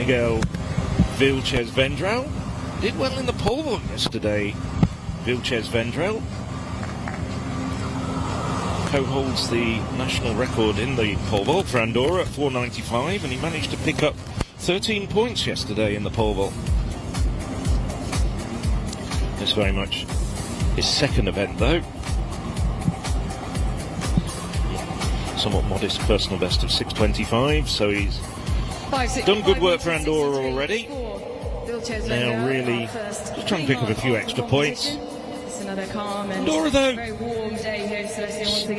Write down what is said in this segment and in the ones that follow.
Miguel Vilches Vendrell. Did well in the pole vault yesterday. Vilches Vendrell co-holds the national record in the pole vault for Andorra at 4.95, and he managed to pick up 13 points yesterday in the pole vault. It's very much his second event though. Somewhat modest personal best of 6.25, so he's done good work for Andorra already. Now really just trying to pick up a few extra points. Andorra though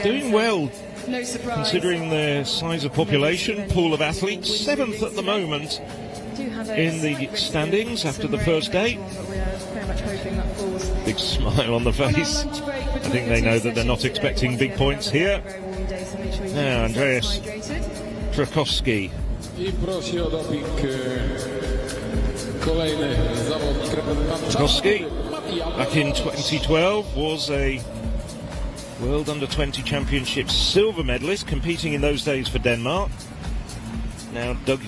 doing well considering the size of population, pool of athletes, 7th at the moment in the standings after the first day. Big smile on the face. I think they know that they're not expecting big points here. Now Andreas Trakowski. Trakowski back in 2012 was a World Under-20 Championships silver medalist, competing in those days for Denmark. Now dug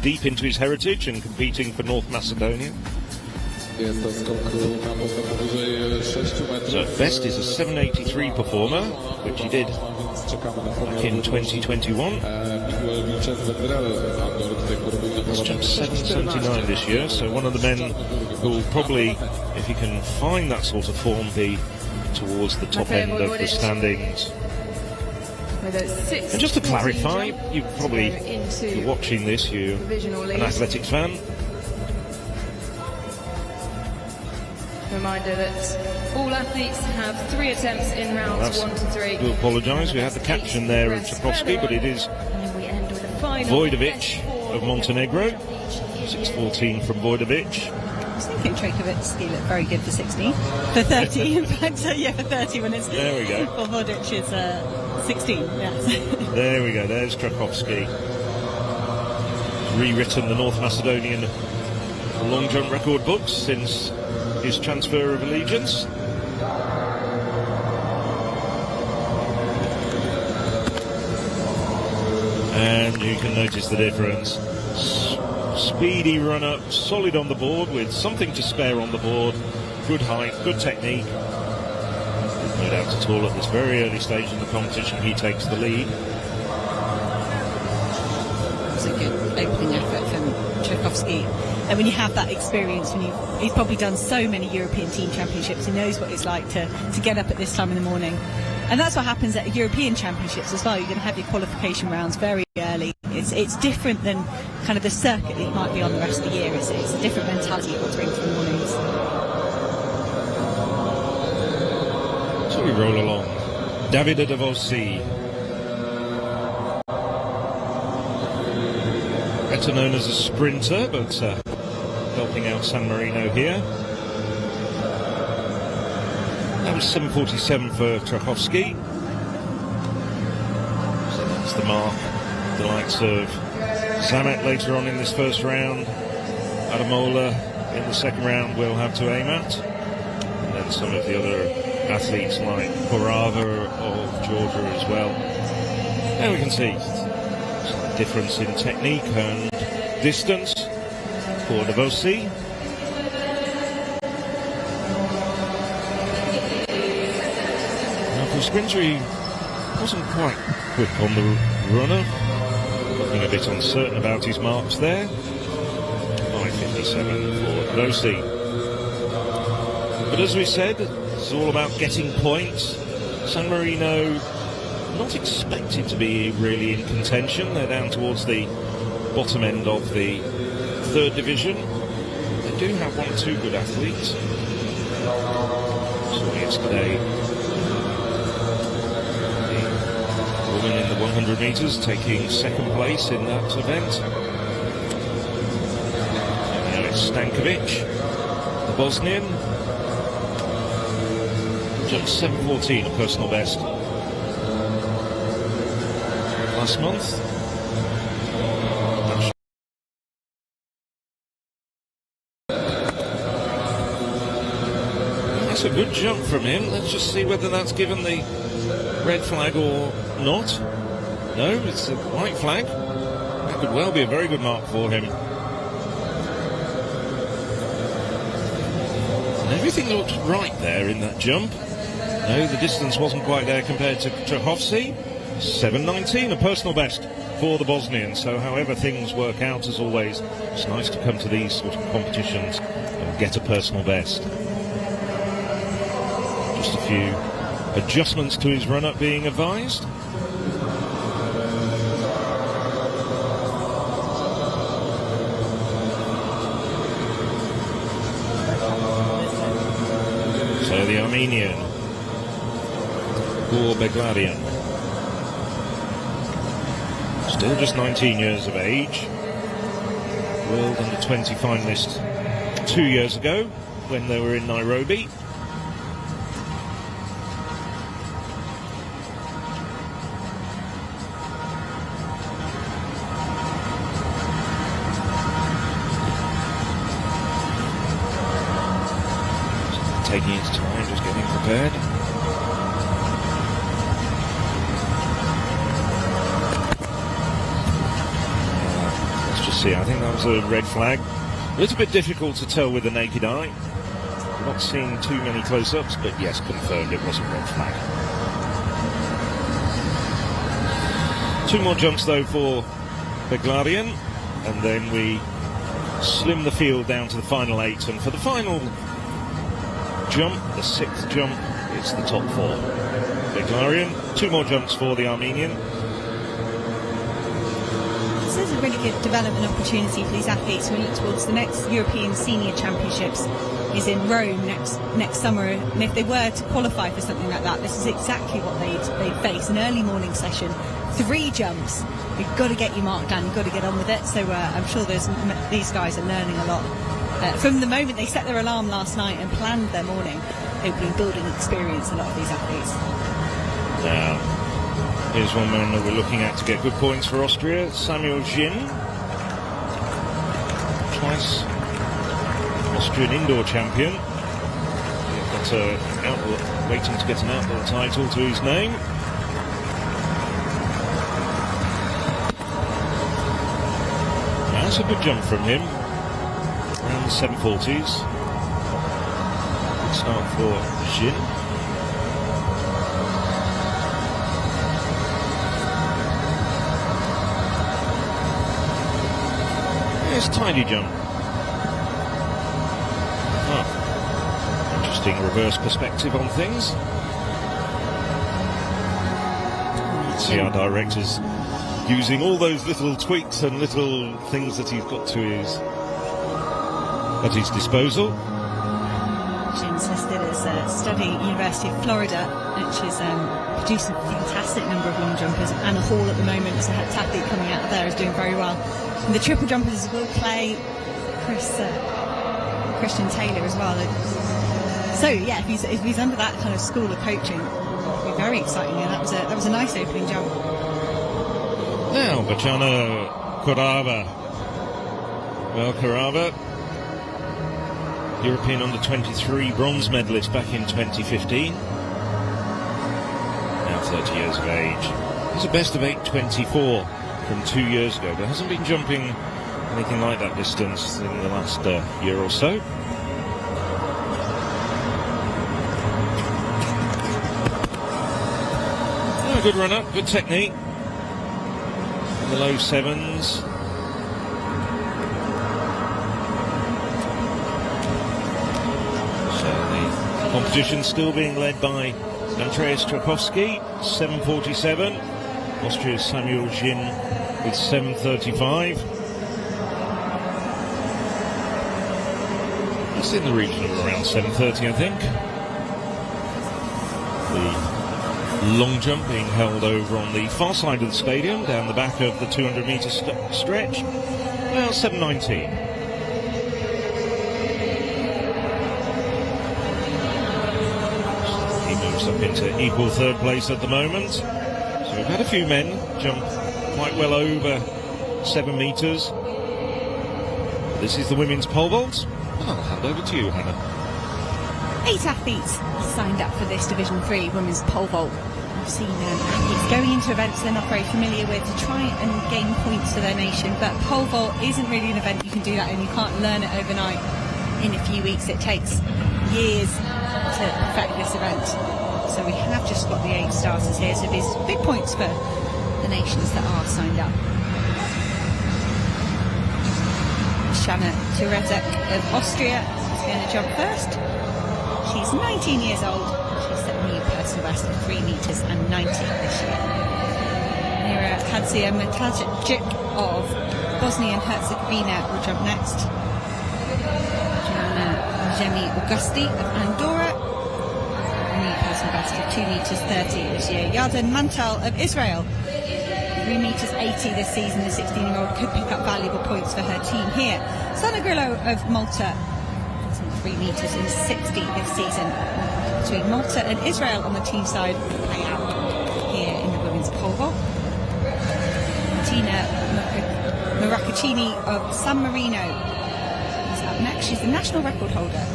deep into his heritage and competing for North Macedonia. So best is a 7.83 performer, which he did back in 2021. He's jumped 7.79 this year, so one of the men who will probably, if he can find that sort of form, be towards the top end of the standings. And just to clarify, you probably, if you're watching this, you're an athletics fan. Reminder that all athletes have 3 attempts in rounds 1 to 3. I do apologise, we had the caption there of Tchaikovsky, but it is Vojdovic of Montenegro. 6.14 from Vojdovic. I was thinking Tchaikovsky looked very good for 16. For 30, in fact, yeah, for 30 when it's... There we go. For Vojdovic is 16, yes. There we go, there's Tchaikovsky. Rewritten the North Macedonian long jump record books since his transfer of allegiance. And you can notice the difference. Speedy run up, solid on the board with something to spare on the board. Good height, good technique. No doubt at all at this very early stage in the competition he takes the lead. It's a good opening effort from Tchaikovsky. And when you have that experience, he's probably done so many European team championships, he knows what it's like to get up at this time in the morning. And that's what happens at European championships as well. You're going to have your qualification rounds very early. It's different than kind of the circuit that you might be on the rest of the year. It's a different mentality you've got to bring to the mornings. So we roll along. Davide Davossi, better known as a sprinter, but helping out San Marino here. That was 7.47 for Tchaikovsky. So that's the mark. The likes of Zamet later on in this first round, Adamola in the second round will have to aim at. And then some of the other athletes like Horava of Georgia as well. And we can see slight difference in technique and distance for Davossi. Now for sprinter, he wasn't quite quick on the runner. Looking a bit uncertain about his marks there. 5.57 for Davossi. But as we said, it's all about getting points. San Marino not expected to be really in contention. They're down towards the bottom end of the third division. They do have 1 or 2 good athletes. So yesterday, the woman in the 100 metres taking second place in that event. And now it's Stankovic, the Bosnian. Jumped 7.14, a personal best last month. That's a good jump from him. Let's just see whether that's given the red flag or not. No, it's a white flag. That could well be a very good mark for him. Everything looked right there in that jump. No, the distance wasn't quite there compared to Tchaikovsky. 7:19, a personal best for the Bosnian. So however things work out, as always, it's nice to come to these sort of competitions and get a personal best. Just a few adjustments to his run-up being advised. So the Armenian, Uğur Beglarian, still just 19 years of age, World Under-20 finalist 2 years ago when they were in Nairobi. Taking his time, just getting prepared. Let's just see, I think that was a red flag. A little bit difficult to tell with the naked eye. Not seeing too many close-ups, but yes, confirmed it was a red flag. 2 more jumps though for Beglarian, and then we slim the field down to the final 8, and for the final jump, the 6th jump, it's the top 4. Beglarian, 2 more jumps for the Armenian. This is a really good development opportunity for these athletes when we look towards the next European Senior Championships is in Rome next summer, and if they were to qualify for something like that, this is exactly what they'd face, an early morning session, 3 jumps. You've got to get your mark down, you've got to get on with it, so I'm sure these guys are learning a lot. From the moment they set their alarm last night and planned their morning, they've been building experience, a lot of these athletes. Now, here's one man that we're looking at to get good points for Austria, Samuel Jin. Twice Austrian indoor champion. Got waiting to get an outdoor title to his name. That's a good jump from him. Around the 740s. Good start for Jin. It's a tiny jump. Interesting reverse perspective on things. See our directors using all those little tweaks and little things that he's got to at his disposal. Jin's listed as studying at University of Florida, which is producing a fantastic number of long jumpers. Anna Hall at the moment is a athlete coming out of there, is doing very well. And the triple jumpers is Will Clay, Christian Taylor as well. So yeah, if he's under that kind of school of coaching, it'll be very exciting. Yeah, that was a nice opening jump. Now, Bojana Kurava. Well, Kurava, European Under-23 bronze medalist back in 2015. Now 30 years of age. He's a best of 8:24 from 2 years ago, but hasn't been jumping anything like that distance in the last year or so. Oh, good run up, good technique. In the low 7s. Competition still being led by Andreas Tchaikovsky, 7:47. Austria's Samuel Jin with 7:35. It's in the region of around 7:30, I think. The long jump being held over on the far side of the stadium, down the back of the 200-metre stretch. Well, 7:19. Up into equal third place at the moment. So we've had a few men jump quite well over 7 metres. This is the women's pole vault. I'll hand over to you, Hannah. 8 athletes signed up for this Division 3 women's pole vault. I've seen athletes going into events they're not very familiar with to try and gain points for their nation, but pole vault isn't really an event you can do that in. You can't learn it overnight. In a few weeks it takes years to perfect this event. So we have just got the 8 starters here, so these big points for the nations that are signed up. Shanna Turezek of Austria is going to jump first. She's 19 years old. She's set a new personal best of 3 metres and 90 this year. Mira Hadzia Matajic of Bosnia and Herzegovina will jump next. Joanna Jemi Augusti of Andorra, a new personal best of 2 metres 30 this year. Yarden Mantal of Israel, 3 metres 80 this season. The 16-year-old could pick up valuable points for her team here. Sana Grillo of Malta, 3 metres and 60 this season. Between Malta and Israel on the team side will play out here in the women's pole vault. Martina Muraccini of San Marino is up next. She's the national record holder.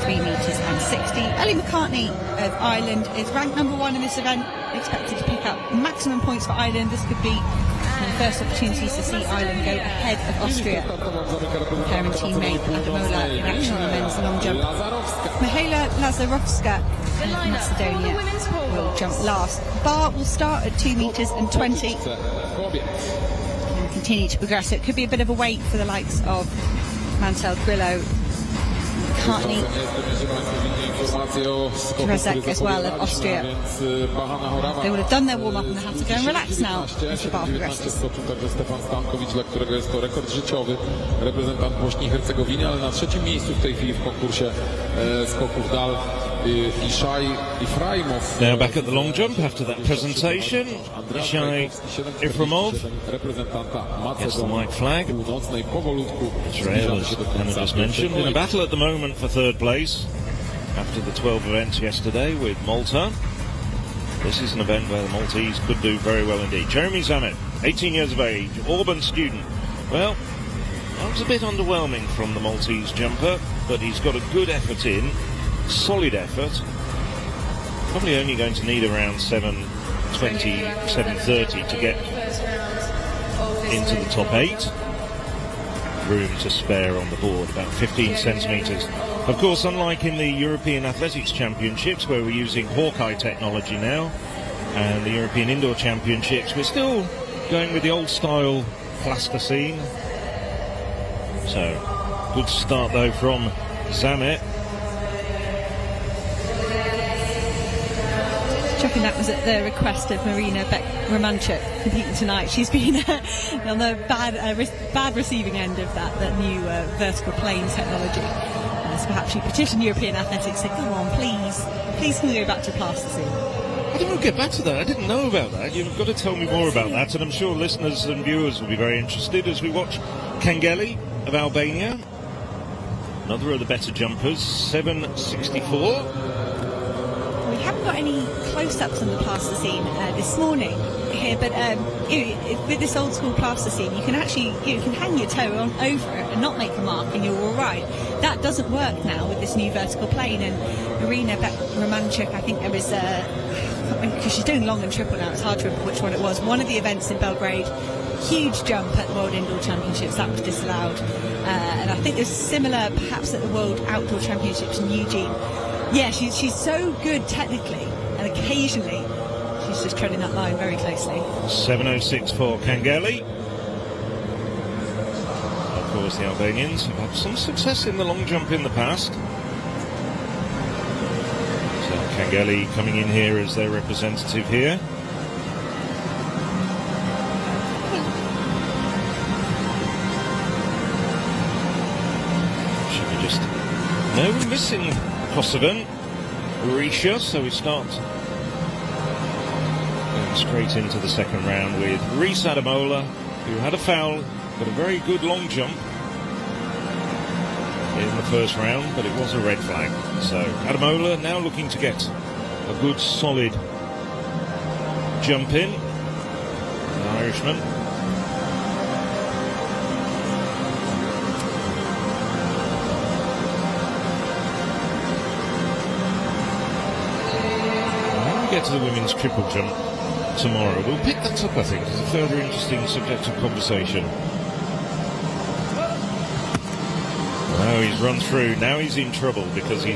3 metres and 60. Ellie McCartney of Ireland is ranked number 1 in this event, expected to pick up maximum points for Ireland. This could be the first opportunity to see Ireland go ahead of Austria. Parent teammate Adamola in action on the men's long jump. Mihaela Lazarovska of Macedonia will jump last. Bar will start at 2 metres and 20 and continue to progress. It could be a bit of a wait for the likes of Mantel, Grillo, McCartney, Turezek as well of Austria. They would have done their warm-up and they have to go and relax now as the bar progresses. Stefan Stankovic, dla którego jest to rekord życiowy, reprezentant Bośni i Hercegowiny, ale na 3. miejscu w tej chwili w konkursie skoków dal Ishai Ifraimow. Now back at the long jump after that presentation, Ishai Ifraimov gets the white flag. Israel, as Hannah just mentioned, in a battle at the moment for 3rd place after the 12 events yesterday with Malta. This is an event where the Maltese could do very well indeed. Jeremy Zamet, 18 years of age, Auburn student. Well, that was a bit underwhelming from the Maltese jumper, but he's got a good effort in, solid effort. Probably only going to need around 7:20, 7:30 to get into the top 8. Room to spare on the board, about 15 centimetres. Of course, unlike in the European Athletics Championships, where we're using Hawkeye technology now, and the European Indoor Championships, we're still going with the old style plasticine. So, good start though from Zamet. Checking that was at the request of Marina Romanchuk competing tonight. She's been on the bad receiving end of that new vertical plane technology. So perhaps she petitioned European Athletics, said, "Come on, please can we go back to plasticine?" I don't want to get back to that. I didn't know about that. You've got to tell me more about that, and I'm sure listeners and viewers will be very interested as we watch Kangeli of Albania, another of the better jumpers, 7:64. We haven't got any close-ups on the plasticine this morning here, but with this old school plasticine, you can actually you can hang your toe on over it and not make a mark, and you're all right. That doesn't work now with this new vertical plane. And Marina Romanchuk, I think there was because she's doing long and triple now. It's hard to remember which one it was. One of the events in Belgrade, huge jump at the World Indoor Championships that was disallowed, and I think there's similar perhaps at the World Outdoor Championships in Eugene. Yeah, she's so good technically, and occasionally she's just treading that line very closely. 7:06 for Kangeli. Of course, the Albanians have had some success in the long jump in the past. So Kangeli coming in here as their representative here. Should be just no missing Kosovan, Risha, so we start going straight into the second round with Reese Adamola, who had a foul, but a very good long jump in the first round, but it was a red flag. So Adamola now looking to get a good solid jump in, the Irishman. Get to the women's triple jump tomorrow. We'll pick that up, I think, as a further interesting subject of conversation. Wow, Oh, he's run through. Now he's in trouble because he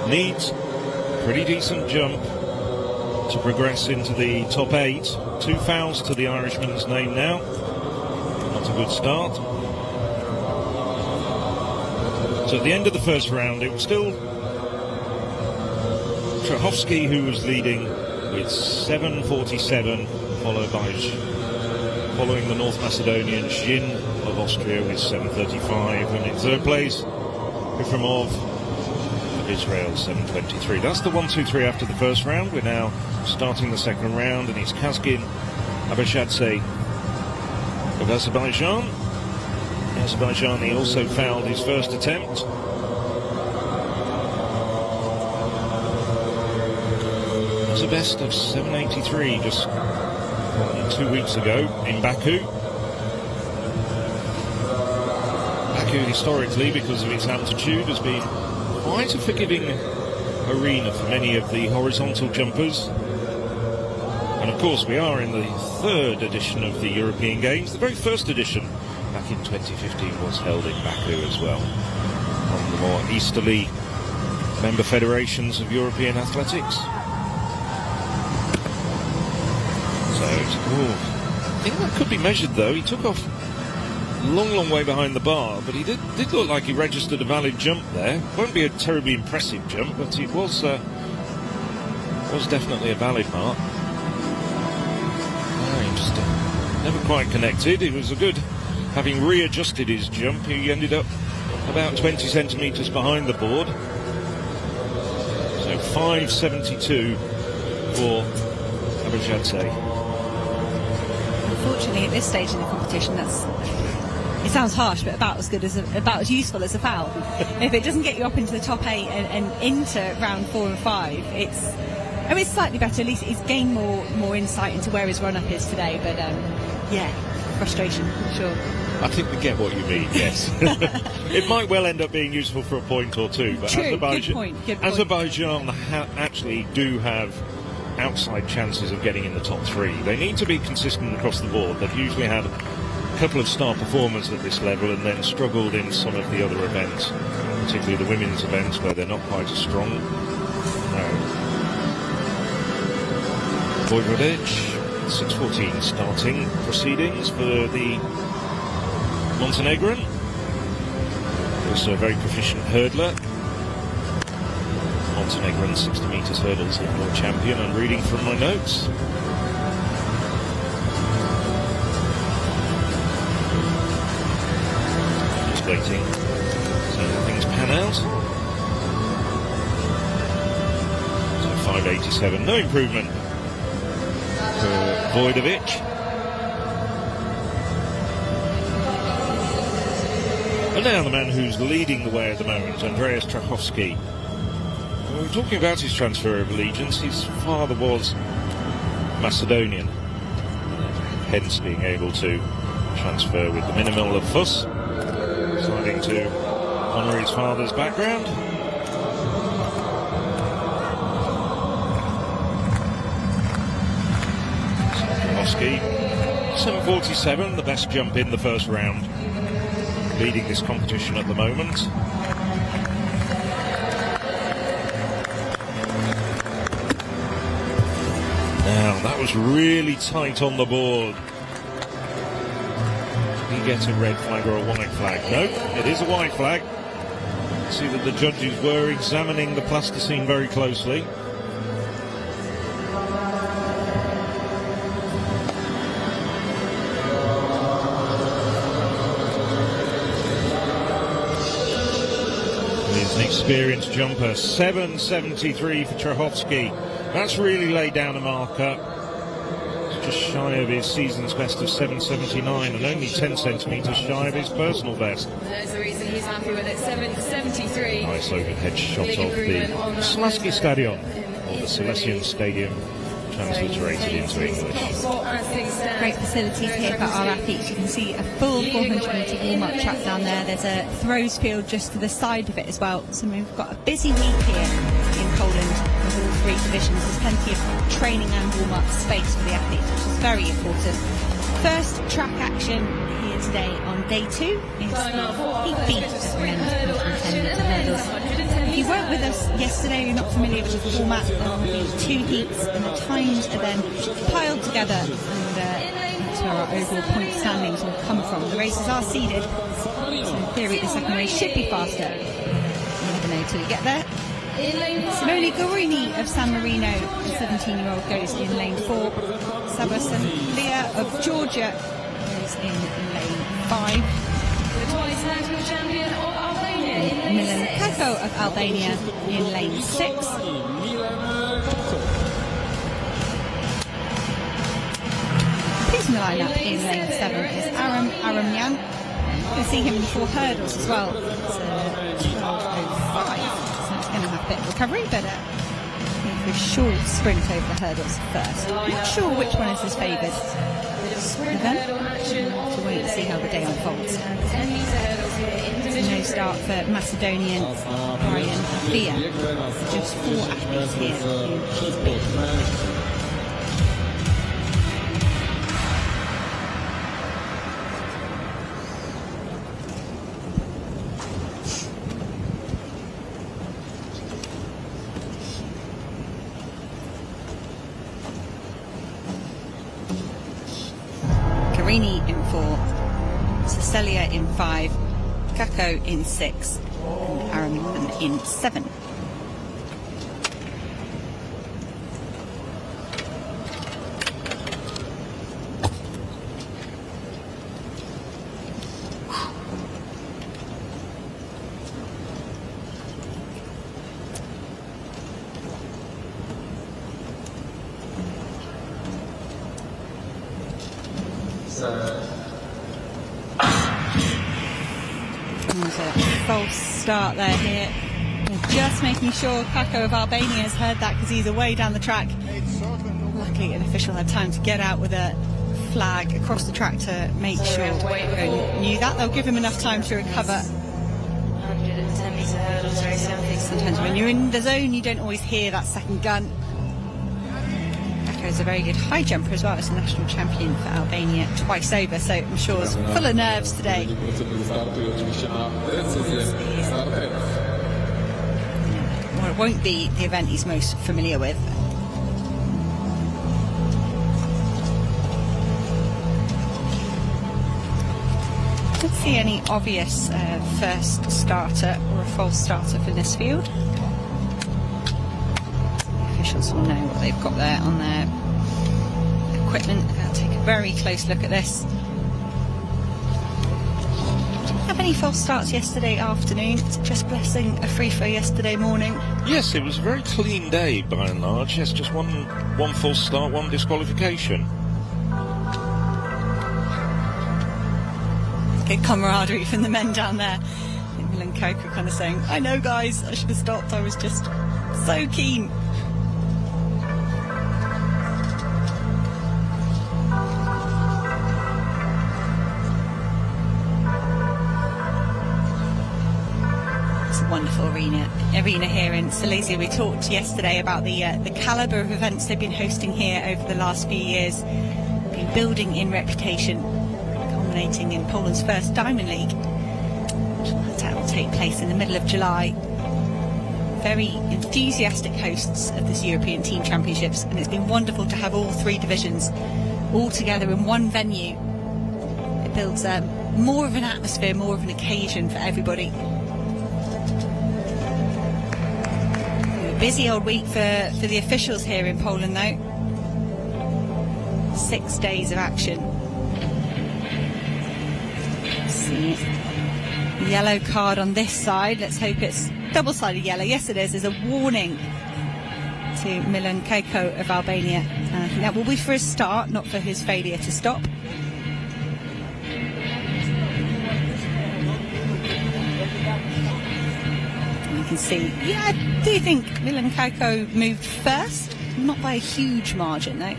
needs a pretty decent jump to progress into the top 8. 2 fouls to the Irishman's name now. Not a good start. So at the end of the first round, it was still Trachowski who was leading with 7.47, following the North Macedonian Zhin of Austria with 7.35, and in third place Ifremov of Israel 7.23. That's the 1-2-3 after the first round. We're now starting the second round, and it's Kazgin Abashadze of Azerbaijan. Azerbaijani also fouled his first attempt. That's a best of 7.83 just 2 weeks ago in Baku. Baku historically, because of its altitude, has been quite a forgiving arena for many of the horizontal jumpers. And of course we are in the 3rd edition of the European Games. The very first edition back in 2015 was held in Baku as well, one of the more easterly member federations of European athletics. So, I think that could be measured though. He took off a long way behind the bar, but he did look like he registered a valid jump there. Won't be a terribly impressive jump, but it was definitely a valid mark. He just never quite connected. It was a good, having readjusted his jump, he ended up about 20 centimetres behind the board. So 5.72 for Abashadze. Unfortunately, at this stage in the competition, it sounds harsh, but about as useful as a foul. If it doesn't get you up into the top 8 and into round 4 and 5, it's slightly better. At least he's gained more insight into where his run-up is today. But frustration, I'm sure. I think we get what you mean, yes. It might well end up being useful for a point or two, but true, good point. Azerbaijan actually do have outside chances of getting in the top 3. They need to be consistent across the board. They've usually had a couple of star performers at this level and then struggled in some of the other events, particularly the women's events where they're not quite as strong. Vojvodic, 6.14 starting proceedings for the Montenegrin. Also a very proficient hurdler. Montenegrin 60 metres hurdles world champion. I'm reading from my notes. Just waiting so things pan out. So 5.87, no improvement for Vojvodic. And now the man who's leading the way at the moment, Andreas Trachowski. We're talking about his transfer of allegiance. His father was Macedonian, hence being able to transfer with the minimal of fuss, deciding to honour his father's background. Trachowski, 7.47, the best jump in the first round, leading this competition at the moment. Now, that was really tight on the board. Did he get a red flag or a white flag? No, it is a white flag. See that the judges were examining the plasticine very closely. He's an experienced jumper. 7.73 for Trachowski. That's really laid down a marker. It's just shy of his season's best of 7.79 and only 10 centimetres shy of his personal best. There's the reason he's happy with it. 7.73. Nice overhead shot of the Slaski Stadion, or the Silesian Stadium, transliterated into English. Great facilities here for our athletes. You can see a full 400-metre warm-up track down there. There's a throws field just to the side of it as well. So we've got a busy week here in Poland with all 3 divisions. There's plenty of training and warm-up space for the athletes, which is very important. First track action here today on day 2 is the heat beat men's 110 with us yesterday, you're not familiar with the format, there will be 2 heats and the times are then piled together, and that's where our overall point standings will come from. The races are seeded, so in theory the second race should be faster. You never know till you get there. Simone Guarini of San Marino, the 17-year-old, goes in lane 4. Sabasan Leah of Georgia goes in lane 5. The twice national champion of Albania. Milan Kako of Albania in lane 6. Completing the lineup in lane 7 is Aram Aramyan. You can see him in the 4 hurdles as well. It's 12.05, so it's going to have a bit of recovery, but going for a short sprint over the hurdles first. I'm not sure which one is his favoured event. We'll have to wait and see how the day unfolds. No start for Macedonian Brian Via. Just 4 athletes here in his bid. Carini in 4, Cecilia in 5, Kako in 6, and Araman in 7. There's a false start there here. We're just making sure Kako of Albania has heard that because he's away down the track. Luckily an official had time to get out with a flag across the track to make sure Kako knew that. They'll give him enough time to recover. 110 metre hurdles, very simple. Sometimes when you're in the zone you don't always hear that second gun. Is a very good high jumper as well. As a national champion for Albania twice over, so I'm sure he's full of nerves today. Well, it won't be the event he's most familiar with. I don't see any obvious first starter or a false starter for this field. Officials will know what they've got there on their equipment. They'll take a very close look at this. Didn't have any false starts yesterday afternoon. It's just blessing a free flow yesterday morning. Yes, it was a very clean day by and large. Yes, just one false start, 1 disqualification. Good camaraderie from the men down there. I think Milan Kako kind of saying, I know guys, I should have stopped, I was just so keen. Wonderful arena here in Silesia. We talked yesterday about the calibre of events they've been hosting here over the last few years. Been building in reputation, culminating in Poland's first Diamond League, which will take place in the middle of July. Very enthusiastic hosts of this European Team Championships, and it's been wonderful to have all 3 divisions all together in one venue. It builds more of an atmosphere, more of an occasion for everybody. Busy old week for the officials here in Poland though. 6 days of action. Let's see. Yellow card on this side. Let's hope it's double-sided yellow. Yes it is. There's a warning to Milan Kako of Albania. I think that will be for his start, not for his failure to stop. You can see, yeah, I do think Milan Kako moved first, not by a huge margin though.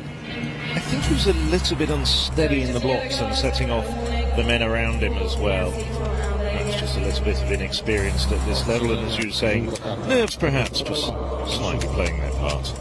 I think he was a little bit unsteady in the blocks and setting off the men around him as well. That's just a little bit of inexperience at this level, and as you were saying, nerves perhaps just slightly playing their part.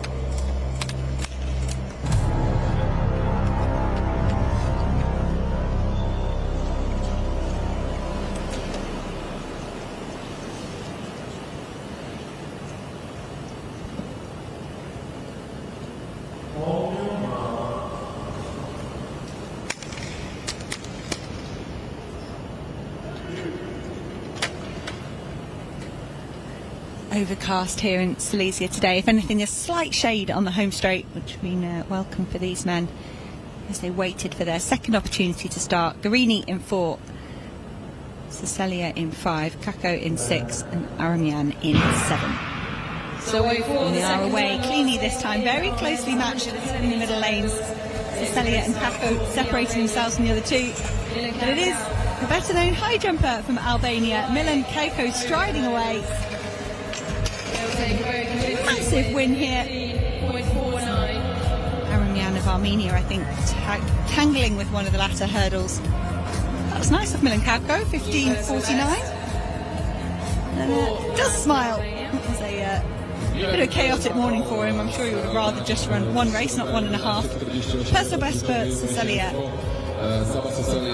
overcast here in Silesia today. If anything, a slight shade on the home straight, which we welcome for these men as they waited for their second opportunity to start. Guarini in 4, Cecilia in 5, Kako in 6, and Aramian in 7. So And they are away cleanly this time, very closely matched in the middle lanes. Cecilia and Kako separating themselves from the other two. But it is the better known high jumper from Albania, Milan Kako, striding away. Massive win here. Aramian of Armenia, I think, tangling with one of the latter hurdles. That was nice of Milan Kako, 15.49. And does smile. It was a bit of a chaotic morning for him. I'm sure he would have rather just run one race, not 1.5. Personal best for Cecilia.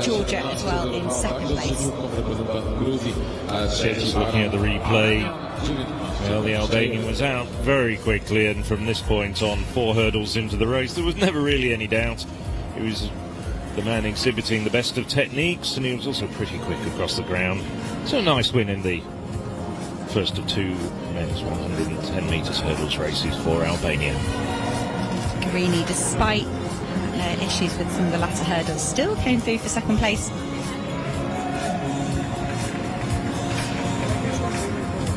Georgia as well in second place. Just looking at the replay, well, the Albanian was out very quickly, and from this point on, 4 hurdles into the race, there was never really any doubt. He was the man exhibiting the best of techniques, and he was also pretty quick across the ground. So a nice win in the first of 2 men's 110 metres hurdles races for Albania. Guarini, despite issues with some of the latter hurdles, still came through for second place.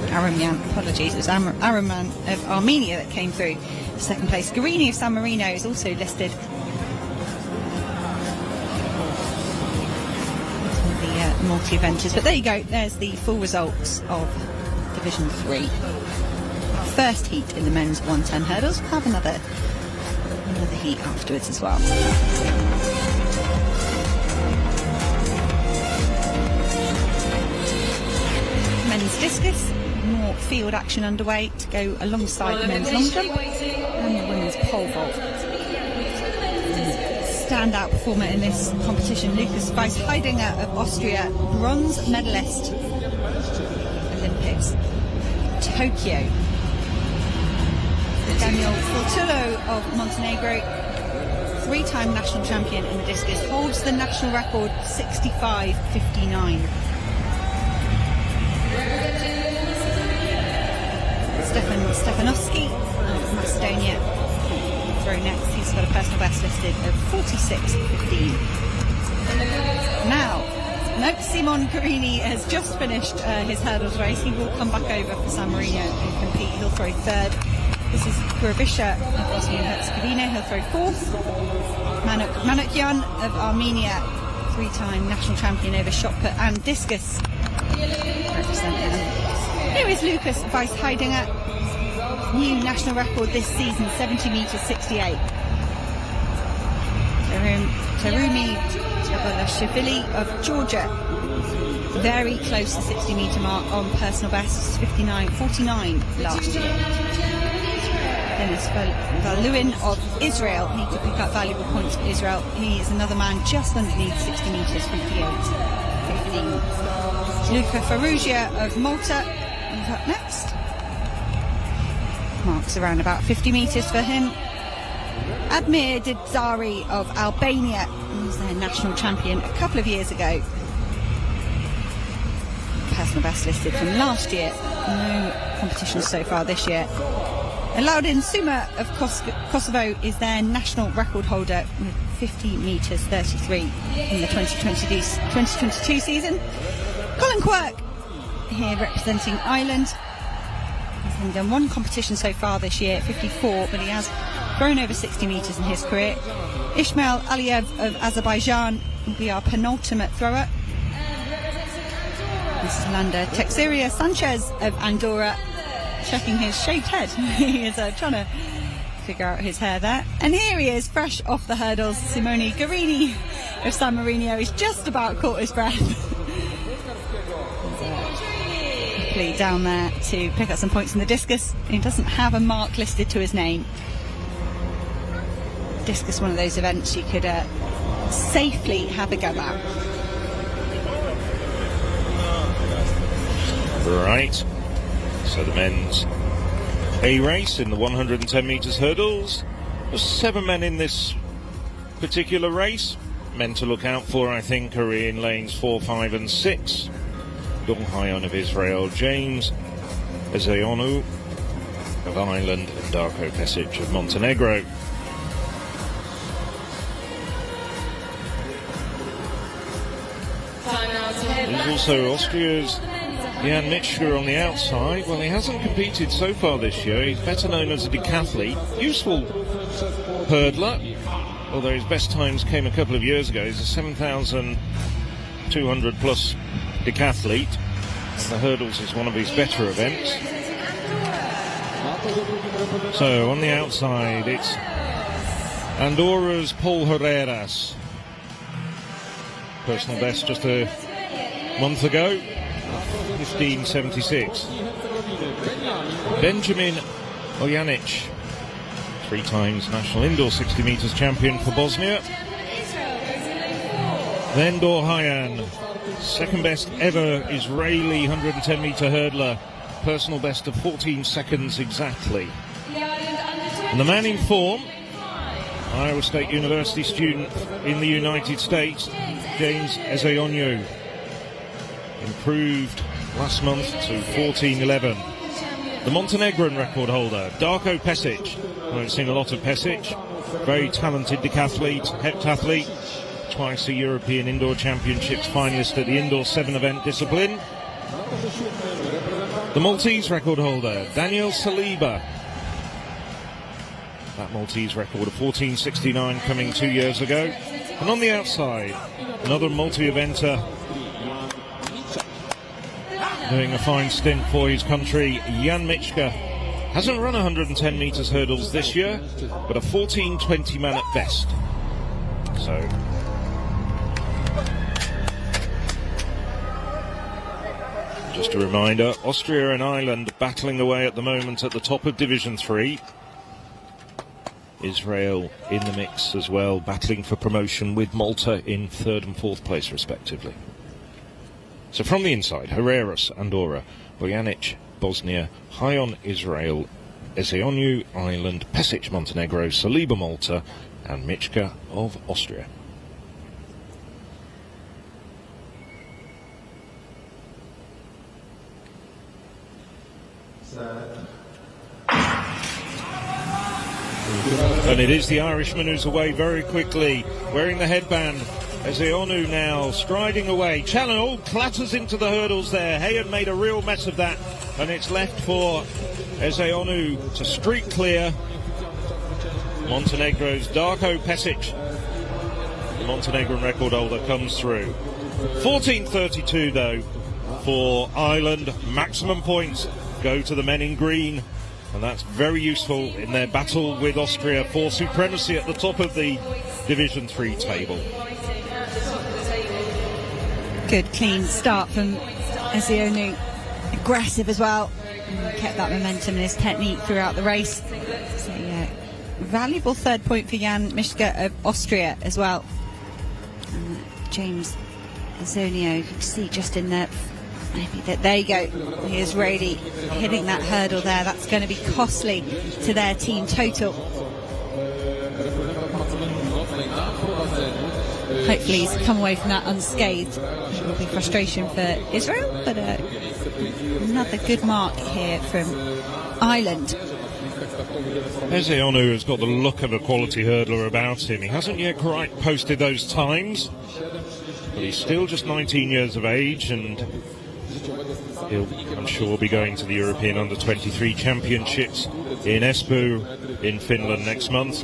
Aramian, apologies, it was Aramian of Armenia that came through for second place. Guarini of San Marino is also listed. The multi-eventers, but there you go, there's the full results of Division 3. First heat in the men's 110 hurdles. We'll have another heat afterwards as well. Men's discus, more field action underway to go alongside the men's long jump and the women's pole vault. Standout performer in this competition, Lucas Weisheidinger of Austria, bronze medalist Olympics Tokyo. Daniel Fortullo of Montenegro, 3-time national champion in the discus, holds the national record 65.59. Stefan Stefanovski of Macedonia throw next. He's got a personal best listed of 46.15. Now, Simon Guarini has just finished his hurdles race. He will come back over for San Marino and compete. He'll throw 3rd. This is Gurvisha of Bosnia and Herzegovina. He'll throw 4th. Manukyan of Armenia, 3-time national champion over shot put and discus. Representing. Here is Lucas Weisheidinger. New national record this season, 70 metres 68. Terumi Tabalashvili of Georgia, very close to 60 metre mark on personal best, 59.49 last year. Dennis Valuin of Israel, he could pick up valuable points for Israel. He is another man just underneath 60 metres, 58.15. Luca Farrugia of Malta is up next. Marks around about 50 metres for him. Admir Didzari of Albania, who was their national champion a couple of years ago. Personal best listed from last year. No competitions so far this year. Laudin Suma of Kosovo is their national record holder with 50 metres 33 in the 2022 season. Colin Quirk here representing Ireland. He's only done 1 competition so far this year, 54, but he has grown over 60 metres in his career. Ismail Aliyev of Azerbaijan will be our penultimate thrower. This is Landa Texiria Sanchez of Andorra, checking his shaved head. He is trying to figure out his hair there. And here he is, fresh off the hurdles. Simone Guarini of San Marino is just about caught his breath. Quickly down there to pick up some points in the discus. He doesn't have a mark listed to his name. Discus, one of those events you could safely have a go at. Right. So the men's A race in the 110 metres hurdles. There's 7 men in this particular race. Men to look out for, I think, are in lanes 4, 5 and 6. Donghayon of Israel, James Ezeonu of Ireland and Darko Pesic of Montenegro. There's also Austria's Jan Mitschke on the outside. Well, he hasn't competed so far this year. He's better known as a decathlete. Useful hurdler, although his best times came a couple of years ago. He's a 7,200 plus decathlete. The hurdles is one of his better events. So on the outside, it's Andorra's Paul Herreras. Personal best just a month ago, 15.76. Benjamin Ojanic, 3 times national indoor 60 metres champion for Bosnia. Then Dorhayan, second best ever Israeli 110 metre hurdler, personal best of 14 seconds exactly. And the man in form, Iowa State University student in the United States, James Ezeonu, improved last month to 14.11. The Montenegrin record holder, Darko Pesic. I've seen a lot of Pesic, very talented decathlete, heptathlete, twice a European Indoor Championships finalist at the Indoor 7 event discipline. The Maltese record holder, Daniel Saliba. That Maltese record of 14.69 coming 2 years ago. And on the outside, another multi-eventer doing a fine stint for his country, Jan Mitschke. Hasn't run 110 metres hurdles this year, but a 14.20 man at best. So, just a reminder, Austria and Ireland battling away at the moment at the top of Division 3. Israel in the mix as well, battling for promotion with Malta in 3rd and 4th place respectively. So from the inside, Herreras, Andorra, Bojanic, Bosnia, Hayon, Israel, Ezeonu, Ireland, Pesic, Montenegro, Saliba, Malta, and Mitschke of Austria. And it is the Irishman who's away very quickly, wearing the headband. Ezeonu now striding away. Challen clatters into the hurdles there. Hayon made a real mess of that, and it's left for Ezeonu to streak clear. Montenegro's Darko Pesic, the Montenegrin record holder, comes through. 14.32 though for Ireland. Maximum points go to the men in green, and that's very useful in their battle with Austria for supremacy at the top of the Division 3 table. Good clean start from Ezeonu, aggressive as well, kept that momentum in his technique throughout the race. So yeah, valuable 3rd point for Jan Mitschke of Austria as well. And James Ezeonu, you can see just in there, maybe that, there you go, the Israeli hitting that hurdle there. That's going to be costly to their team total. Hopefully he's come away from that unscathed. It will be frustration for Israel, but another good mark here from Ireland. Ezeonu has got the look of a quality hurdler about him. He hasn't yet quite posted those times, but he's still just 19 years of age, and he'll, I'm sure, be going to the European Under-23 Championships in Espoo in Finland next month,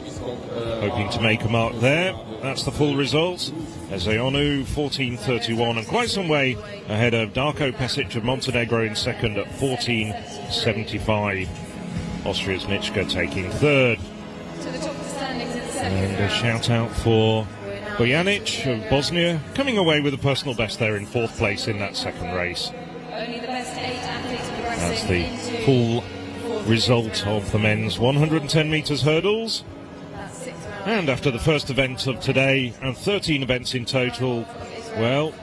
hoping to make a mark there. That's the full result. Ezeonu 14.31, and quite some way ahead of Darko Pesic of Montenegro in second at 14.75. Austria's Mitschke taking 3rd. And a shout out for Bojanic of Bosnia, coming away with a personal best there in 4th place in that 2nd race. That's the full result of the men's 110 metres hurdles. And after the first event of today, and 13 events in total, well,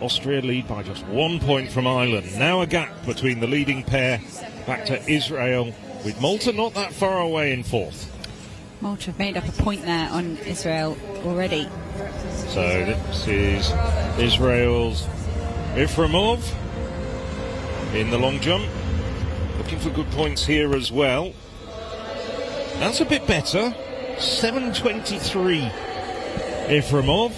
Austria lead by just 1 point from Ireland. Now a gap between the leading pair back to Israel, with Malta not that far away in 4th. Malta have made up a point there on Israel already. So this is Israel's Iframov in the long jump. looking for good points here as well. That's a bit better. 7.23 Iframov.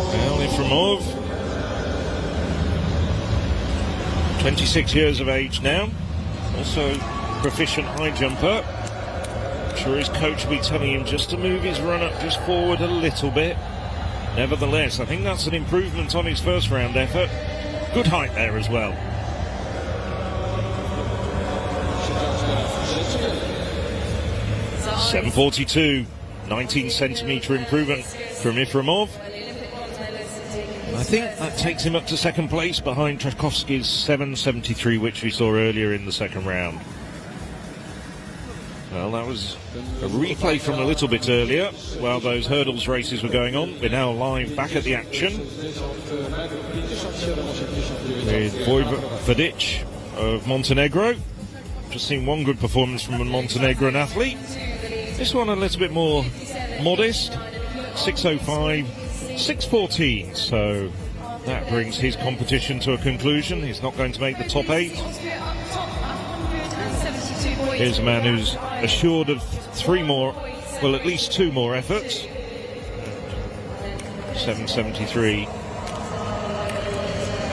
Well, Iframov, 26 years of age now, also proficient high jumper. I'm sure his coach will be telling him just to move his run up just forward a little bit. Nevertheless, I think that's an improvement on his first round effort. Good height there as well. 7.42, 19 centimetre improvement from Iframov. I think that takes him up to second place behind Tchaikovsky's 7.73, which we saw earlier in the second round. Well, that was a replay from a little bit earlier while those hurdles races were going on. We're now live back at the action with Vojvodic of Montenegro. Just seen one good performance from a Montenegrin athlete. This one a little bit more modest, 6.05, 6.14, so that brings his competition to a conclusion. He's not going to make the top 8. Here's a man who's assured of 3 more, well, at least 2 more efforts. 7.73.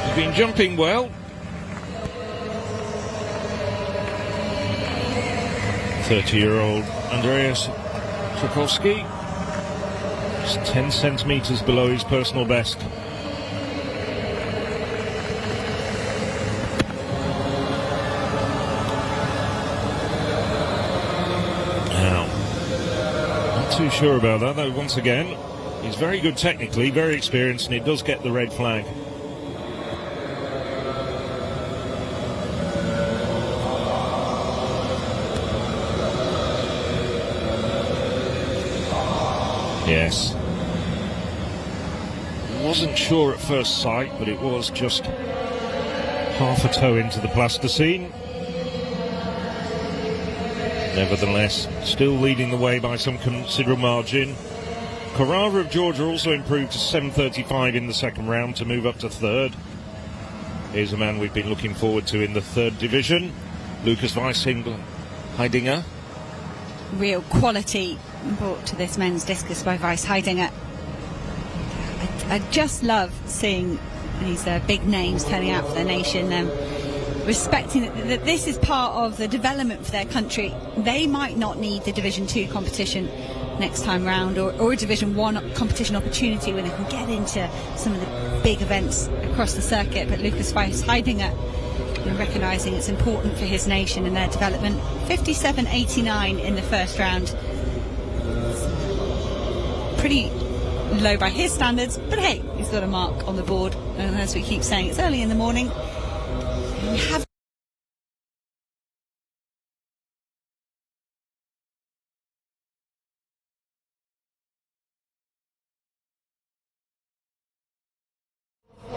He's been jumping well. 30-year-old Andreas Tchaikovsky, just 10 centimetres below his personal best. Now, not too sure about that though. Once again, he's very good technically, very experienced, and he does get the red flag. Yes. Wasn't sure at first sight, but it was just half a toe into the plasticine. Nevertheless, still leading the way by some considerable margin. Carrara of Georgia also improved to 7.35 in the second round to move up to third. Here's a man we've been looking forward to in the third division, Lucas Weiss-Heidinger. Real quality brought to this men's discus by Weiss-Heidinger. I just love seeing these big names turning out for their nation, respecting that this is part of the development for their country. They might not need the Division 2 competition next time round, or a Division 1 competition opportunity where they can get into some of the big events across the circuit, but Lucas Weiss-Heidinger, recognising it's important for his nation and their development. 57.89 in the first round. Pretty low by his standards, but hey, he's got a mark on the board, and as we keep saying, it's early in the morning. We have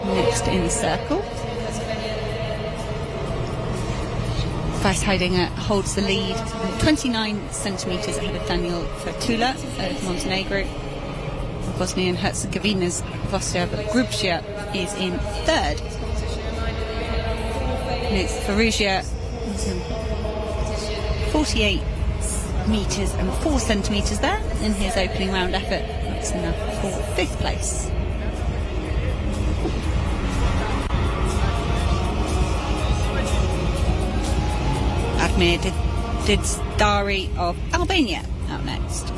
next in the circle. Weiss-Heidinger holds the lead, 29 centimetres ahead of Daniel Fertula of Montenegro. Bosnia and Herzegovina's Vostja Grubsja is in third. It's Ferrugia, 48 metres and 4 centimetres there in his opening round effort. That's enough for 5th place. Admir Dizdari of Albania out next.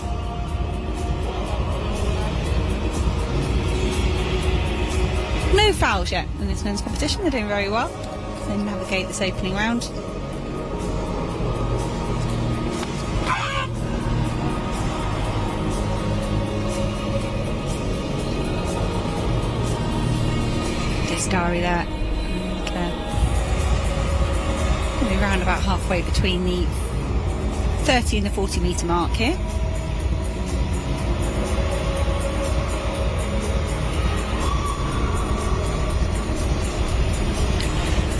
No fouls yet in this men's competition. They're doing very well. They navigate this opening round. Dizdari there. We're around about halfway between the 30 and the 40 metre mark here.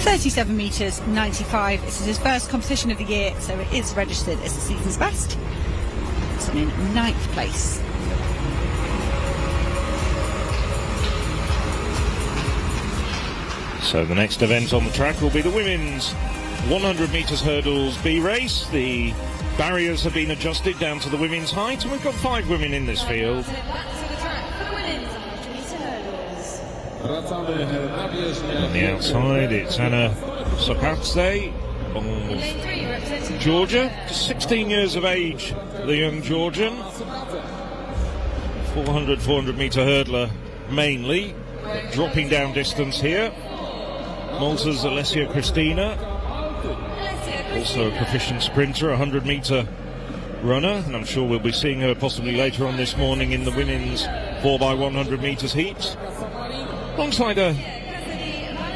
.37 metres, 95. This is his first competition of the year, so it is registered as the season's best. It's in 9th place. So the next event on the track will be the women's 100 metres hurdles B race. The barriers have been adjusted down to the women's height, and we've got 5 women in this field. On the outside, it's Anna Sokatse of Georgia, just 16 years of age, the young Georgian. 400 metre hurdler mainly, dropping down distance here. Malta's Alessia Christina, also a proficient sprinter, 100 metre runner, and I'm sure we'll be seeing her possibly later on this morning in the women's 4x100 metres heats. Alongside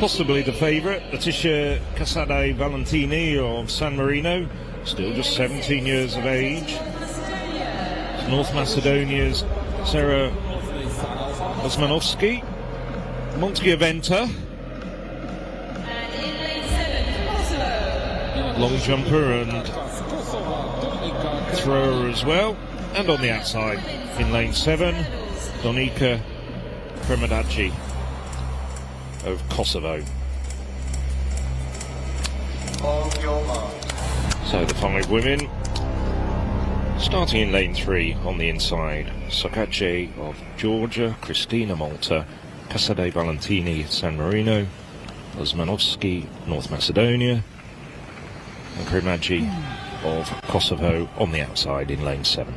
possibly the favourite, Letitia Casade Valentini of San Marino, still just 17 years of age. North Macedonia's Sarah Osmanovsky, Montgaventa, long jumper and thrower as well. And on the outside, in lane 7, Donika Kremadaci of Kosovo. So the 5 women, starting in lane 3 on the inside, Sokace of Georgia, Christina Malta, Casade Valentini San Marino, Osmanovsky North Macedonia, and Kremadaci of Kosovo on the outside in lane 7.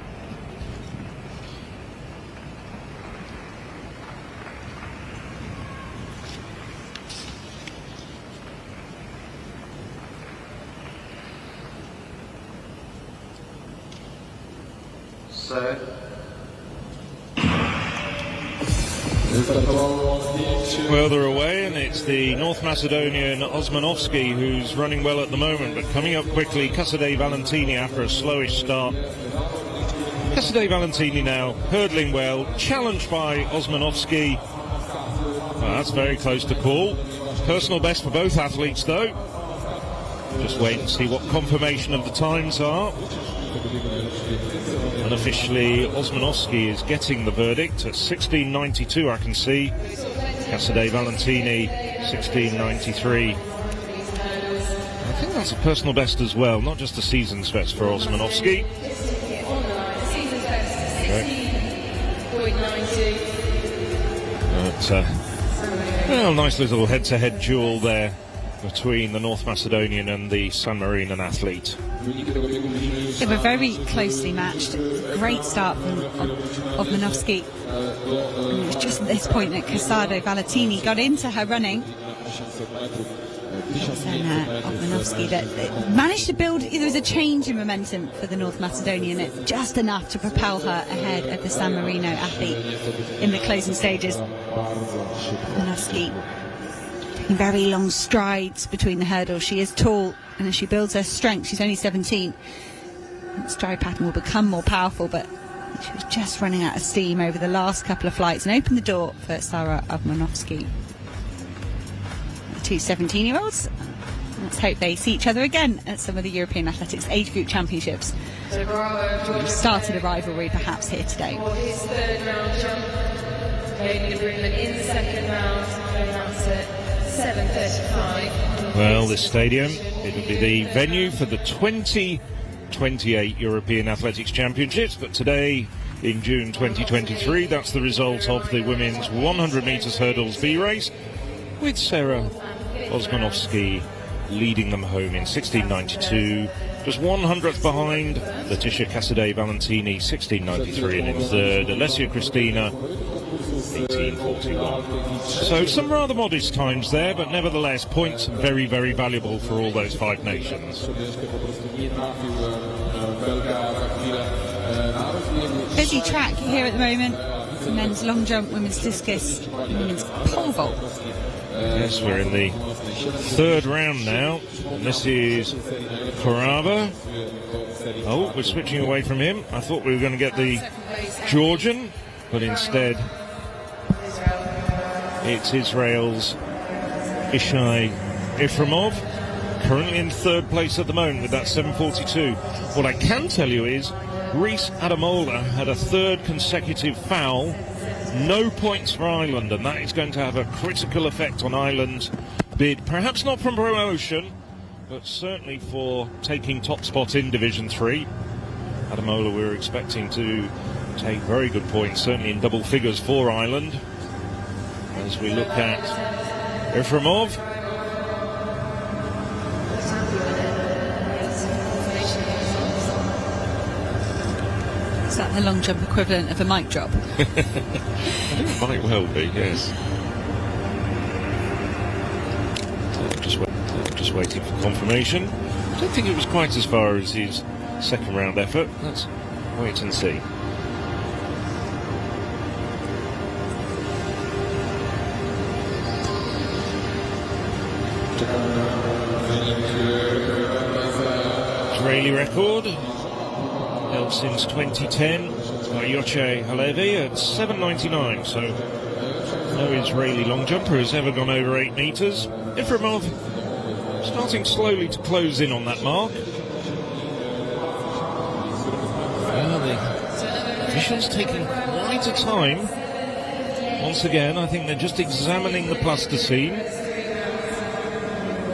Further away, and it's the North Macedonian Osmanovsky who's running well at the moment, but coming up quickly, Casade Valentini after a slowish start. Casade Valentini now hurdling well, challenged by Osmanovsky. Well, that's very close to call. Personal best for both athletes though. Just wait and see what confirmation of the times are. Unofficially, Osmanovsky is getting the verdict at 16.92, I can see. Casade Valentini, 16.93. I think that's a personal best as well, not just a season's best for Osmanovsky. But, well, nice little head-to-head duel there between the North Macedonian and the San Marinan athlete. They were very closely matched. Great start from Osmanovsky. And it was just at this point that Casado Valentini got into her running. And Osmanovsky that managed to build, there was a change in momentum for the North Macedonian. It's just enough to propel her ahead of the San Marino athlete in the closing stages. Osmanovsky taking very long strides between the hurdles. She is tall, and as she builds her strength, she's only 17. That stride pattern will become more powerful, but she was just running out of steam over the last couple of flights and opened the door for Sarah Osmanovsky. The two 17-year-olds. Let's hope they see each other again at some of the European Athletics Age Group Championships. We've started a rivalry perhaps here today. His third round jump, made an improvement in the second round, and that's at 7:35. Well, this stadium, it will be the venue for the 2028 European Athletics Championships, but today, in June 2023, that's the result of the women's 100 metres hurdles B race, with Sarah Osmanovsky leading them home in 16.92, just 100th behind Letitia Casade Valentini, 16.93, and in third, Alessia Christina, 18.41. So some rather modest times there, but nevertheless points very, very valuable for all those 5 nations. Busy track here at the moment. Men's long jump, women's discus, women's pole vault. Yes, we're in the 3rd round now, and this is Korava. Oh, we're switching away from him. I thought we were going to get the Georgian, but instead it's Israel's Ishai Efremov, currently in 3rd place at the moment with that 7.42. What I can tell you is Reese Adamola had a 3rd consecutive foul. No points for Ireland, and that is going to have a critical effect on Ireland bid, perhaps not from promotion, but certainly for taking top spot in Division 3. Adamola, we're expecting to take very good points, certainly in double figures for Ireland. As we look at Efremov. Is that the long jump equivalent of a mic drop? It might well be, yes. Just waiting for confirmation. I don't think it was quite as far as his second round effort. Let's wait and see. Israeli record, held since 2010 by Yoche Halevi at 7.99, so no Israeli long jumper has ever gone over 8 metres. Efremov starting slowly to close in on that mark. Well, the officials taking quite a time. Once again, I think they're just examining the plasticine.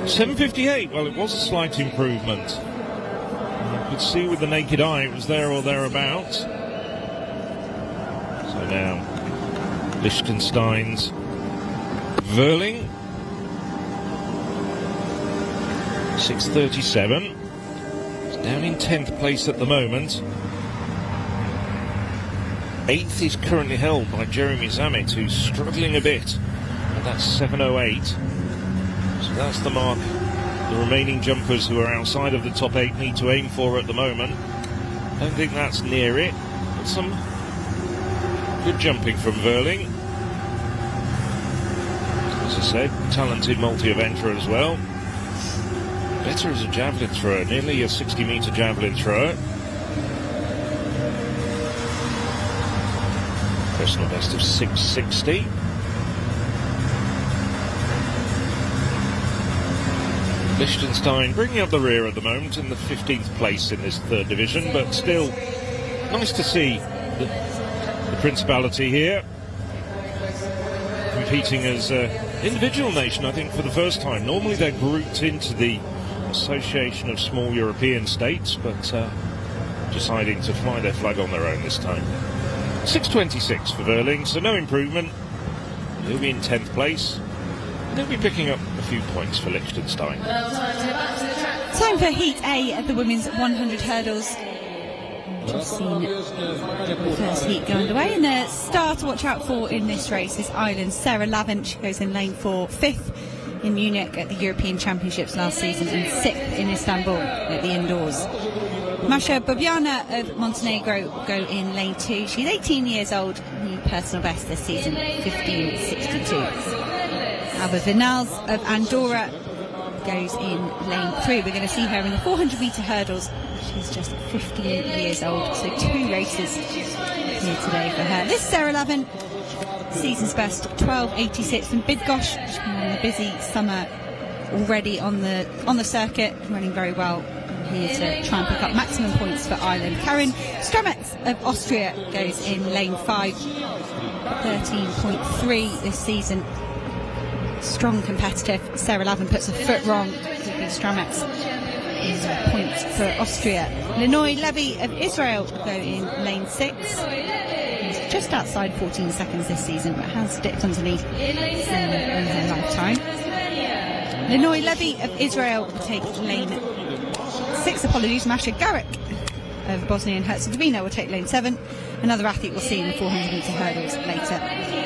7.58, well, it was a slight improvement. You could see with the naked eye it was there or thereabouts. So now, Liechtenstein's Verling. 6.37. It's down in 10th place at the moment. 8th is currently held by Jeremy Zamet, who's struggling a bit. And that's 7.08. So that's the mark the remaining jumpers who are outside of the top 8 need to aim for at the moment. Don't think that's near it, but some good jumping from Verling. As I said, talented multi-eventer as well. Better as a javelin thrower, nearly a 60-metre javelin thrower. Personal best of 6.60. Liechtenstein bringing up the rear at the moment in the 15th place in this third division, but still nice to see the Principality here competing as an individual nation, I think, for the first time. Normally they're grouped into the Association of Small European States, but deciding to fly their flag on their own this time. 6.26 for Verling, so no improvement. He'll be in 10th place. They'll be picking up a few points for Liechtenstein. Time for Heat A at the women's 100 hurdles. Just seen the first heat go underway, and the star to watch out for in this race is Ireland's Sarah Lavin. She goes in lane 4, 5th in Munich at the European Championships last season, and 6th in Istanbul at the indoors. Masha Bobjana of Montenegro will go in lane 2. She's 18 years old, new personal best this season, 15.62. Alba Vinals of Andorra goes in lane 3. We're going to see her in the 400-metre hurdles. She's just 15 years old, so 2 races here today for her. This Sarah Lavin, season's best 12.86 in Bydgoszcz. She's been having a busy summer already on the circuit, running very well here to try and pick up maximum points for Ireland. Karen Stramets of Austria goes in lane 5, 13.3 this season. Strong competitive. Sarah Lavin puts a foot wrong. Stramets points for Austria. Lenoy Levy of Israel will go in lane 6. He's just outside 14 seconds this season, but has dipped underneath in her lifetime. Lenoy Levy of Israel will take lane 6. Apologies. Masha Garrick of Bosnia and Herzegovina will take lane 7. Another athlete we'll see in the 400-metre hurdles later.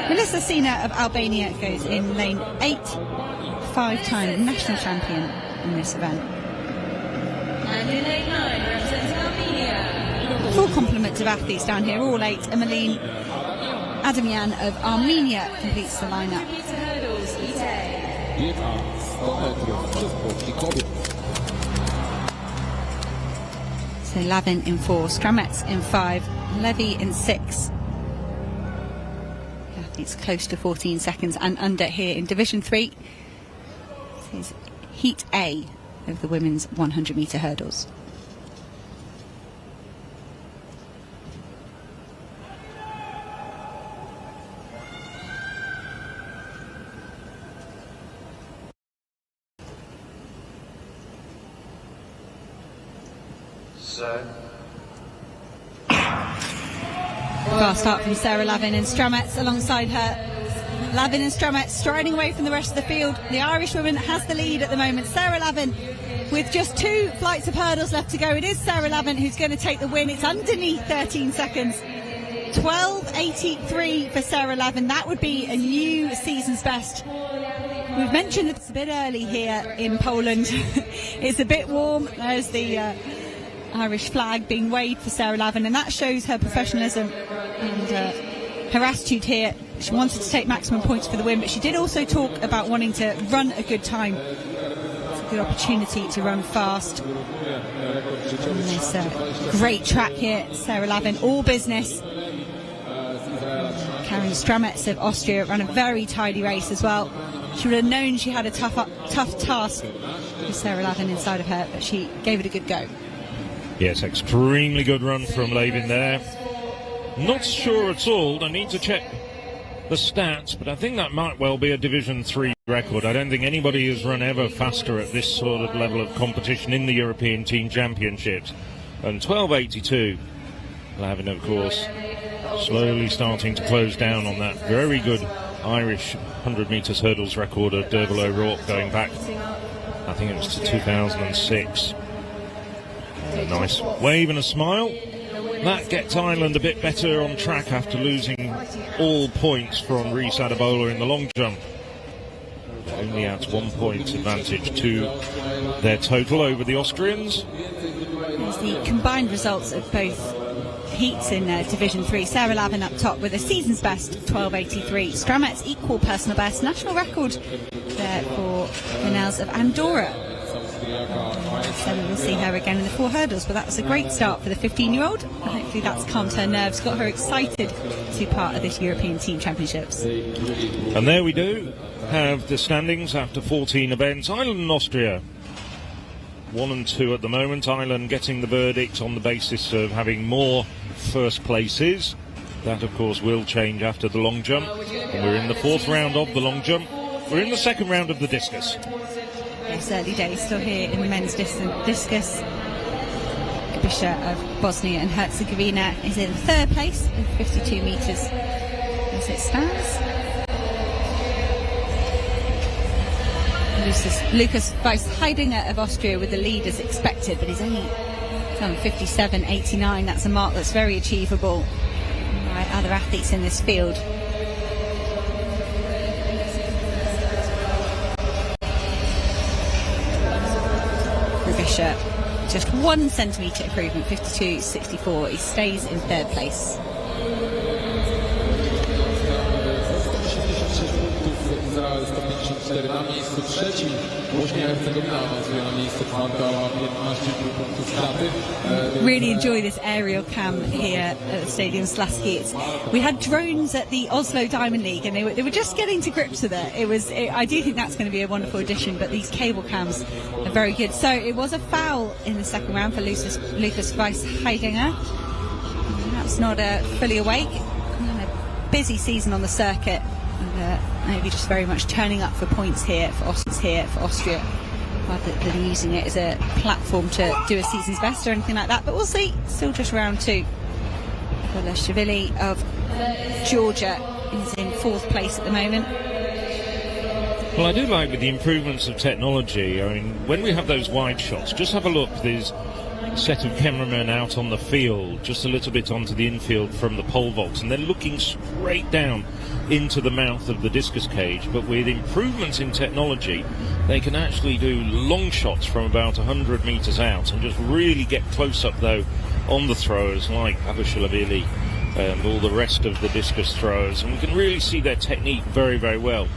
Melissa Sina of Albania goes in lane 8, 5-time national champion in this event. And in lane 9, representing Armenia. Full complement of athletes down here, all 8. Emeline Adamyan of Armenia completes the lineup. Hurdles, Heat A. Biega 100 metrów przez płotki kobiet. So Lavin in 4, Stramets in 5, Levy in 6. Athletes close to 14 seconds and under here in Division 3. This is Heat A of the women's 100-metre hurdles. Fast start from Sarah Lavin and Stramets alongside her. Lavin and Stramets striding away from the rest of the field. The Irish woman has the lead at the moment. Sarah Lavin with just 2 flights of hurdles left to go. It is Sarah Lavin who's going to take the win. It's underneath 13 seconds. 12.83 for Sarah Lavin. That would be a new season's best. We've mentioned that it's a bit early here in Poland. It's a bit warm. There's the Irish flag being waved for Sarah Lavin, and that shows her professionalism and her attitude here. She wanted to take maximum points for the win, but she did also talk about wanting to run a good time. It's a good opportunity to run fast. And this great track here, Sarah Lavin, all business. Karen Stramets of Austria ran a very tidy race as well. She would have known she had a tough task with Sarah Lavin inside of her, but she gave it a good go. Yes, extremely good run from Lavin there. Not sure at all. I need to check the stats, but I think that might well be a Division 3 record. I don't think anybody has run ever faster at this sort of level of competition in the European Team Championships. And 12.82. Lavin, of course, slowly starting to close down on that very good Irish 100 metres hurdles record of Derval O'Rourke going back, I think it was to 2006. A nice wave and a smile. That gets Ireland a bit better on track after losing all points from Rhys Adebola in the long jump. Only adds 1 point advantage to their total over the Austrians. There's the combined results of both heats in Division 3. Sarah Lavin up top with a season's best, 12.83. Stramets equal personal best. National record there for the Nels of Andorra. So we'll see her again in the 4 hurdles, but that was a great start for the 15-year-old. Hopefully that's calmed her nerves, got her excited to be part of this European Team Championships. And there we do have the standings after 14 events. Ireland and Austria 1 and 2 at the moment. Ireland getting the verdict on the basis of having more first places. That of course will change after the long jump, and we're in the 4th round of the long jump. We're in the 2nd round of the discus. Yes, early days still here in the men's discus. Kubisha of Bosnia and Herzegovina is in 3rd place with 52 metres as it stands. Lukas Weiss-Heidinger of Austria with the lead as expected, but he's only done 57.89. That's a mark that's very achievable by other athletes in this field. Just 1 centimetre improvement, 52.64. He stays in 3rd place. Izrael 154 na miejscu 3. Bosnia Hercegowina awansuje na miejsce 4, ma 15 punktów straty. Really enjoy this aerial cam here at the Stadium Slaski. We had drones at the Oslo Diamond League, and they were just getting to grips with it. I do think that's going to be a wonderful addition, but these cable cams are very good. So it was a foul in the 2nd round for Lukas Weiss-Heidinger. That's not fully awake. A busy season on the circuit. And, maybe just very much turning up for points here for Austria, rather than using it as a platform to do a season's best or anything like that. But we'll see. Still just round 2. Shvili of Georgia is in 4th place at the moment. Well, I do like with the improvements of technology. I mean, when we have those wide shots, just have a look. There's a set of cameramen out on the field, just a little bit onto the infield from the pole vault, and then looking straight down into the mouth of the discus cage. But with improvements in technology, they can actually do long shots from about 100 metres out and just really get close up, though, on the throwers like Abishashvili and all the rest of the discus throwers, and we can really see their technique very, very well.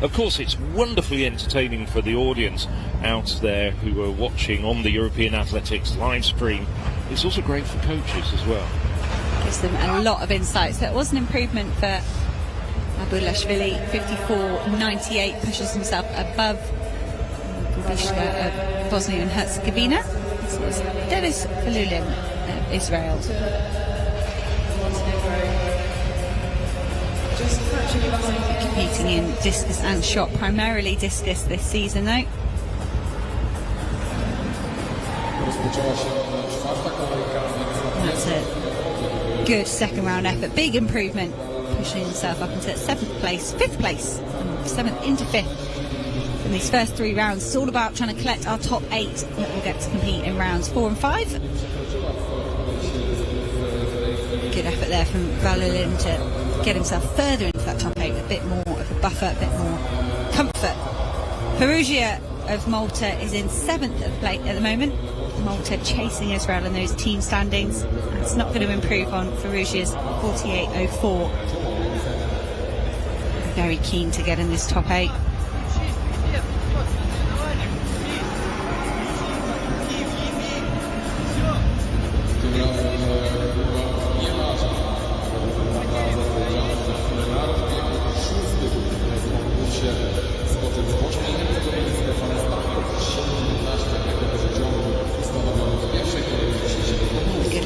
Of course, it's wonderfully entertaining for the audience out there who are watching on the European Athletics live stream. It's also great for coaches as well. Gives them a lot of insights. That was an improvement for Abishashvili. 54.98, pushes himself above Kubishka of Bosnia and Herzegovina. This is Denis Falulim of Israel. Competing in discus and shot, primarily discus this season though. Rozpoczęła się And that's a good second round effort. Big improvement, pushing himself up into 7th place, 5th place, and 7th into 5th. In these first 3 rounds, it's all about trying to collect our top 8 that will get to compete in rounds 4 and 5. Good effort there from Valilin to get himself further into that top 8, a bit more of a buffer, a bit more comfort. Perugia of Malta is in 7th place at the moment. Malta chasing Israel in those team standings. It's not going to improve on Perugia's 48.04. Very keen to get in this top 8.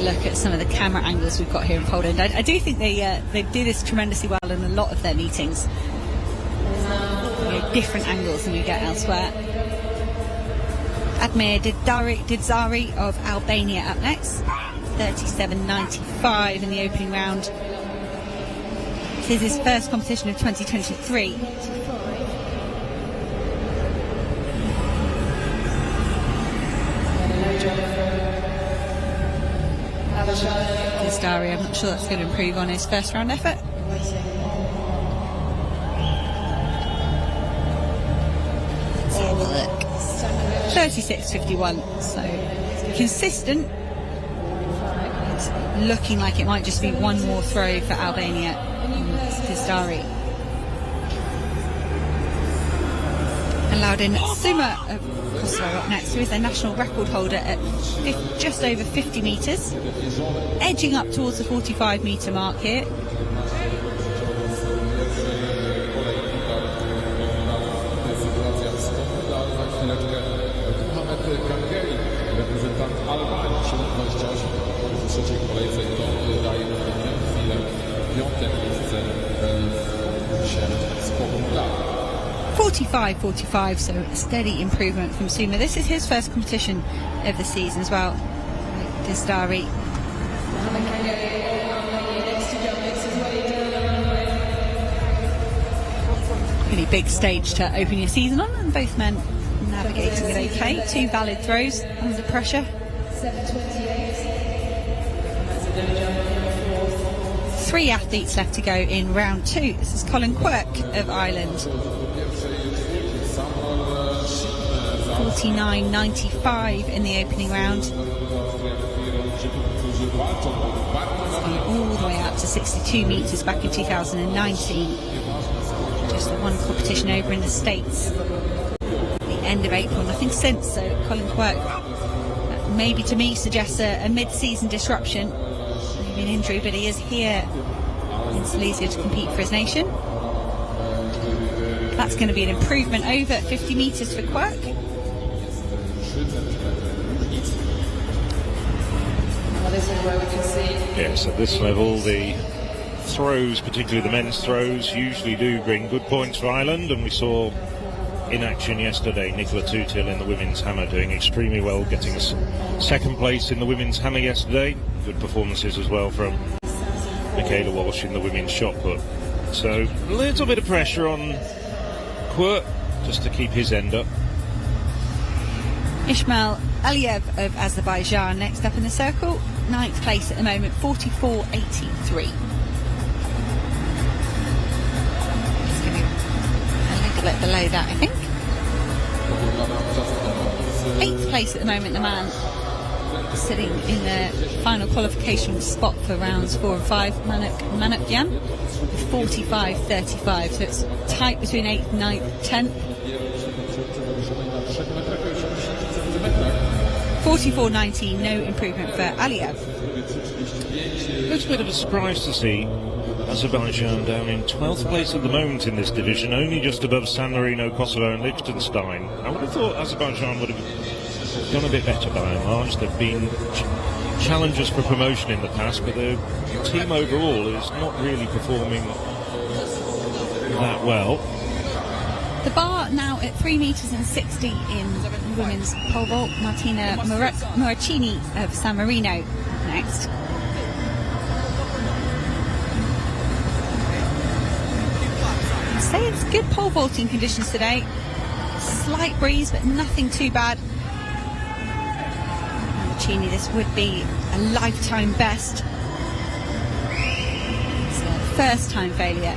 Look at some of the camera angles we've got here in Poland. I do think they do this tremendously well in a lot of their meetings. Different angles than we get elsewhere. Admir Didzari of Albania up next. 37.95 in the opening round. This is his first competition of 2023. Dizdari, I'm not sure that's going to improve on his first round effort. Let's have a look. 36.51, so consistent. It's looking like it might just be one more throw for Albania. Dizdari. Laudin Suma of Kosovo up next, who is their national record holder at just over 50 metres, edging up towards the 45 metre mark here. Reprezentant Albanii 7.28 w trzeciej kolejce i to daje chwilę 5. miejsce w skoku dalej. 45.45, so a steady improvement from Suma. This is his first competition of the season as well. Dizdari. Really big stage to open your season on, and both men navigating it okay. 2 valid throws under pressure. 3 athletes left to go in round 2. This is Colin Quirk of Ireland. 49.95 in the opening round. All the way up to 62 metres back in 2019. Just the one competition over in the States. The end of April, nothing since. So Colin Quirk, maybe to me, suggests a mid-season disruption. Maybe an injury, but he is here in Silesia to compete for his nation. That's going to be an improvement over 50 metres for Quirk. Yes, at this level, the throws, particularly the men's throws, usually do bring good points for Ireland, and we saw in action yesterday Nicola Tutil in the women's hammer doing extremely well, getting second place in the women's hammer yesterday. Good performances as well from Michaela Walsh in the women's shot put. So a little bit of pressure on Quirk just to keep his end up. Ismail Aliyev of Azerbaijan next up in the circle, 9th place at the moment, 44.83. It's going to be a little bit below that, I think. 8th place at the moment, the man sitting in the final qualification spot for rounds 4 and 5, Manuk Yan, with 45.35, so it's tight between 8th, 9th, 10th. 44.90, no improvement for Aliyev. It's a bit of a surprise to see Azerbaijan down in 12th place at the moment in this division, only just above San Marino, Kosovo and Liechtenstein. I would have thought Azerbaijan would have done a bit better by and large. They've been challengers for promotion in the past, but their team overall is not really performing that well. The bar now at 3 metres and 60 in women's pole vault. Martina Moracchini of San Marino next. I'd say it's good pole vaulting conditions today. Slight breeze, but nothing too bad. Moracchini, this would be a lifetime best. It's a first time failure.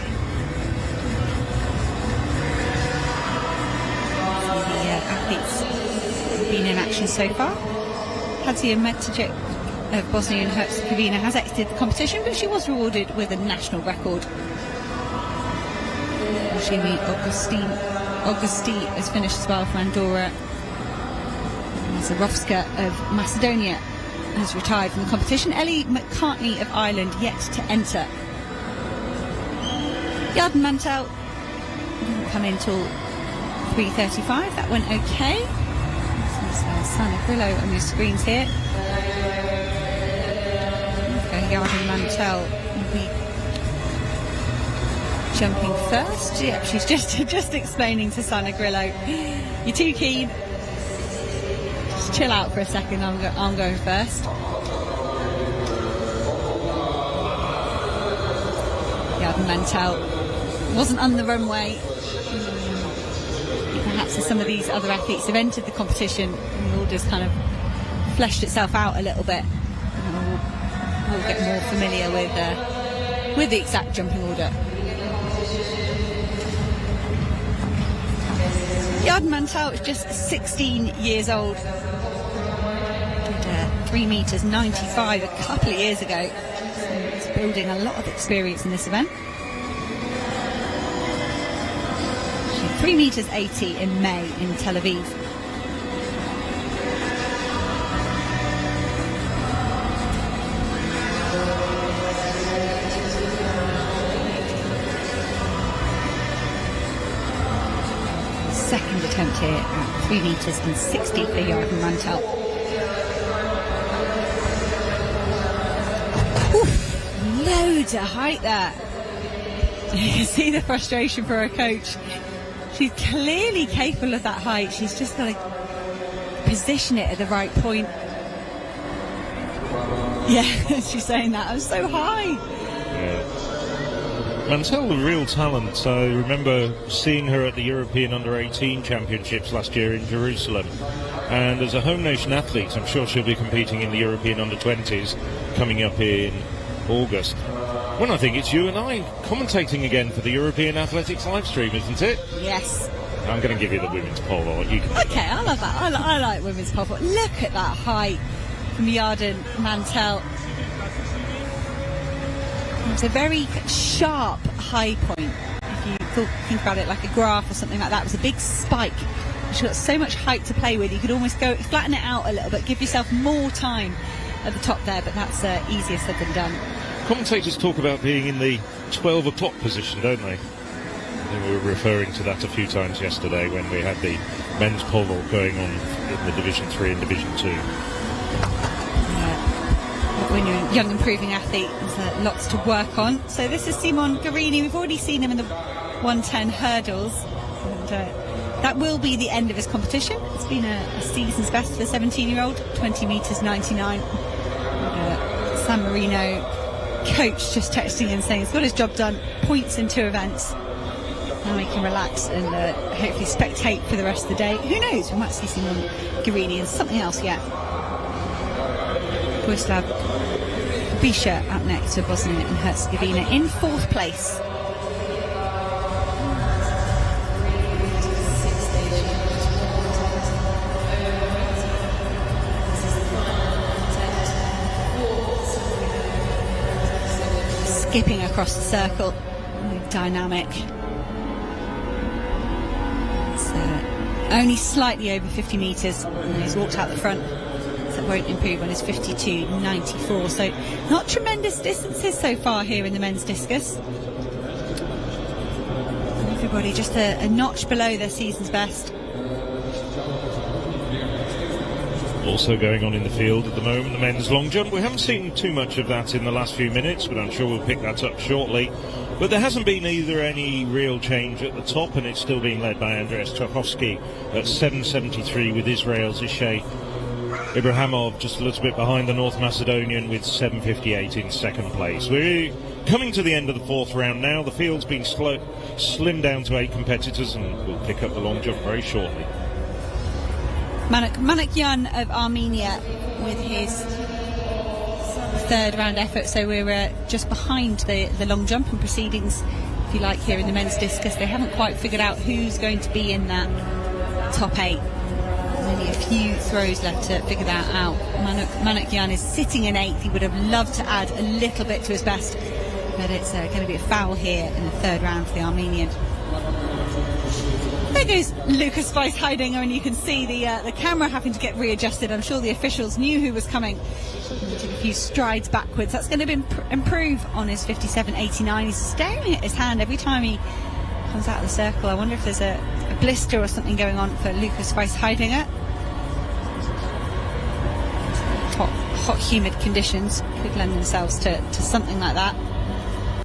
Athletes have been in action so far. Hadija Metijic of Bosnia and Herzegovina has exited the competition, but she was rewarded with a national record. Jimmy Augusti has finished as well for Andorra. Zarovska of Macedonia has retired from the competition. Ellie McCartney of Ireland yet to enter. Yarden Mantell didn't come in till 3:35. That went okay. This is Sana Grillo on your screens here. Okay, Yarden Mantell will be jumping first. Yep, she's just explaining to Sana Grillo, you're too keen. Just chill out for a second. I'm going first. Yarden Mantell wasn't on the runway. Perhaps as some of these other athletes have entered the competition, and all just kind of fleshed itself out a little bit. And we'll get more familiar with the exact jumping order. Yarden Mantell is just 16 years old. Did 3 metres 95 a couple of years ago. So he's building a lot of experience in this event. 3 metres 80 in May in Tel Aviv. Second attempt here at 3 metres and 60 for Yarden Mantell. Loads of height there. You can see the frustration for her coach. She's clearly capable of that height. She's just got to position it at the right point. Yeah, she's saying that. I'm so high. Yeah. Mantell, a real talent. I remember seeing her at the European Under-18 Championships last year in Jerusalem. And as a home nation athlete, I'm sure she'll be competing in the European Under-20s coming up in August. Well, I think it's you and I commentating again for the European Athletics live stream, isn't it? Yes. I'm going to give you the women's pole vault. You can Okay, I love that. I like women's pole vault. Look at that height from Yarden Mantell. It's a very sharp high point. If you think about it like a graph or something like that, it was a big spike. She's got so much height to play with. You could almost go flatten it out a little bit, give yourself more time at the top there, but that's easier said than done. Commentators talk about being in the 12 o'clock position, don't they? They were referring to that a few times yesterday when we had the men's pole vault going on in the Division 3 and Division 2. When you're a young improving athlete, there's lots to work on. So this is Simon Guarini. We've already seen him in the 110 hurdles. And, that will be the end of his competition. It's been a season's best for the 17-year-old, 20 metres 99. San Marino coach just texting and saying he's got his job done, points in 2 events. Now he can relax and hopefully spectate for the rest of the day. Who knows, we might see Simon Guarini and something else yet. Vojislav Bisha up next for Bosnia and Herzegovina in 4th place. Skipping across the circle, dynamic. It's only slightly over 50 metres, and he's walked out the front. So it won't improve on his 52.94. So not tremendous distances so far here in the men's discus. Everybody just a notch below their season's best. Also going on in the field at the moment, the men's long jump. We haven't seen too much of that in the last few minutes, but I'm sure we'll pick that up shortly. But there hasn't been either any real change at the top, and it's still being led by Andreas Trachowski at 7.73 with Israel's Ishay Ibrahimov just a little bit behind the North Macedonian with 7.58 in second place. We're coming to the end of the fourth round now. The field's been slimmed down to 8 competitors, and we'll pick up the long jump very shortly. Manukyan of Armenia with his third round effort, so we're just behind the long jump and proceedings, if you like, here in the men's discus. They haven't quite figured out who's going to be in that top 8. Only a few throws left to figure that out. Manukyan is sitting in 8th. He would have loved to add a little bit to his best, but it's going to be a foul here in the third round for the Armenian. There goes Lucas Weiss-Heidinger, and you can see the camera having to get readjusted. I'm sure the officials knew who was coming. He took a few strides backwards. That's going to improve on his 57.89. He's staring at his hand every time he comes out of the circle. I wonder if there's a blister or something going on for Lucas Weiss-Heidinger. Hot, humid conditions could lend themselves to something like that.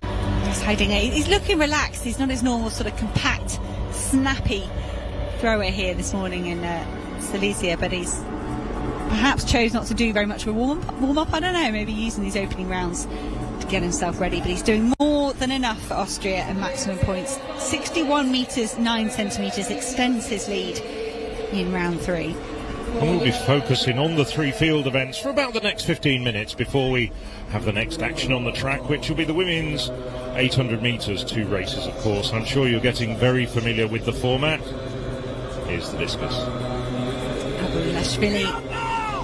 Weiss-Heidinger, he's looking relaxed. He's not his normal sort of compact, snappy thrower here this morning in Silesia, but he's perhaps chose not to do very much of a warm up. I don't know, maybe using these opening rounds to get himself ready, but he's doing more than enough for Austria and maximum points. 61 metres 9 centimetres extends his lead in round 3. And we'll be focusing on the 3 field events for about the next 15 minutes before we have the next action on the track, which will be the women's 800 metres, 2 races, of course. I'm sure you're getting very familiar with the format. Here's the discus. Abulashvili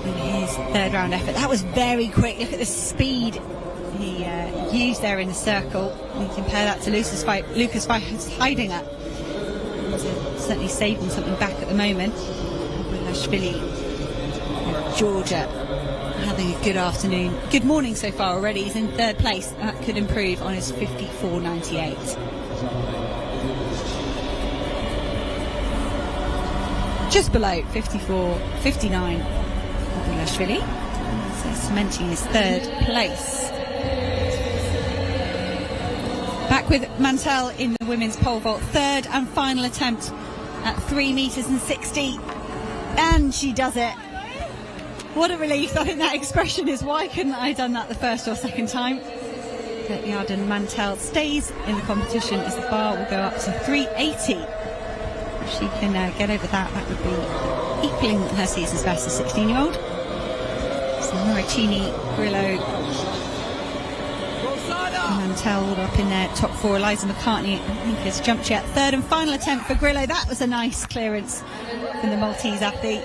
in his third round effort. That was very quick. Look at the speed he used there in the circle. You compare that to Lucas Weiss-Heidinger. He's certainly saving something back at the moment. Abulashvili, Georgia, having a good afternoon. Good morning so far already. He's in third place. That could improve on his 54.98. Just below 54.59. Abulashvili. So cementing his third place. Back with Mantell in the women's pole vault. Third and final attempt at 3 metres and 60. And she does it. What a relief. I think that expression is, why couldn't I have done that the first or second time? But Yarden Mantell stays in the competition as the bar will go up to 380. If she can get over that, that would be equaling her season's best as 16-year-old. So Moricini, Grillo, Mantell all up in their top 4. Eliza McCartney, I think, has jumped yet. Third and final attempt for Grillo. That was a nice clearance from the Maltese athlete.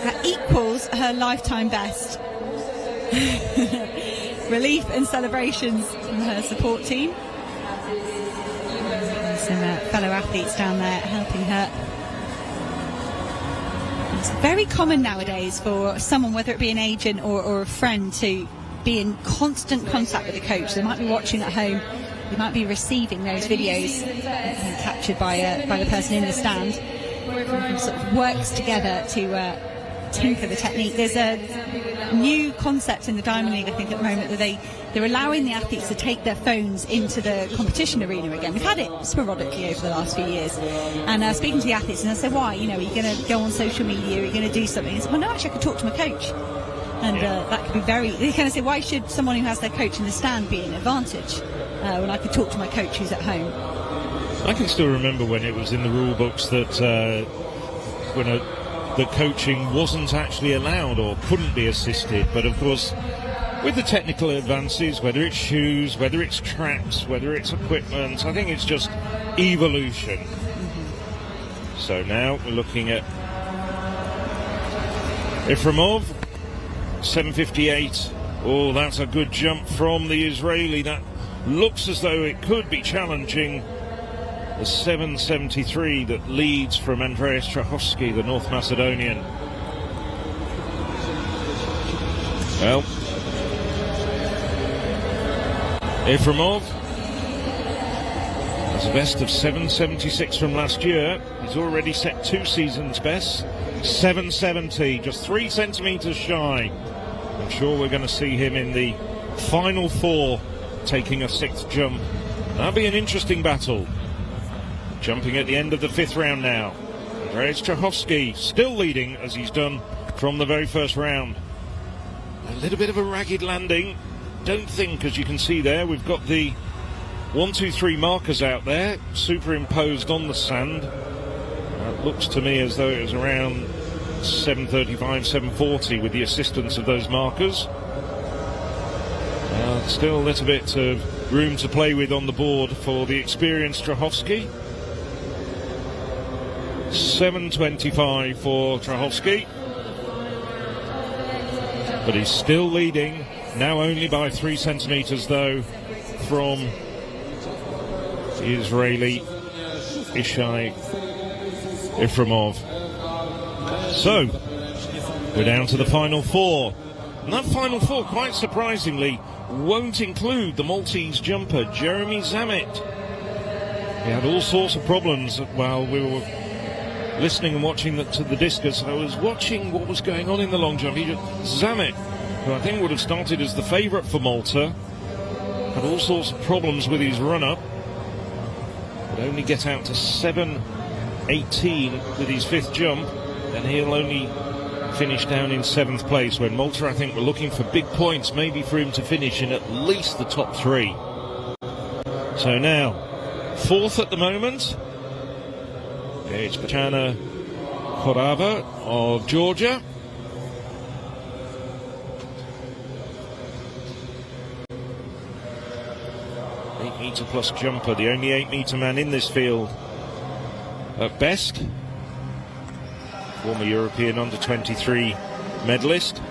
That equals her lifetime best. Relief and celebrations from her support team. There's some fellow athletes down there helping her. It's very common nowadays for someone, whether it be an agent or a friend, to be in constant contact with the coach. They might be watching at home, they might be receiving those videos captured by the person in the stand. Everyone sort of works together to tinker the technique. There's a new concept in the Diamond League, I think, at the moment, that they're allowing the athletes to take their phones into the competition arena again. We've had it sporadically over the last few years. And speaking to the athletes, and I said, why? Are you going to go on social media? Are you going to do something? And I said, well, no, actually, I could talk to my coach. And that could be they kind of say, why should someone who has their coach in the stand be an advantage when I could talk to my coach who's at home? I can still remember when it was in the rule books that the coaching wasn't actually allowed or couldn't be assisted. But of course, with the technical advances, whether it's shoes, whether it's tracks, whether it's equipment, I think it's just evolution. Mm-hmm. So now we're looking at Iframov, 7.58. Oh, that's a good jump from the Israeli. That looks as though it could be challenging the 7.73 that leads from Andreas Trachowski, the North Macedonian. Well, Iframov has a best of 7.76 from last year. He's already set 2 seasons' best. 7.70, just 3 centimetres shy. I'm sure we're going to see him in the final 4, taking a 6th jump That'll be an interesting battle. Jumping at the end of the 5th round now. Andreas Czachowski still leading as he's done from the very first round. A little bit of a ragged landing. Don't think, as you can see there, we've got the 1, 2, 3 markers out there superimposed on the sand. It looks to me as though it was around 7:35, 7:40 with the assistance of those markers. Still a little bit of room to play with on the board for the experienced Czachowski. 7:25 for Czachowski. But he's still leading, now only by 3 centimetres though from the Israeli Ishai Ifremov. So, we're down to the final 4. And that final 4, quite surprisingly, won't include the Maltese jumper, Jeremy Zamet. He had all sorts of problems while we were listening and watching to the discus. I was watching what was going on in the long jump. Zamet, who I think would have started as the favourite for Malta, had all sorts of problems with his run-up. Would only get out to 7:18 with his 5th jump, and he'll only finish down in 7th place, when Malta, I think, were looking for big points, maybe for him to finish in at least the top 3. So now, 4th at the moment, it's Bachana Korava of Georgia. Eight-metre plus jumper, the only 8-metre man in this field at best. Former European under-23 medalist.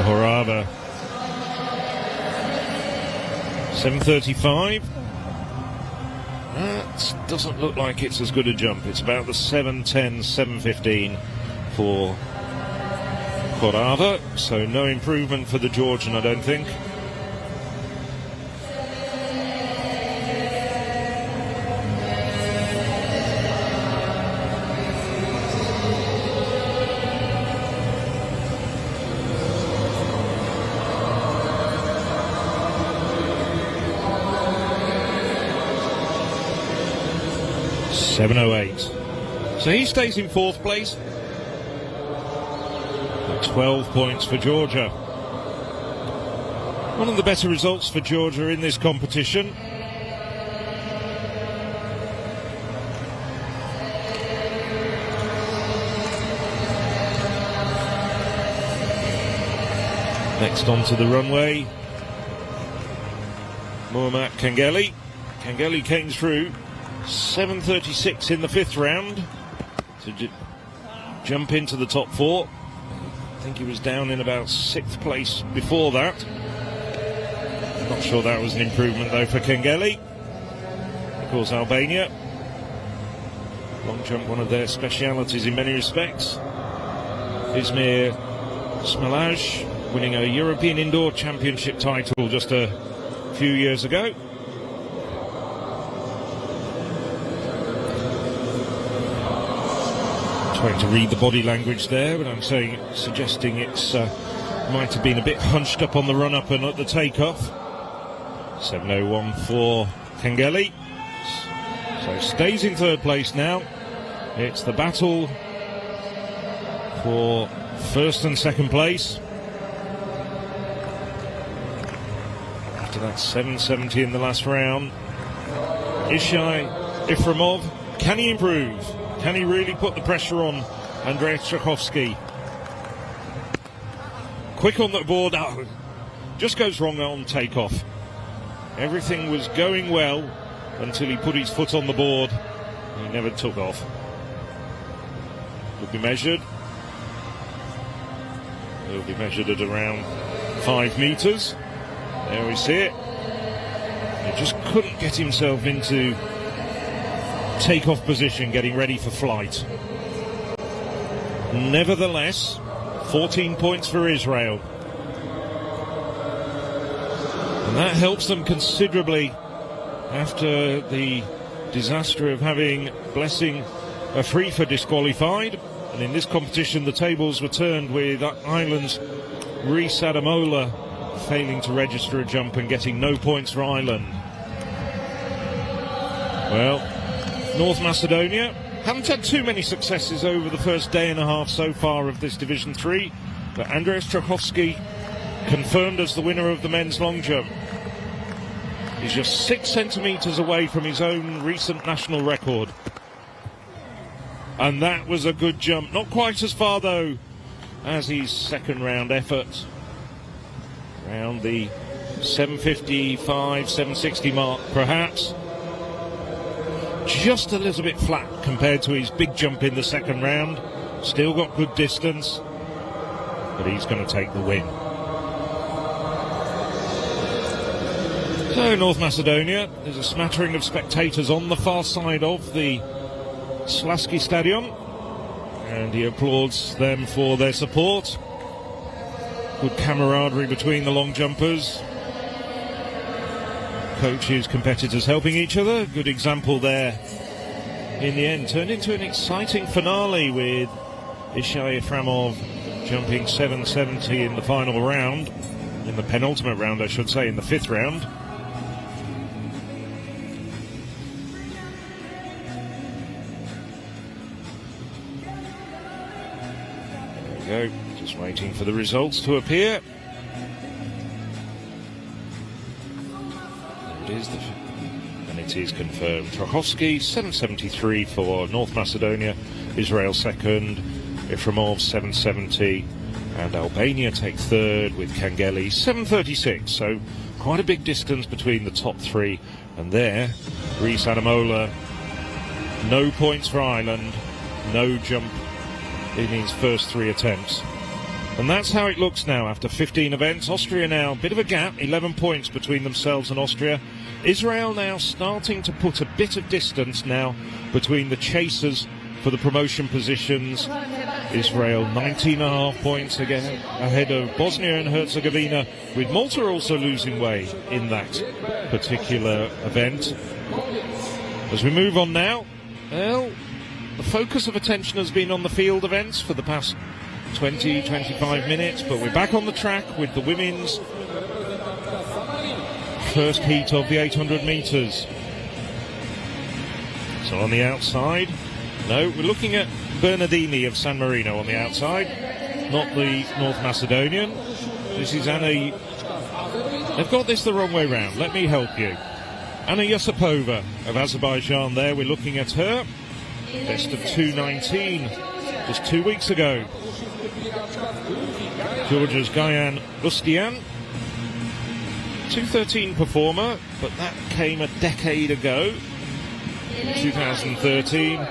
Horava. 7:35. That doesn't look like it's as good a jump. It's about the 7:10, 7:15 for Korava. So no improvement for the Georgian, I don't think. .708. So he stays in 4th place. 12 points for Georgia. One of the better results for Georgia in this competition. Next onto the runway, Muhammad Kangeli. Kangeli came through 7:36 in the 5th round to jump into the top 4. I think he was down in about 6th place before that. Not sure that was an improvement though for Kangeli. Of course, Albania. Long jump, one of their specialities in many respects. Izmir Smalaj winning a European Indoor Championship title just a few years ago. Trying to read the body language there, but I'm suggesting it's might have been a bit hunched up on the run-up and at the takeoff. 7:01 for Kangeli. So stays in 3rd place now. It's the battle for 1st and 2nd place. After that 7:70 in the last round. Ishai Ifremov, can he improve? Can he really put the pressure on Andreas Czachowski? Quick on the board. Oh, just goes wrong on takeoff. Everything was going well until he put his foot on the board. He never took off. Will be measured. It'll be measured at around 5 metres. There we see it. He just couldn't get himself into takeoff position, getting ready for flight. Nevertheless, 14 points for Israel. And that helps them considerably after the disaster of having Blessing Afrifa disqualified. And in this competition, the tables were turned with Ireland's Rhys Adamola failing to register a jump and getting no points for Ireland. Well, North Macedonia haven't had too many successes over the first day and a half so far of this Division 3, but Andreas Trachowski confirmed as the winner of the men's long jump. He's just 6 centimetres away from his own recent national record. And that was a good jump. Not quite as far, though, as his second round effort. Around the 755, 760 mark, perhaps. Just a little bit flat compared to his big jump in the second round. Still got good distance, but he's going to take the win. So North Macedonia, there's a smattering of spectators on the far side of the Slaski Stadium, and he applauds them for their support. Good camaraderie between the long jumpers. Coaches, competitors helping each other. Good example there in the end. Turned into an exciting finale with Ishai Eframov jumping 770 in the final round. In the penultimate round, I should say, in the 5th round. There we go. Just waiting for the results to appear. And it is confirmed. Trachowski 773 for North Macedonia, Israel second, Efremov 770, and Albania take third with Kangeli 736. So quite a big distance between the top 3. And there, Rhys Adamola, no points for Ireland, no jump in his first 3 attempts. And that's how it looks now after 15 events. Austria now, bit of a gap, 11 points between themselves and Austria. Israel now starting to put a bit of distance now between the chasers for the promotion positions. Israel 19.5 points again ahead of Bosnia and Herzegovina, with Malta also losing way in that particular event. As we move on now, well, the focus of attention has been on the field events for the past 20-25 minutes, but we're back on the track with the women's first heat of the 800 metres. So on the outside, no, we're looking at Bernardini of San Marino on the outside, not the North Macedonian. This is Anna. They've got this the wrong way round. Let me help you. Anna Yusupova of Azerbaijan there. We're looking at her. Best of 2:19 just 2 weeks ago. Georgia's Gayan Ustian, 2:13 performer, but that came a decade ago, 2013.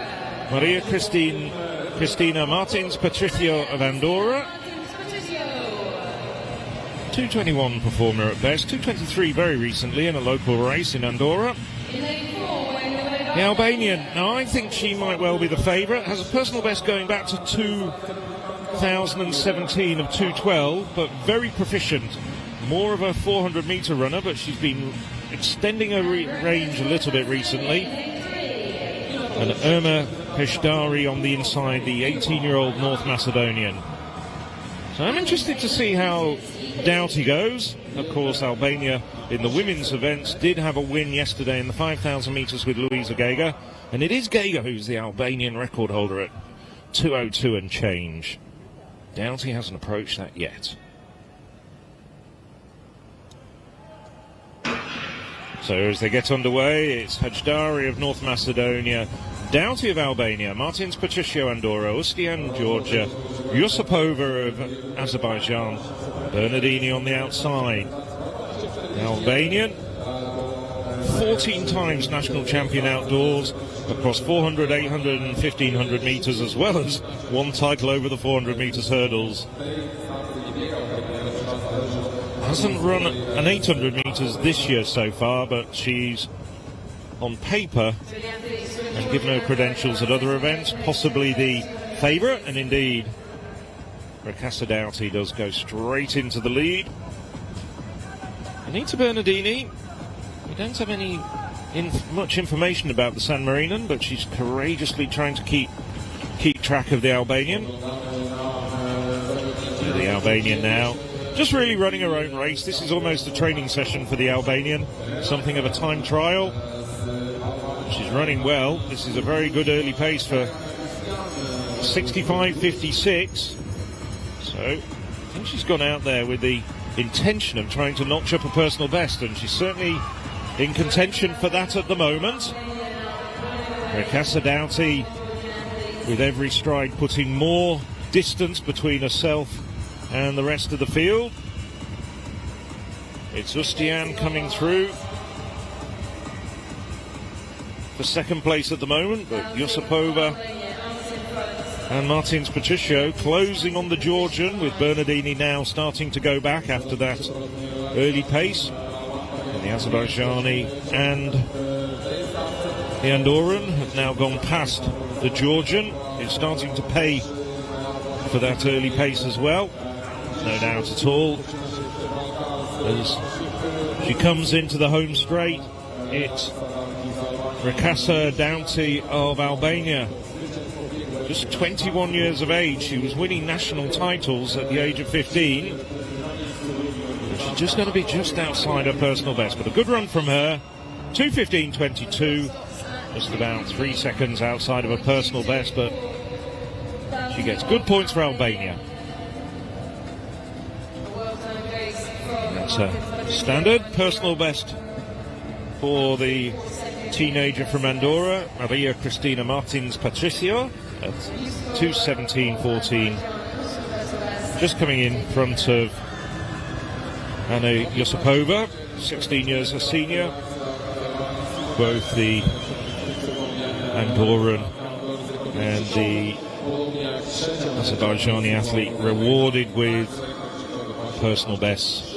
Maria Cristina Martins Patricio of Andorra, 2:21 performer at best, 2:23 very recently in a local race in Andorra. The Albanian, now I think she might well be the favourite, has a personal best going back to 2017 of 2:12, but very proficient. More of a 400 metre runner, but she's been extending her range a little bit recently. And Irma Peshdari on the inside, the 18-year-old North Macedonian. So I'm interested to see how Doughty goes. Of course, Albania in the women's events did have a win yesterday in the 5,000 metres with Luisa Gega. And it is Gega who's the Albanian record holder at 2:02 and change. Doughty hasn't approached that yet. So as they get underway, it's Hajdari of North Macedonia, Doughty of Albania, Martins Patricio Andorra, Ustian Georgia, Yusupova of Azerbaijan, Bernardini on the outside. The Albanian, 14 times national champion outdoors across 400, 800 and 1500 metres, as well as one title over the 400 metres hurdles. Hasn't run an 800 metres this year so far, but she's on paper and given her credentials at other events, possibly the favourite, and indeed Rakasa Doughty does go straight into the lead. Anita Bernardini, we don't have much information about the San Marinan, but she's courageously trying to keep keep track of the Albanian. So the Albanian now just really running her own race. This is almost a training session for the Albanian, something of a time trial. She's running well. This is a very good early pace for 65.56. So I think she's gone out there with the intention of trying to notch up a personal best, and she's certainly in contention for that at the moment. Rekasa Doughty with every stride putting more distance between herself and the rest of the field. It's Ustian coming through for second place at the moment, but Yusupova and Martins Patricio closing on the Georgian, with Bernardini now starting to go back after that early pace. And the Azerbaijani and the Andorran have now gone past the Georgian. It's starting to pay for that early pace as well, no doubt at all. As she comes into the home straight, it's Rekasa Doughty of Albania, just 21 years of age. She was winning national titles at the age of 15. She's just going to be just outside her personal best, but a good run from her. 2:15.22, just about 3 seconds outside of her personal best, but she gets good points for Albania. That's a standard personal best for the teenager from Andorra, Maria Cristina Martins Patricio, at 2:17.14, just coming in front of Anna Yusupova, 16 years her senior. Both the Andorran and the Azerbaijani athlete rewarded with personal bests.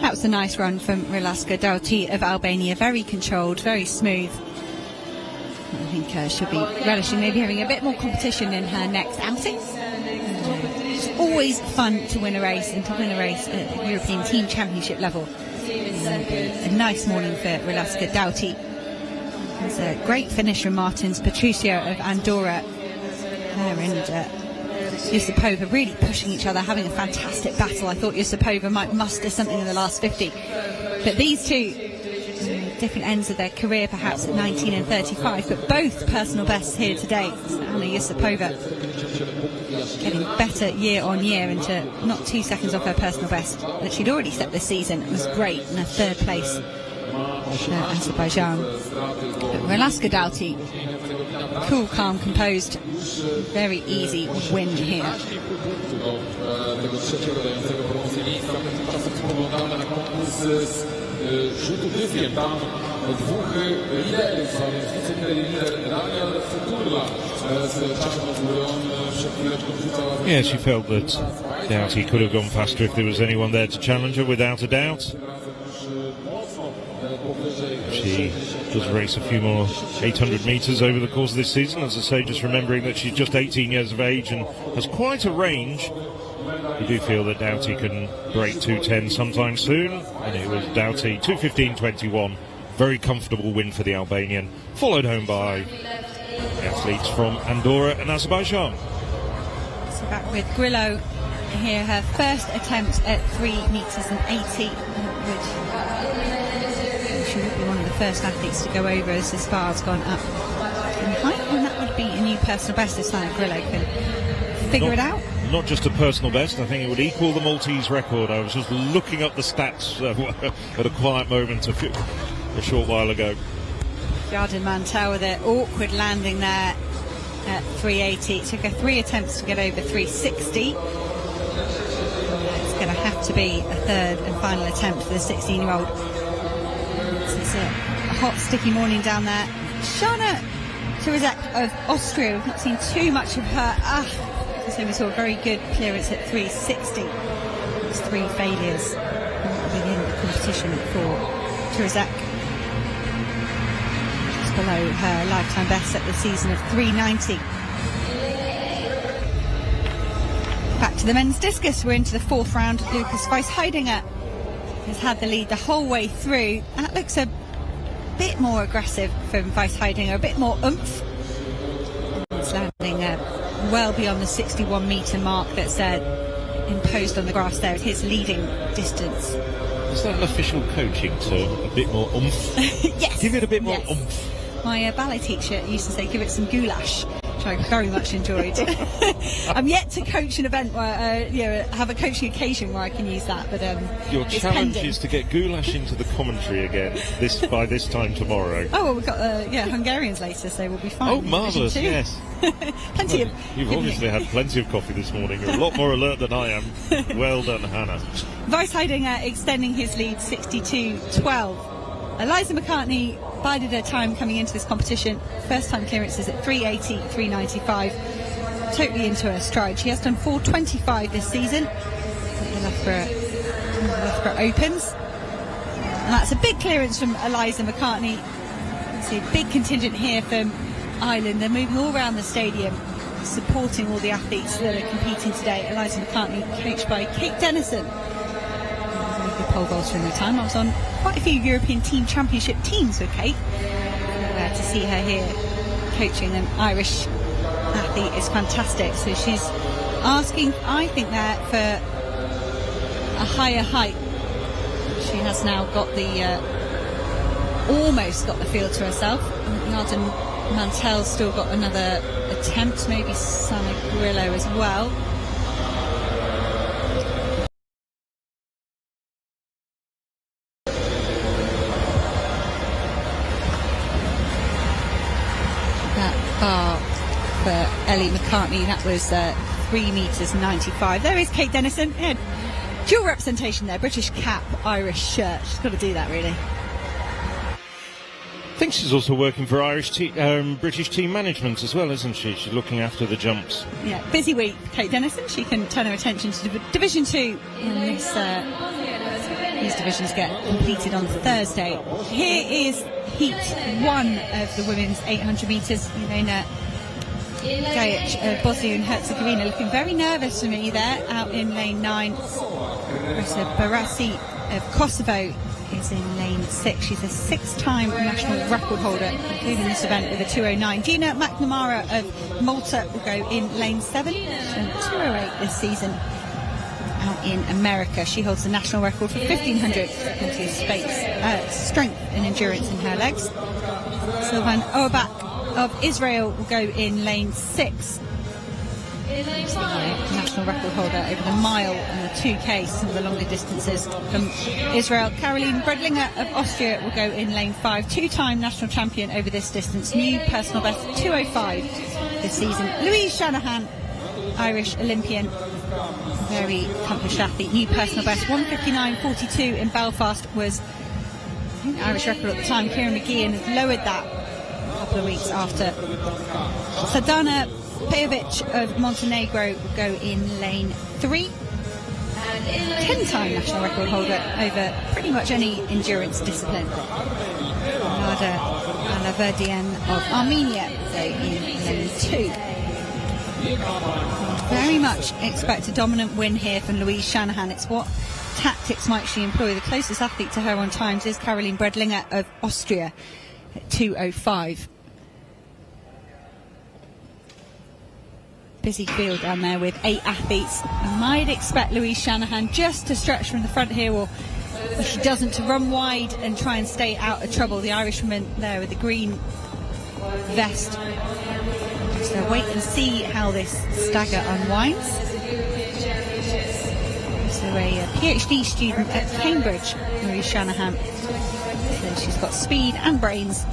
That was a nice run from Rekasa Doughty of Albania, very controlled, very smooth. I think she'll be relishing maybe having a bit more competition in her next outing. It's always fun to win a race, and to win a race at the European Team Championship level. A nice morning for Rekasa Doughty. It's a great finish from Martins Patricio of Andorra. Her and Yusupova really pushing each other, having a fantastic battle. I thought Yusupova might muster something in the last 50. But these two, different ends of their career, perhaps at 19 and 35, but both personal bests here today. Anna Yusupova getting better year on year, into not 2 seconds off her personal best that she'd already set this season. It was great in a third place for Azerbaijan. But Rekasa Doughty, cool, calm, composed, very easy win here. Yeah, she felt that Doughty could have gone faster if there was anyone there to challenge her, without a doubt. She does race a few more 800 metres over the course of this season, as I say, just remembering that she's just 18 years of age and has quite a range. You do feel that Doughty can break 2:10 sometime soon, and it was Doughty 2:15.21. Very comfortable win for the Albanian, followed home by the athletes from Andorra and Azerbaijan. So back with Grillo here, her first attempt at 3 metres and 80. She would be one of the first athletes to go over as this bar's gone up in height, and that would be a new personal best if Sana Grillo can figure it out. Not just a personal best, I think it would equal the Maltese record. I was just looking up the stats at a quiet moment a short while ago. Yarden Mantell with an awkward landing there at 380. It took her 3 attempts to get over 360. It's going to have to be a third and final attempt for the 16-year-old. It's a hot, sticky morning down there. Shana Turizek of Austria, we've not seen too much of her. So we saw a very good clearance at 360. It's 3 failures within the competition for Turizek. Just below her lifetime best at the season of 390. Back to the men's discus. We're into the 4th round. Lucas Weisheidinger has had the lead the whole way through. That looks a bit more aggressive from Weisheidinger, a bit more oomph. well beyond the 61 metre mark that's imposed on the grass there at his leading distance. Is that an official coaching term? A bit more oomph? Yes. Give it a bit more Yes. oomph. My ballet teacher used to say, give it some goulash, which I very much enjoyed. I'm yet to coach an event where, have a coaching occasion where I can use that, but Your it's challenge pending. is to get goulash into the commentary again by this time tomorrow. Oh, well, we've got Hungarians later, so we'll be fine. Oh, in marvellous, Division 2. yes. Plenty of. You've obviously had plenty of coffee this morning. You're a lot more alert than I am. Well done, Hannah. Vice Heidinger extending his lead 62-12. Eliza McCartney bided her time coming into this competition. First time clearances at 380, 395. Totally into her stride. She has done 425 this season at the Loughborough Opens. And that's a big clearance from Eliza McCartney. See a big contingent here from Ireland. They're moving all around the stadium, supporting all the athletes that are competing today. Eliza McCartney, coached by Kate Dennison. Very good pole vaulter in the time. I was on quite a few European Team Championship teams with Kate. To see her here coaching an Irish athlete is fantastic. So she's asking, I think, there for a higher height. She has now got almost got the field to herself. Narden Mantell's still got another attempt, maybe Sana Grillo as well. That bar for Ellie McCartney, that was 3 metres 95. There is Kate Dennison. Yeah, dual representation there, British cap, Irish shirt. She's got to do that, really. I think she's also working for British team management as well, isn't she? She's looking after the jumps. Yeah, busy week, Kate Dennison. She can turn her attention to Division 2 when these divisions get completed on Thursday. Here is Heat 1 of the women's 800 metres. Elena Gajic of Bosnia and Herzegovina looking very nervous for me there out in lane 9. Ressa Barassi of Kosovo is in lane 6. She's a 6-time national record holder, including this event with a 2:09. Gina McNamara of Malta will go in lane 7. She's done 2:08 this season out in America. She holds the national record for 1500. Plenty of strength and endurance in her legs. Sylvan Oabak of Israel will go in lane 6. National record holder over the mile and the 2K, some of the longer distances from Israel. Caroline Bredlinger of Austria will go in lane 5, 2-time national champion over this distance, new personal best 2:05 this season. Louise Shanahan, Irish Olympian, very accomplished athlete, new personal best 1:59.42 in Belfast was the Irish record at the time. Kieran McGeehan has lowered that a couple of weeks after. Sadana Pejovic of Montenegro will go in lane 3. 10-time national record holder over pretty much any endurance discipline. Nada Alaverdian of Armenia will go in lane 2. Very much expect a dominant win here from Louise Shanahan. It's what tactics might she employ? The closest athlete to her on times is Caroline Bredlinger of Austria at 2:05. Busy field down there with 8 athletes. I might expect Louise Shanahan just to stretch from the front here, or if she doesn't, to run wide and try and stay out of trouble. The Irishwoman there with the green vest. So wait and see how this stagger unwinds. So a PhD student at Cambridge, Louise Shanahan. So she's got speed and brains.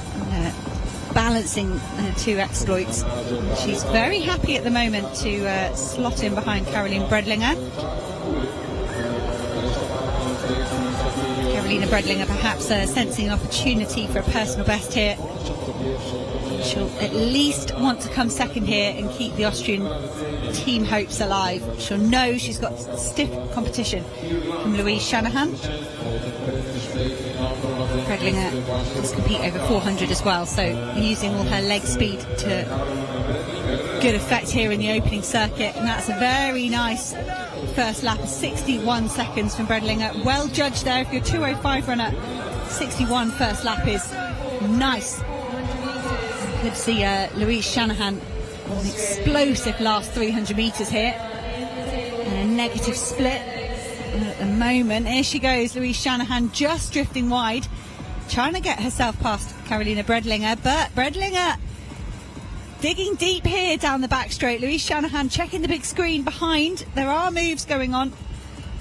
Balancing 2 exploits. She's very happy at the moment to slot in behind Caroline Bredlinger. Carolina Bredlinger perhaps sensing an opportunity for a personal best here. She'll at least want to come second here and keep the Austrian team hopes alive. She'll know she's got stiff competition from Louise Shanahan. Bredlinger does compete over 400 as well, so using all her leg speed to good effect here in the opening circuit. And that's a very nice first lap of 61 seconds from Bredlinger. Well judged there. If you're a 2:05 runner, 61 first lap is nice. Good to see Louise Shanahan An explosive last 300 metres here. And a negative split. And at the moment, here she goes, Louise Shanahan just drifting wide, trying to get herself past Carolina Bredlinger, but Bredlinger digging deep here down the backstroke. Louise Shanahan checking the big screen behind. There are moves going on.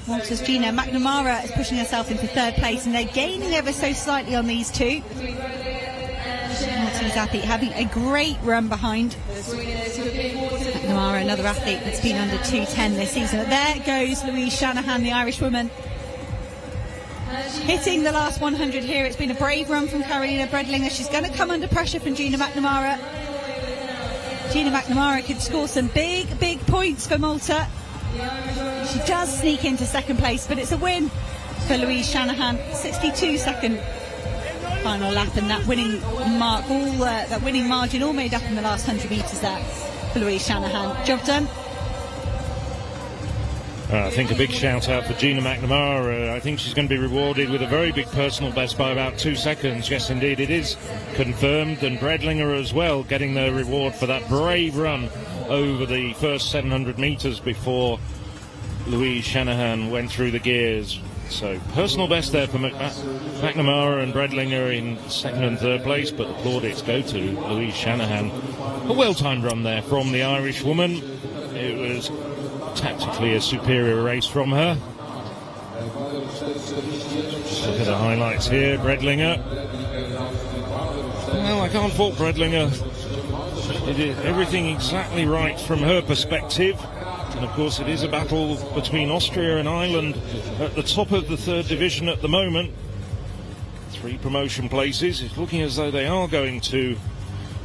Malta's Gina McNamara is pushing herself into third place, and they're gaining ever so slightly on these two. Maltese athlete having a great run behind. McNamara, another athlete that's been under 2:10 this season. But there goes Louise Shanahan, the Irish woman, hitting the last 100 here. It's been a brave run from Carolina Bredlinger. She's going to come under pressure from Gina McNamara. Gina McNamara could score some big points for Malta. She does sneak into second place, but it's a win for Louise Shanahan. 62-second final lap, and that winning mark, that winning margin, all made up in the last 100 metres there for Louise Shanahan. Job done. I think a big shout out for Gina McNamara. I think she's going to be rewarded with a very big personal best by about 2 seconds. Yes, indeed, it is confirmed. And Bredlinger as well, getting their reward for that brave run over the first 700 metres before Louise Shanahan went through the gears. So personal best there for McNamara and Bredlinger in second and third place, but the plaudits go to Louise Shanahan. A well-timed run there from the Irish woman. It was tactically a superior race from her. Look at the highlights here. Bredlinger. Well, I can't fault Bredlinger. She did everything exactly right from her perspective. And of course it is a battle between Austria and Ireland at the top of the third division at the moment. 3 promotion places. It's looking as though they are going to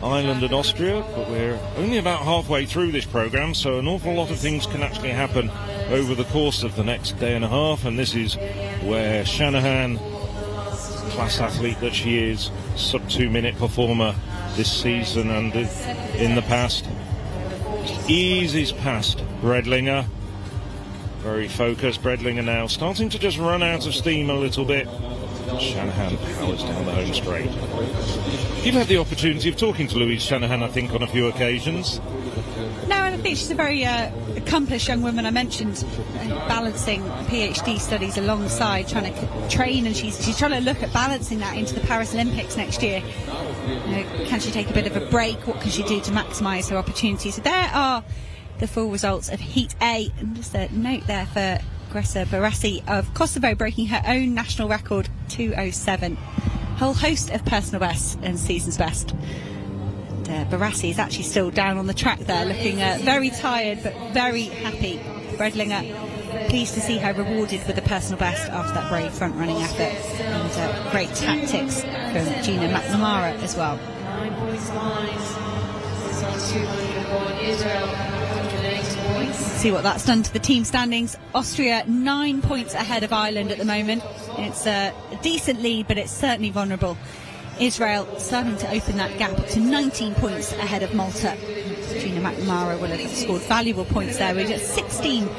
Ireland and Austria, but we're only about halfway through this programme, so an awful lot of things can actually happen over the course of the next day and a half, and this is where Shanahan, class athlete that she is, sub 2 minute performer this season and in the past, eases past Bredlinger. Very focused. Bredlinger now starting to just run out of steam a little bit. Shanahan powers down the home straight. You've had the opportunity of talking to Louise Shanahan, I think, on a few occasions. No, and I think she's a very accomplished young woman. I mentioned balancing PhD studies alongside trying to train, and she's trying to look at balancing that into the Paris Olympics next year. Can she take a bit of a break? What can she do to maximise her opportunities? So there are the full results of Heat A. And just a note there for Gressa Barassi of Kosovo breaking her own national record, 2:07. Whole host of personal bests and season's best. And Barassi is actually still down on the track there, looking very tired but very happy. Bredlinger, pleased to see her rewarded with a personal best after that brave front running effort, and great tactics from Gina McNamara as well. 9 points behind. This on 200 for Israel. 180 points. See what that's done to the team standings. Austria 9 points ahead of Ireland at the moment. It's a decent lead, but it's certainly vulnerable. Israel starting to open that gap up to 19 points ahead of Malta. Gina McNamara will have scored valuable points there. We're just 16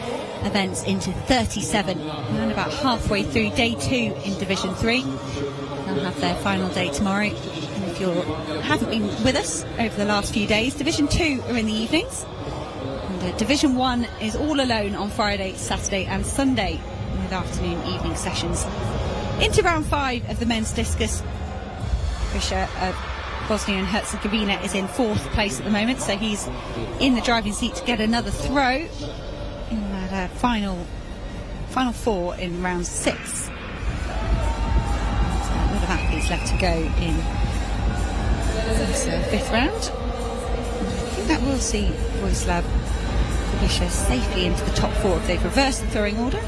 events into 37, and about halfway through day 2 in Division 3. They'll have their final day tomorrow. And if you haven't been with us over the last few days, Division 2 are in the evenings. And Division 1 is all alone on Friday, Saturday and Sunday with afternoon evening sessions. Into round 5 of the men's discus. Krisha of Bosnia and Herzegovina is in 4th place at the moment, so he's in the driving seat to get another throw in that final 4 in round 6. So a lot of athletes left to go in this 5th round. I think that will see Vojislav Kubisha safely into the top 4 if they've reversed the throwing order.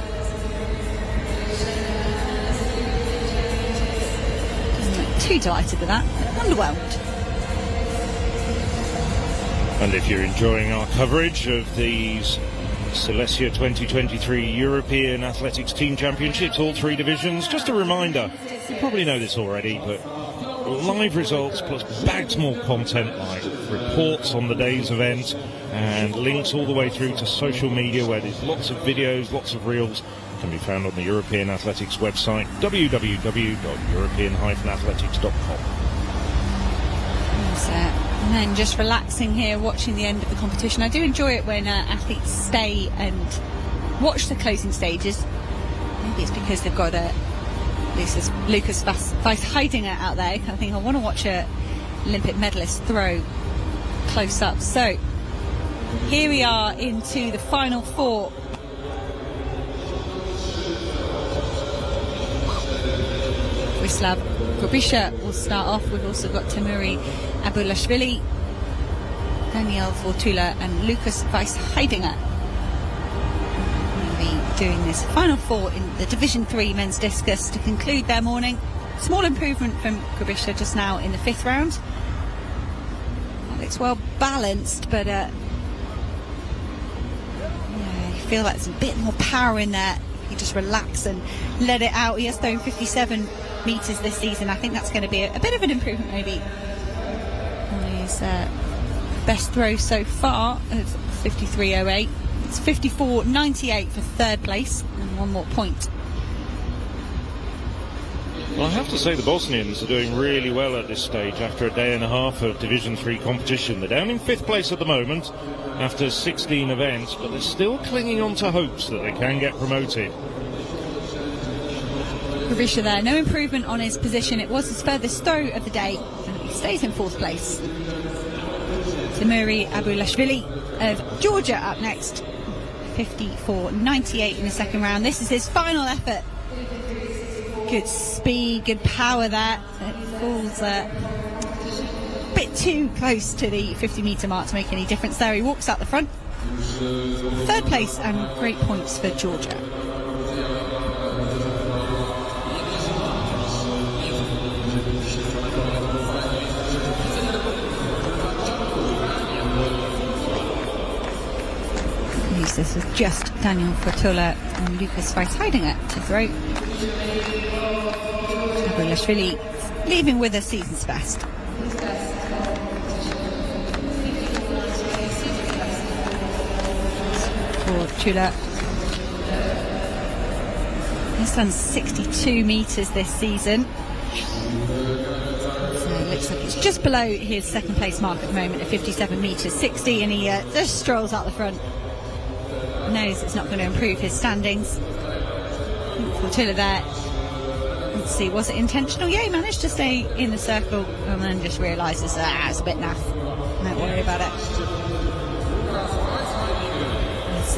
Too delighted with that, underwhelmed. And if you're enjoying our coverage of these Silesia 2023 European Athletics Team Championships, all 3 divisions, just a reminder, you probably know this already, but live results plus bags more content like reports on the day's event and links all the way through to social media where there's lots of videos, lots of reels, can be found on the European Athletics website, www.european-athletics.com. And then just relaxing here, watching the end of the competition. I do enjoy it when athletes stay and watch the closing stages. Maybe it's because they've got Lucas Weisheidinger out there. I think I want to watch a Olympic medalist throw close up. So here we are into the final four. Wislav Grubisha will start off. We've also got Timuri Abulashvili, Daniel Fortula and Lucas Weisheidinger. We'll be doing this final four in the Division 3 men's discus to conclude their morning. Small improvement from Grubisha just now in the 5th round. It's well balanced, but yeah, you feel like there's a bit more power in there. You just relax and let it out. He has thrown 57 metres this season. I think that's going to be a bit of an improvement maybe on his best throw so far of 53.08. It's 54.98 for 3rd place and 1 more point. Well, I have to say the Bosnians are doing really well at this stage after a day and a half of Division 3 competition. They're down in 5th place at the moment after 16 events, but they're still clinging on to hopes that they can get promoted. Grubisha there, no improvement on his position. It was his furthest throw of the day, and he stays in 4th place. Timuri Abulashvili of Georgia up next, 54.98 in the 2nd round. This is his final effort. Good speed, good power there. It falls a bit too close to the 50-metre mark to make any difference there. He walks out the front. 3rd place and great points for Georgia. This is just Daniel Fortula and Lucas Weisheidinger to throw. Abulashvili leaving with a season's best. Fortula has done 62 metres this season. So it looks like it's just below his 2nd place mark at the moment at 57 metres 60, and he just strolls out the front. Knows it's not going to improve his standings. Fortula there. Let's see, was it intentional? Yeah, he managed to stay in the circle and then just realises it's a bit naff. Don't worry about it. It's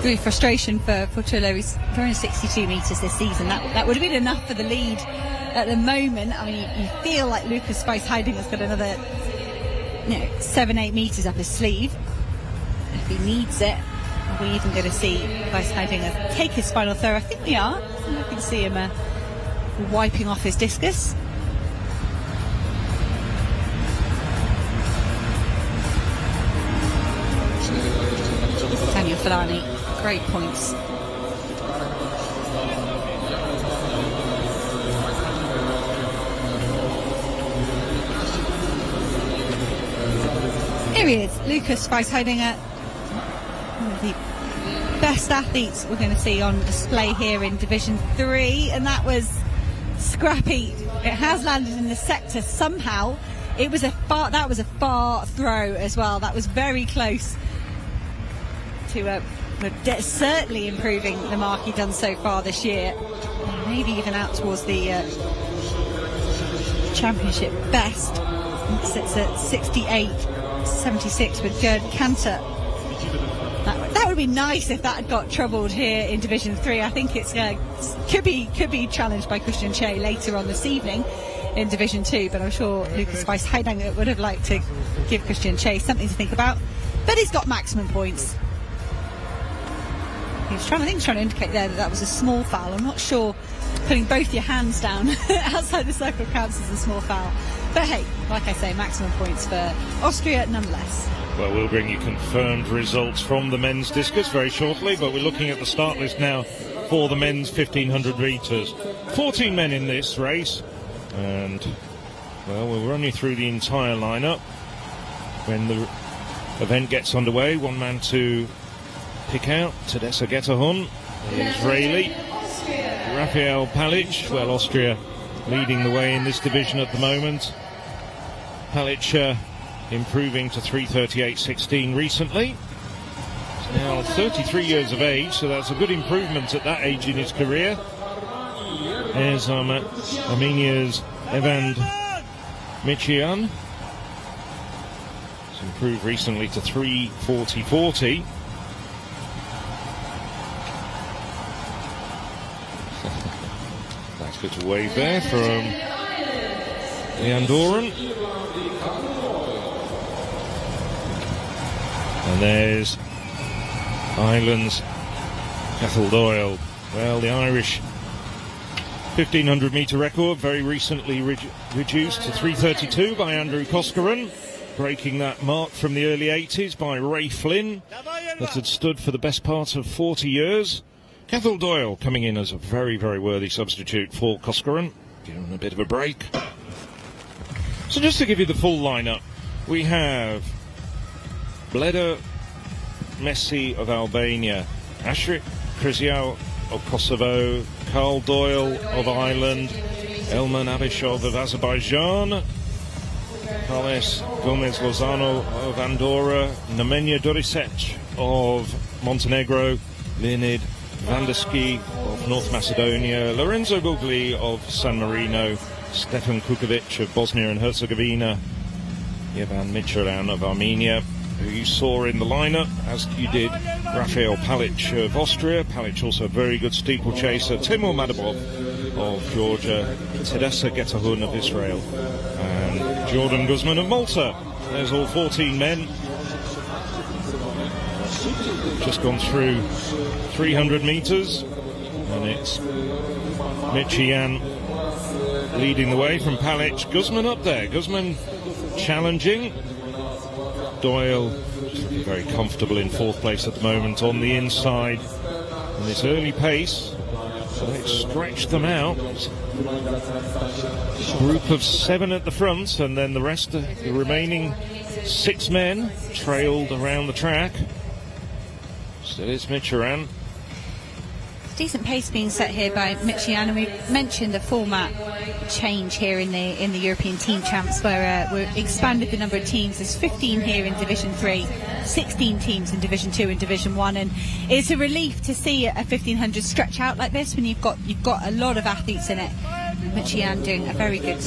really frustration for Fortula. He's thrown 62 metres this season. That would have been enough for the lead at the moment. I mean, you feel like Lucas Weisheidinger has got another 7-8 metres up his sleeve if he needs it. Are we even going to see Weisheidinger take his final throw? I think we are. I can see him wiping off his discus. Daniel Filani, great points. Here he is, Lucas Weisheidinger. One of the best athletes we're going to see on display here in Division 3, and that was scrappy. It has landed in the sector somehow. That was a far throw as well. That was very close to certainly improving the mark he's done so far this year. Maybe even out towards the championship best. It sits at 68.76 with Gerd Kanter. That would be nice if that had got troubled here in Division 3. I think it's could be challenged by Christian Che later on this evening in Division 2, but I'm sure Lucas Weisheidinger would have liked to give Christian Che something to think about. But he's got maximum points. He was trying to indicate there that was a small foul. I'm not sure putting both your hands down outside the circle counts as a small foul. But hey, like I say, maximum points for Austria nonetheless. Well, we'll bring you confirmed results from the men's discus very shortly, but we're looking at the start list now for the men's 1500 metres. 14 men in this race, and well, we'll run you through the entire lineup when the event gets underway. One man to pick out, Tadessa Getahon, the Israeli. Rafael Palic, well, Austria leading the way in this division at the moment. Palic improving to 3:38.16 recently. He's now 33 years of age, so that's a good improvement at that age in his career. There's Armenia's Evan Michian. He's improved recently to 3:40.40. Nice little wave there from the Andorran. And there's Ireland's Cathal Doyle. Well, the Irish 1,500 metre record very recently reduced to 3:32 by Andrew Coscaran, breaking that mark from the early 80s by Ray Flynn that had stood for the best part of 40 years. Cathal Doyle coming in as a very, very worthy substitute for Coscaran, giving him a bit of a break. So just to give you the full lineup, we have Bledo Messi of Albania, Ashrik Kriziau of Kosovo, Carl Doyle of Ireland, Elman Abishov of Azerbaijan, Carles Gomez Lozano of Andorra, Nemanja Dorisic of Montenegro, Leonid Vandersky of North Macedonia, Lorenzo Gugli of San Marino, Stefan Kukovic of Bosnia and Herzegovina, Ivan Mitrovic of Armenia, who you saw in the lineup, as you did Rafael Palic of Austria. Palic also a very good steeplechaser. Timur Madabov of Georgia, Tedessa Getahun of Israel, and Jordan Guzman of Malta. There's all 14 men. Just gone through 300 metres, and it's Michian leading the way from Palic. Guzman up there. Guzman challenging. Doyle looking very comfortable in fourth place at the moment on the inside. And this early pace, so they've stretched them out. Group of 7 at the front, and then the rest of the remaining 6 men trailed around the track. Still it's Michian. Decent pace being set here by Michian, and we mentioned the format change here in the European Team Champs, where we've expanded the number of teams. There's 15 here in Division 3, 16 teams in Division 2 and Division 1, and it's a relief to see a 1500 stretch out like this when you've got a lot of athletes in it. Michian doing a very good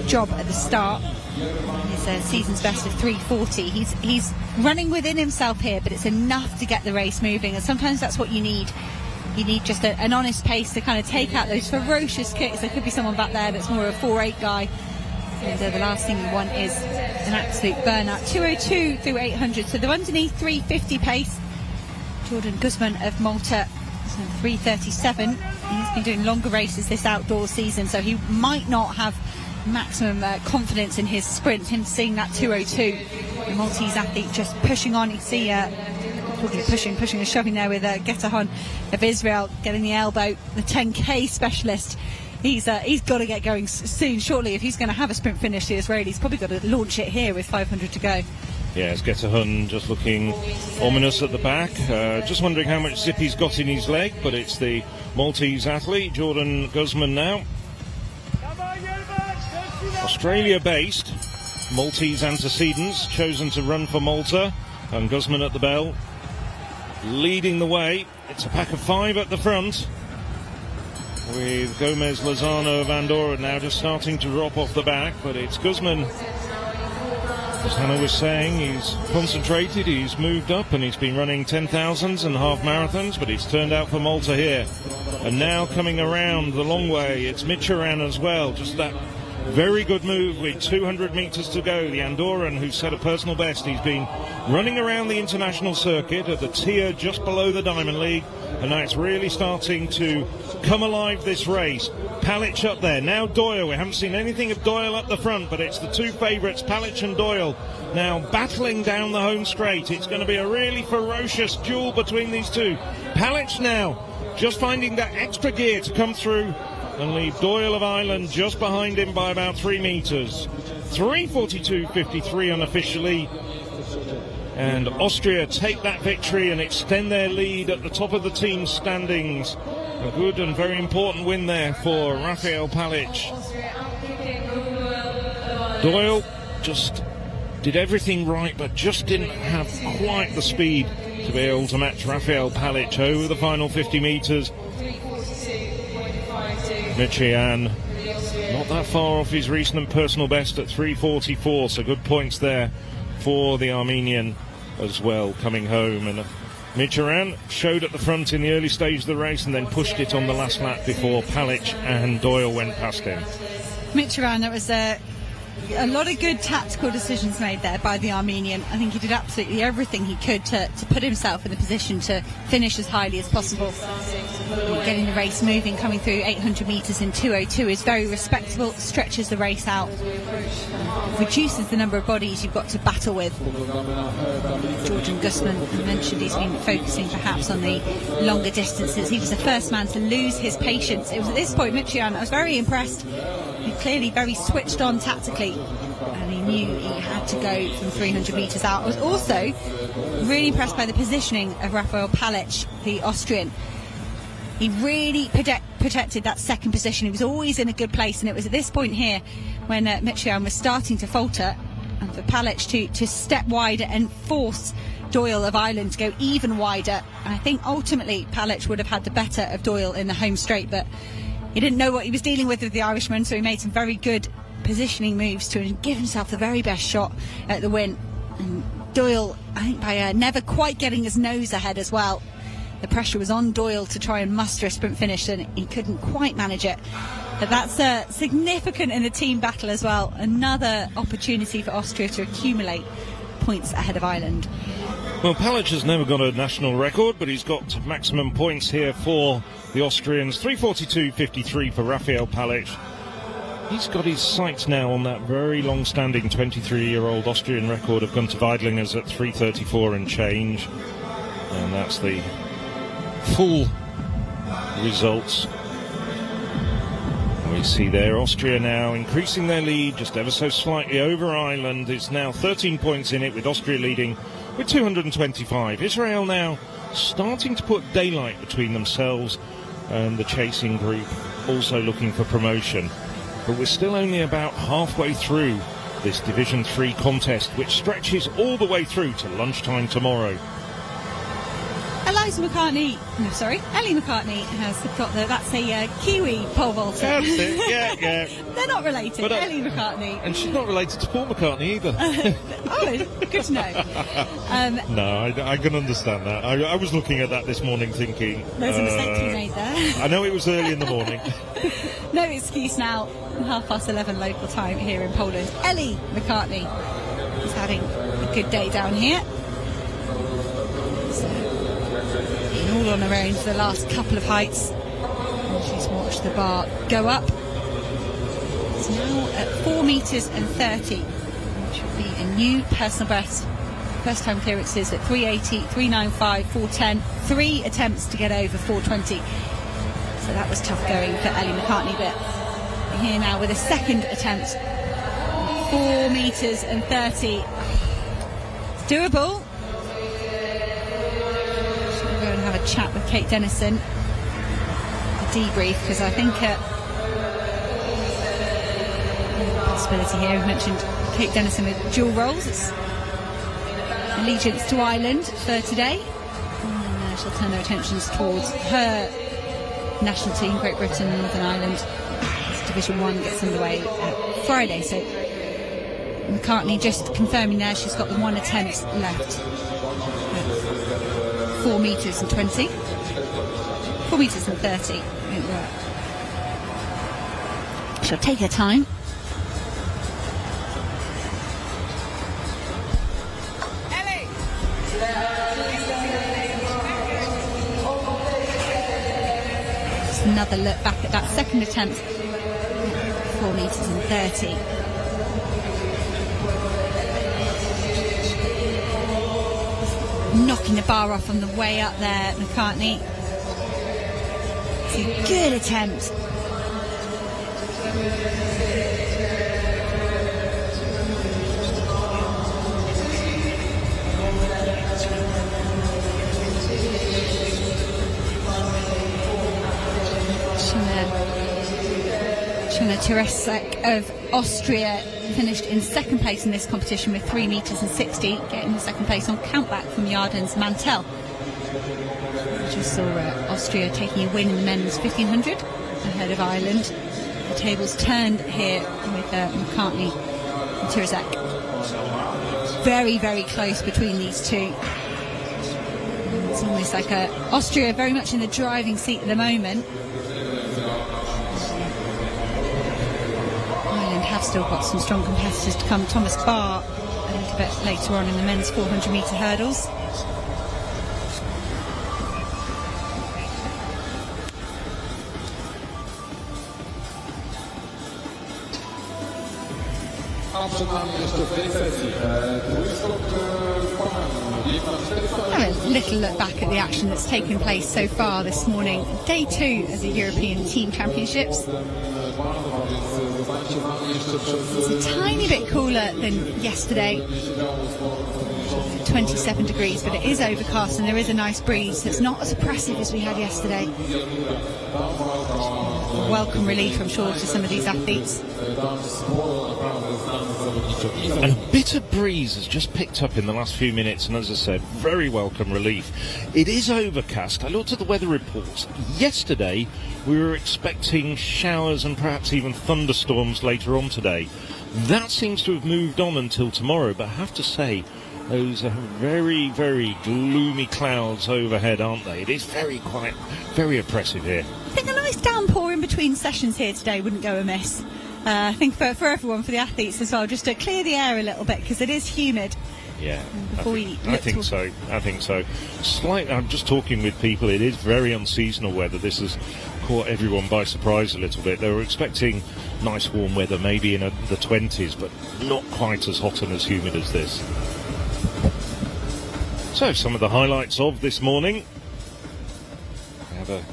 job at the start. His season's best of 3:40. He's running within himself here, but it's enough to get the race moving, and sometimes that's what you need. You need just an honest pace to kind of take out those ferocious kicks. There could be someone back there that's more of a 4.8 guy. And the last thing you want is an absolute burnout. 2:02 through 800. So they're underneath 3:50 pace. Jordan Guzman of Malta, 3:37. He's been doing longer races this outdoor season, so he might not have maximum confidence in his sprint. Him seeing that 2:02. The Maltese athlete just pushing on. You see pushing and shoving there with Getahon of Israel getting the elbow. The 10k specialist, he's got to get going soon. Shortly, if he's going to have a sprint finish, the Israeli's probably got to launch it here with 500 to go. Yes, Getahun just looking ominous at the back. Just wondering how much zip he's got in his leg, but it's the Maltese athlete, Jordan Guzman now. Australia-based, Maltese antecedents, chosen to run for Malta, and Guzman at the bell. Leading the way, it's a pack of 5 at the front, with Gomez Lozano of Andorra now just starting to drop off the back, but it's Guzman. As Hannah was saying, he's concentrated, he's moved up, and he's been running 10,000s and half marathons, but he's turned out for Malta here. And now coming around the long way, it's Michian as well, just that very good move with 200 metres to go. The Andorran, who set a personal best, he's been running around the international circuit at the tier just below the Diamond League, and now it's really starting to come alive, this race. Palic up there, now Doyle. We haven't seen anything of Doyle up the front, but it's the 2 favourites, Palic and Doyle, now battling down the home straight. It's going to be a really ferocious duel between these two. Palic now just finding that extra gear to come through and leave Doyle of Ireland just behind him by about 3 metres. 3:42.53 unofficially. And Austria take that victory and extend their lead at the top of the team standings. A good and very important win there for Rafael Palic. Doyle just did everything right, but just didn't have quite the speed to be able to match Rafael Palic over the final 50 metres. Michian not that far off his recent personal best at 3:44, so good points there for the Armenian as well coming home. And Michian showed at the front in the early stage of the race and then pushed it on the last lap before Palic and Doyle went past him. Michian, that was a lot of good tactical decisions made there by the Armenian. I think he did absolutely everything he could to put himself in the position to finish as highly as possible. Getting the race moving, coming through 800 metres in 2:02 is very respectable, stretches the race out, reduces the number of bodies you've got to battle with. Georgian Gusman mentioned he's been focusing perhaps on the longer distances. He was the first man to lose his patience. It was at this point, Michian, I was very impressed. He clearly very switched on tactically, and he knew he had to go from 300 metres out. I was also really impressed by the positioning of Rafael Palic, the Austrian. He really protected that second position. He was always in a good place, and it was at this point here when Michian was starting to falter, and for Palic to step wider and force Doyle of Ireland to go even wider. And I think ultimately Palic would have had the better of Doyle in the home straight, but he didn't know what he was dealing with the Irishman, so he made some very good positioning moves to give himself the very best shot at the win. And Doyle, I think by never quite getting his nose ahead as well, the pressure was on Doyle to try and muster a sprint finish, and he couldn't quite manage it. But that's significant in the team battle as well. Another opportunity for Austria to accumulate points ahead of Ireland. Well, Palic has never got a national record, but he's got maximum points here for the Austrians. 3:42.53 for Rafael Palic. He's got his sights now on that very long-standing 23-year-old Austrian record of Gunter Weidlinger's at 3:34 and change. And that's the full results. We see there Austria now increasing their lead just ever so slightly over Ireland. It's now 13 points in it, with Austria leading with 225. Israel now starting to put daylight between themselves and the chasing group, also looking for promotion. But we're still only about halfway through this Division 3 contest, which stretches all the way through to lunchtime tomorrow. Ellie McCartney has got that's a Kiwi pole vaulter. That's it, yeah. They're not related, But, Ellie McCartney. And she's not related to Paul McCartney either. Oh, good to know. No, I can understand that. I was looking at that this morning thinking... There's a mistake to be made there. I know it was early in the morning. No excuse now, 11:30 local time here in Poland. Ellie McCartney is having a good day down here. All on her own for the last couple of heights, and she's watched the bar go up. It's now at 4 metres and 30, which will be a new personal best. First time clearances at 380, 395, 410, 3 attempts to get over 420. So that was tough going for Ellie McCartney, but here now with a second attempt, 4 metres and 30. It's doable. Have a chat with Kate Dennison, the debrief, because I think possibility here. We've mentioned Kate Dennison with dual roles. It's allegiance to Ireland for today, and she'll turn her attentions towards her national team, Great Britain and Northern Ireland. As Division 1 gets underway Friday, so McCartney just confirming there she's got the one attempt left. 4 metres and 20, 4 metres and 30. She'll take her time. Ellie! Just another look back at that second attempt. 4 metres and 30. Knocking the bar off on the way up there, McCartney. It's a good attempt. Teresek of Austria finished in second place in this competition with 3 metres and 60, getting the second place on countback from Yarden's Mantel. We just saw Austria taking a win in the men's 1500 ahead of Ireland. The tables turned here with McCartney and Teresek. Very, very close between these two. It's almost like Austria very much in the driving seat at the moment. Ireland have still got some strong competitors to come. Thomas Barr a little bit later on in the men's 400 metre hurdles. Have a little look back at the action that's taken place so far this morning. Day 2 of the European Team Championships. It's a tiny bit cooler than yesterday. 27 degrees, but it is overcast and there is a nice breeze. It's not as oppressive as we had yesterday. Welcome relief, I'm sure, to some of these athletes. And a bit of breeze has just picked up in the last few minutes, and as I said, very welcome relief. It is overcast. I looked at the weather reports. Yesterday, we were expecting showers and perhaps even thunderstorms later on today. That seems to have moved on until tomorrow, but I have to say, those are very, very gloomy clouds overhead, aren't they? It is very quiet, very oppressive here. I think a nice downpour in between sessions here today wouldn't go amiss. I think for everyone, for the athletes as well, just to clear the air a little bit because it is humid. Yeah, I think so. I'm just talking with people. It is very unseasonal weather. This has caught everyone by surprise a little bit. They were expecting nice warm weather, maybe in the 20s, but not quite as hot and as humid as this. So, some of the highlights of this morning. We have a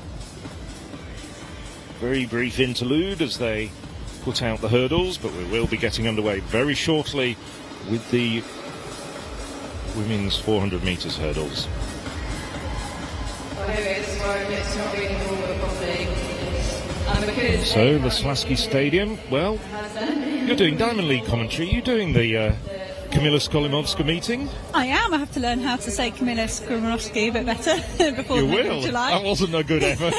very brief interlude as they put out the hurdles, but we will be getting underway very shortly with the women's 400 metres hurdles. So, the Slasky Stadium, well, you're doing Diamond League commentary, you're doing the Kamila Skolimowska meeting? I am. I have to learn how to say Kamila Skolimowska a bit better before you the will. of July. That wasn't a good effort.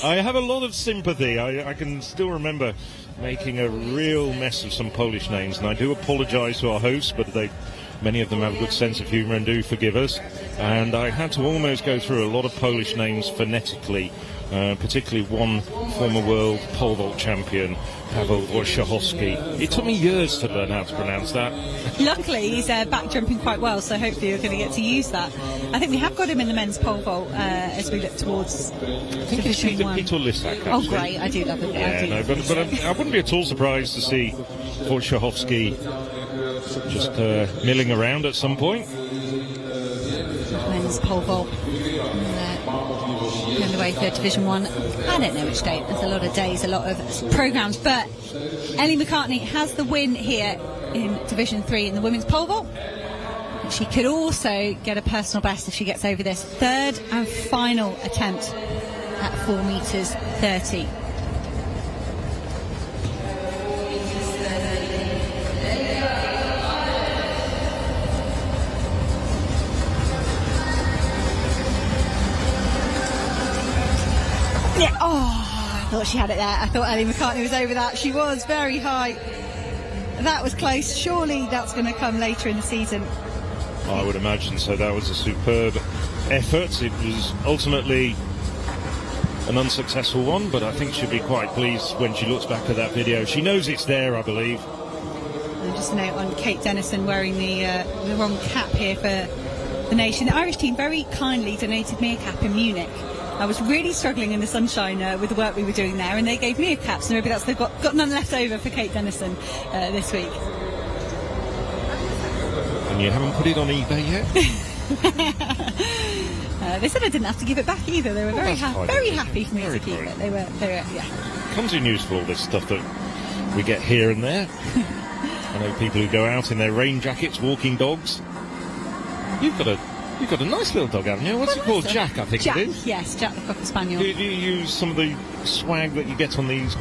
I have a lot of sympathy. I can still remember making a real mess of some Polish names, and I do apologise to our hosts, but many of them have a good sense of humour and do forgive us. And I had to almost go through a lot of Polish names phonetically, particularly one former world pole vault champion, Paweł Wojciechowski. It took me years to learn how to pronounce that. Luckily, he's back jumping quite well, so hopefully you're going to get to use that. I think we have got him in the men's pole vault as we look towards Division 1. Peter Lissak, oh, great. I do love it. Yeah, but I wouldn't be at all surprised to see Wojciechowski just milling around at some point. Men's pole vault. On the way for Division 1. I don't know which date. There's a lot of days, a lot of programmes, but Ellie McCartney has the win here in Division 3 in the women's pole vault. She could also get a personal best if she gets over this third and final attempt at 4 metres 30. Yeah, I thought she had it there. I thought Ellie McCartney was over that. She was very high. That was close. Surely that's going to come later in the season. I would imagine so. That was a superb effort. It was ultimately an unsuccessful one, but I think she'll be quite pleased when she looks back at that video. She knows it's there, I believe. And just a note on Kate Dennison wearing the wrong cap here for the nation. The Irish team very kindly donated me a cap in Munich. I was really struggling in the sunshine with the work we were doing there, and they gave me a cap, so maybe they've got none left over for Kate Dennison this week. And you haven't put it on eBay yet? They said I didn't have to give it back either. They were very happy for me to keep it. They were, yeah. Comes in use for all this stuff that we get here and there. I know people who go out in their rain jackets walking dogs. You've got a nice little dog, haven't you? What's it called? Jack, I think Jack, it is. yes, Jack the Cocker Spaniel. Do you use some of the swag that you get on these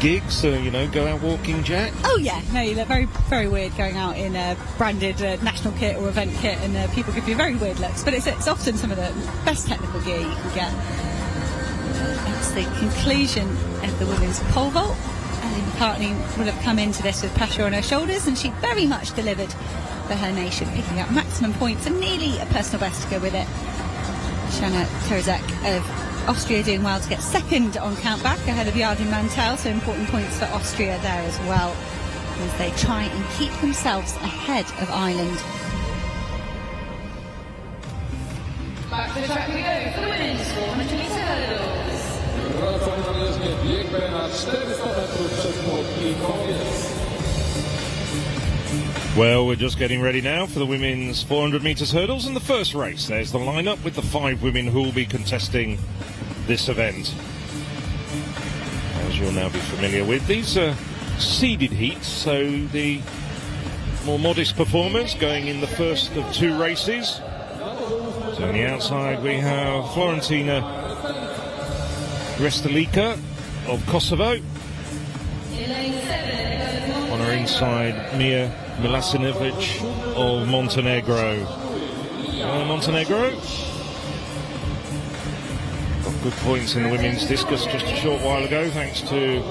gigs, go out walking, Jack? Oh yeah, no, you look very, very weird going out in a branded national kit or event kit, and people give you very weird looks. But it's often some of the best technical gear you can get. It's the conclusion of the women's pole vault. Ellie McCartney would have come into this with pressure on her shoulders, and she very much delivered for her nation, picking up maximum points and nearly a personal best to go with it. Shanna Terezek of Austria doing well to get second on countback ahead of Yardin Mantel, so important points for Austria there as well as they try and keep themselves ahead of Ireland. Back to the track we go for the women's 400 metre hurdles. Wracamy na jezdnię, biegnę na 400 metrów przez płotki, koniec. Well, we're just getting ready now for the women's 400 metres hurdles and the first race. There's the lineup with the 5 women who will be contesting this event. As you'll now be familiar with, these are seeded heats, so the more modest performers going in the first of 2 races. So on the outside we have Florentina Restelika of Kosovo. On her inside, Mia Milasinovic of Montenegro. Montenegro got good points in the women's discus just a short while ago, thanks to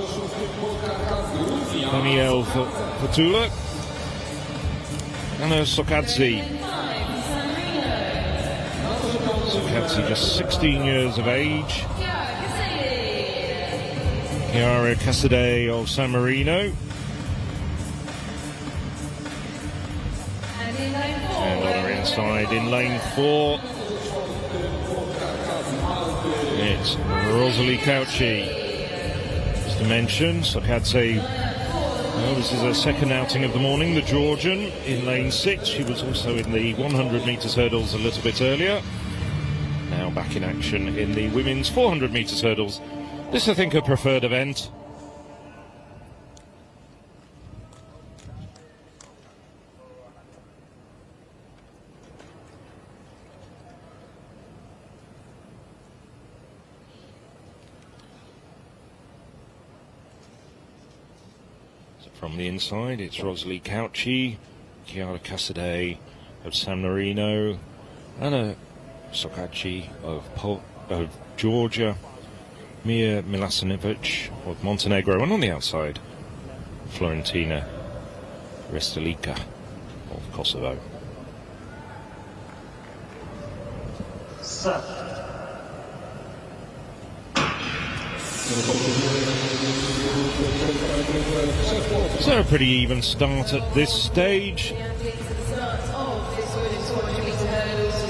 Daniel Fatula. Anna Sokadze. Sokadze, just 16 years of age. Chiara Casadei of San Marino. And on her inside in lane 4, it's Rosalie Cauchi. Just to mention, Sokadze, well, this is her second outing of the morning, the Georgian, in lane 6. She was also in the 100 metres hurdles a little bit earlier. Now back in action in the women's 400 metres hurdles. This, I think, her preferred event. From the inside, it's Rosalie Cauchi, Chiara Casadei of San Marino, Anna Sokadze of Georgia, Mia Milasinovic of Montenegro, and on the outside, Florentina Restelika of Kosovo. So a pretty even start at this stage.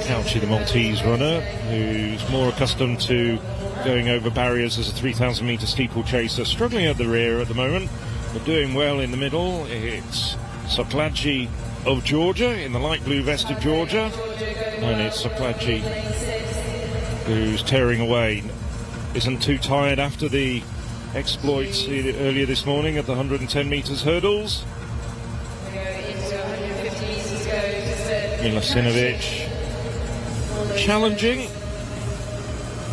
Cauchi, the Maltese runner, who's more accustomed to going over barriers as a 3,000 metre steeplechaser, struggling at the rear at the moment, but doing well in the middle. It's Sokadze of Georgia, in the light blue vest of Georgia, and it's Sokadze who's tearing away. Isn't too tired after the exploits earlier this morning at the 110 metres hurdles. Milasinovic challenging.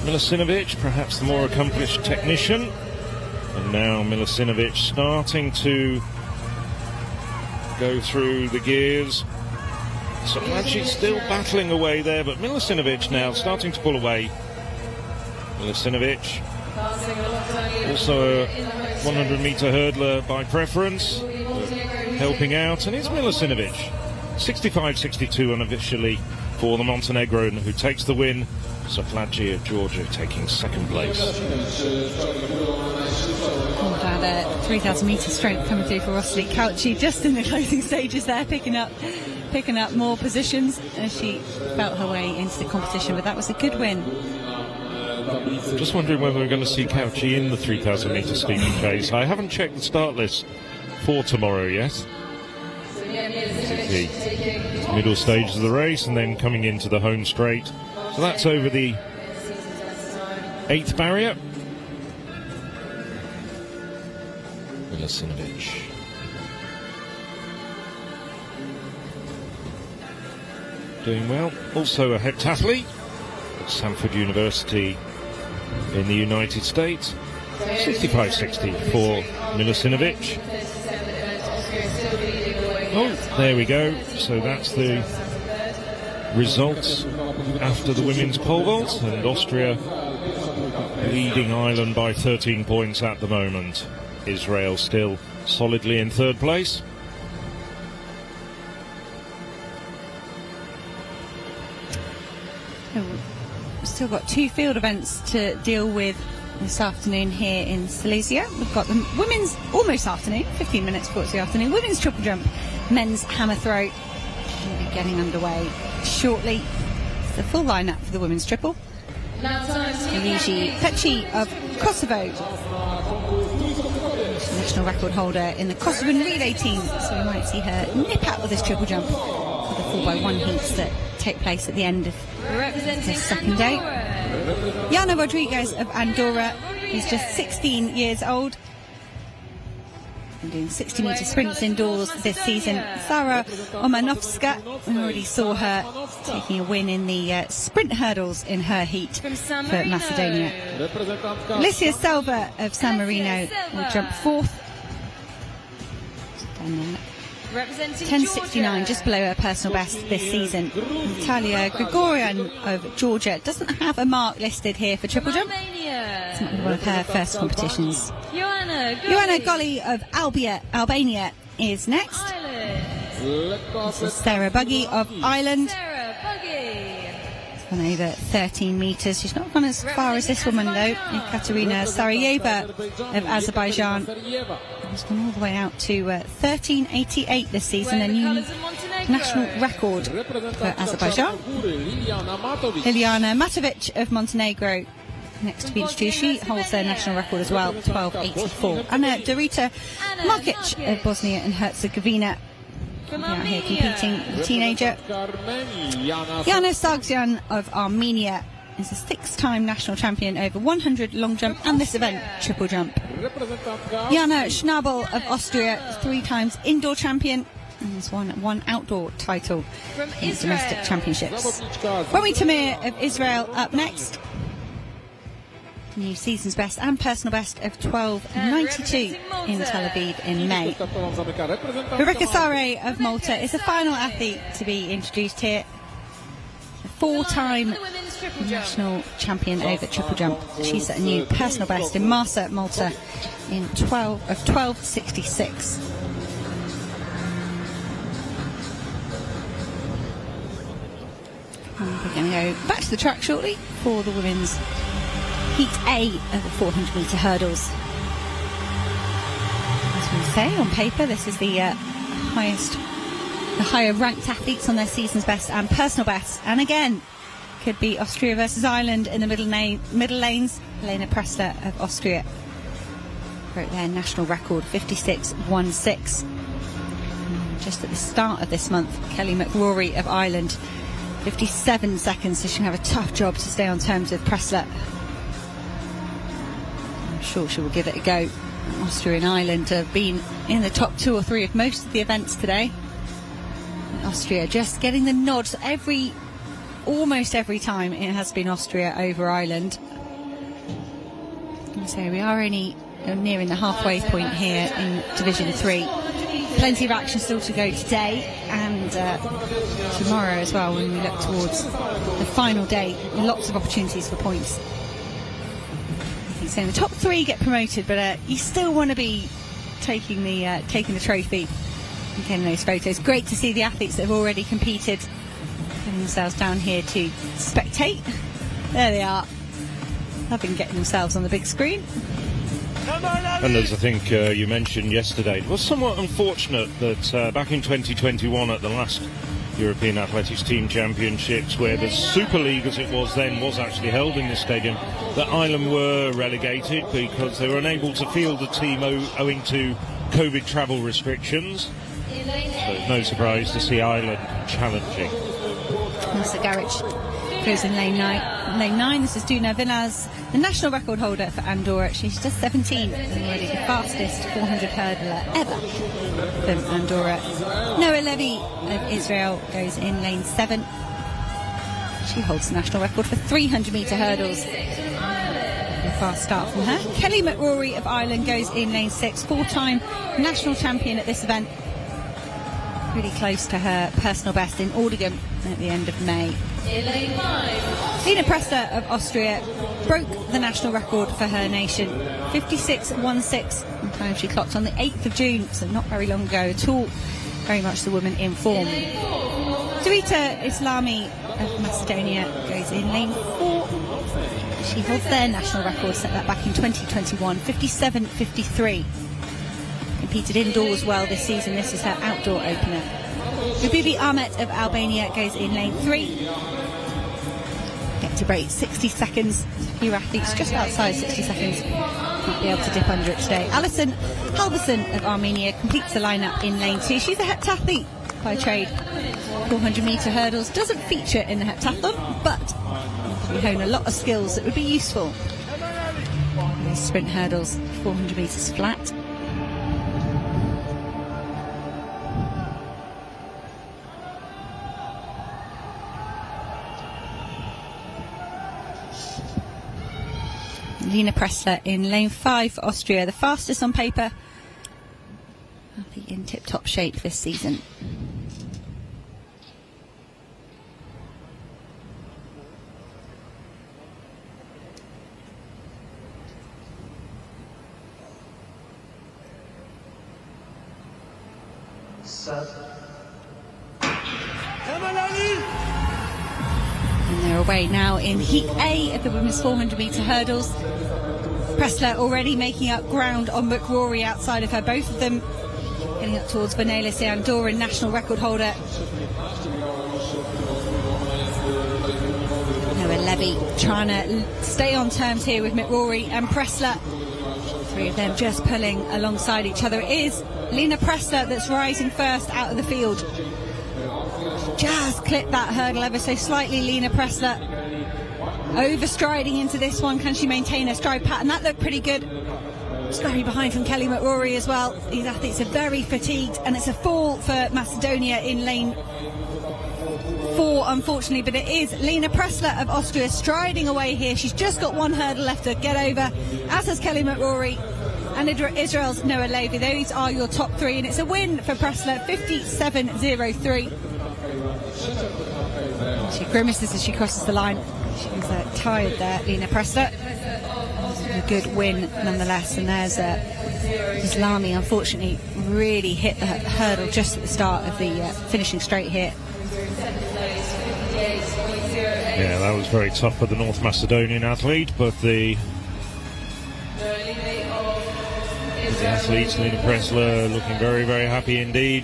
Milasinovic, perhaps the more accomplished technician. And now Milasinovic starting to go through the gears. Sokadze still battling away there, but Milasinovic now starting to pull away. Milasinovic, also a 100 metre hurdler by preference, helping out, and it's Milasinovic, 65-62 unofficially for the Montenegro, who takes the win. Sokadze of Georgia taking second place. All that 3,000 metre strength coming through for Rosalie Cauchi, just in the closing stages there, picking up more positions as she felt her way into the competition, but that was a good win. Just wondering whether we're going to see Cauchi in the 3,000 metre steeplechase. I haven't checked the start list for tomorrow yet. The middle stages of the race and then coming into the home straight. So that's over the 8th barrier. Milasinovic. Doing well. Also a heptathlete at Stanford University in the United States. 65.60 for Milusinovic. Oh, there we go. So that's the results after the women's pole vault, and Austria leading Ireland by 13 points at the moment. Israel still solidly in third place. Still got two field events to deal with this afternoon here in Silesia. We've got the women's almost afternoon, 15 minutes before it's the afternoon, women's triple jump, men's hammer throw. We'll be getting underway shortly. It's the full lineup for the women's triple. Luigi Pecci of Kosovo, national record holder in the Kosovan relay team, so we might see her nip out with this triple jump for the 4x1 heats that take place at the end of the second day. Jana Rodriguez of Andorra is just 16 years old and doing 60-metre sprints indoors this season. Sara Omanovska, we already saw her taking a win in the sprint hurdles in her heat for Macedonia. Alicia Selva of San Marino will jump fourth. 10.69, just below her personal best this season. Natalia Grigorian of Georgia doesn't have a mark listed here for triple jump. It's not one of her first competitions. Joanna Golly of Albania is next. This is Sarah Buggy of Ireland. It's gone over 13 metres. She's not gone as far as this woman though. Katerina Sarayeva of Azerbaijan has gone all the way out to 13.88 this season, a new national record for Azerbaijan. Liliana Matovic of Montenegro next to be introduced. She holds their national record as well, 12.84. Anna Dorita Markic of Bosnia and Herzegovina out here competing, the teenager. Yana Sargsyan of Armenia is a 6-time national champion over 100 long jump and this event, triple jump. Jana Schnabel of Austria, 3 times indoor champion and has won one outdoor title in the domestic championships. Romy Tamir of Israel up next. New season's best and personal best of 12.92 in Tel Aviv in May. Rebecca Sare of Malta is the final athlete to be introduced here. A 4-time national champion over triple jump. She set a new personal best in Marsa, Malta in 12.66. We're going to go back to the track shortly for the women's Heat A of the 400-metre hurdles. As we say, on paper, this is the higher ranked athletes on their season's best and personal best. And again, could be Austria versus Ireland in the middle lanes. Helena Pressler of Austria broke their national record, 56.16. Just at the start of this month, Kelly McRory of Ireland, 57 seconds, so she'll have a tough job to stay on terms with Pressler. I'm sure she will give it a go. Austria and Ireland have been in the top 2 or 3 of most of the events today. And Austria just getting the nod almost every time it has been Austria over Ireland. So we are only nearing the halfway point here in Division 3. Plenty of action still to go today and tomorrow as well when we look towards the final day. Lots of opportunities for points. So the top 3 get promoted, but you still want to be taking the trophy and getting those photos. Great to see the athletes that have already competed getting themselves down here to spectate. There they are, loving getting themselves on the big screen. And as I think you mentioned yesterday, it was somewhat unfortunate that back in 2021 at the last European Athletics Team Championships, where the Super League as it was then was actually held in this stadium, that Ireland were relegated because they were unable to field a team owing to COVID travel restrictions. So it's no surprise to see Ireland challenging. Melissa Garrett goes in lane 9. This is Duna Vinaz, the national record holder for Andorra. She's just 17 and already the fastest 400 hurdler ever from Andorra. Noah Levy of Israel goes in lane 7. She holds the national record for 300-metre hurdles. fast start from her. Kelly McRory of Ireland goes in lane 6, 4-time national champion at this event. Really close to her personal best in Aldingham at the end of May. In lane 5. Lina Pressler of Austria broke the national record for her nation, 56.16, in time she clocked on the 8th of June, so not very long ago at all. Very much the woman in form. Dawita Islami of Macedonia goes in lane 4. She holds their national record, set that back in 2021, 57.53. Competed indoors well this season. This is her outdoor opener. Gabibi Ahmet of Albania goes in lane 3. Get to break 60 seconds. A few athletes just outside 60 seconds might be able to dip under it today. Alison Halverson of Armenia completes the lineup in lane 2. She's a heptathlete by trade. 400-metre hurdles doesn't feature in the heptathlon, but we hone a lot of skills that would be useful. These sprint hurdles, 400 metres flat. Lina Pressler in lane 5 for Austria, the fastest on paper. I think in tip-top shape this season. And they're away now in Heat A of the women's 400-metre hurdles. Pressler already making up ground on McRory outside of her. Both of them getting up towards Vanessa Andorran, national record holder. Noah Levy trying to stay on terms here with McRory and Pressler. Three of them just pulling alongside each other. It is Lina Pressler that's rising first out of the field. Just clipped that hurdle ever so slightly. Lina Pressler overstriding into this one. Can she maintain her stride pattern? That looked pretty good. Scurry behind from Kelly McRory as well. These athletes are very fatigued, and it's a fall for Macedonia in lane 4, unfortunately, but it is Lina Pressler of Austria striding away here. She's just got one hurdle left to get over, as has Kelly McRory and Israel's Noah Levy. Those are your top 3, and it's a win for Pressler, 57.03. She grimaces as she crosses the line. She's tired there, Lina Pressler. A good win nonetheless, and there's Islami, unfortunately, really hit the hurdle just at the start of the finishing straight here. Yeah, that was very tough for the North Macedonian athlete, but the athletes, Lina Pressler, looking very, very happy indeed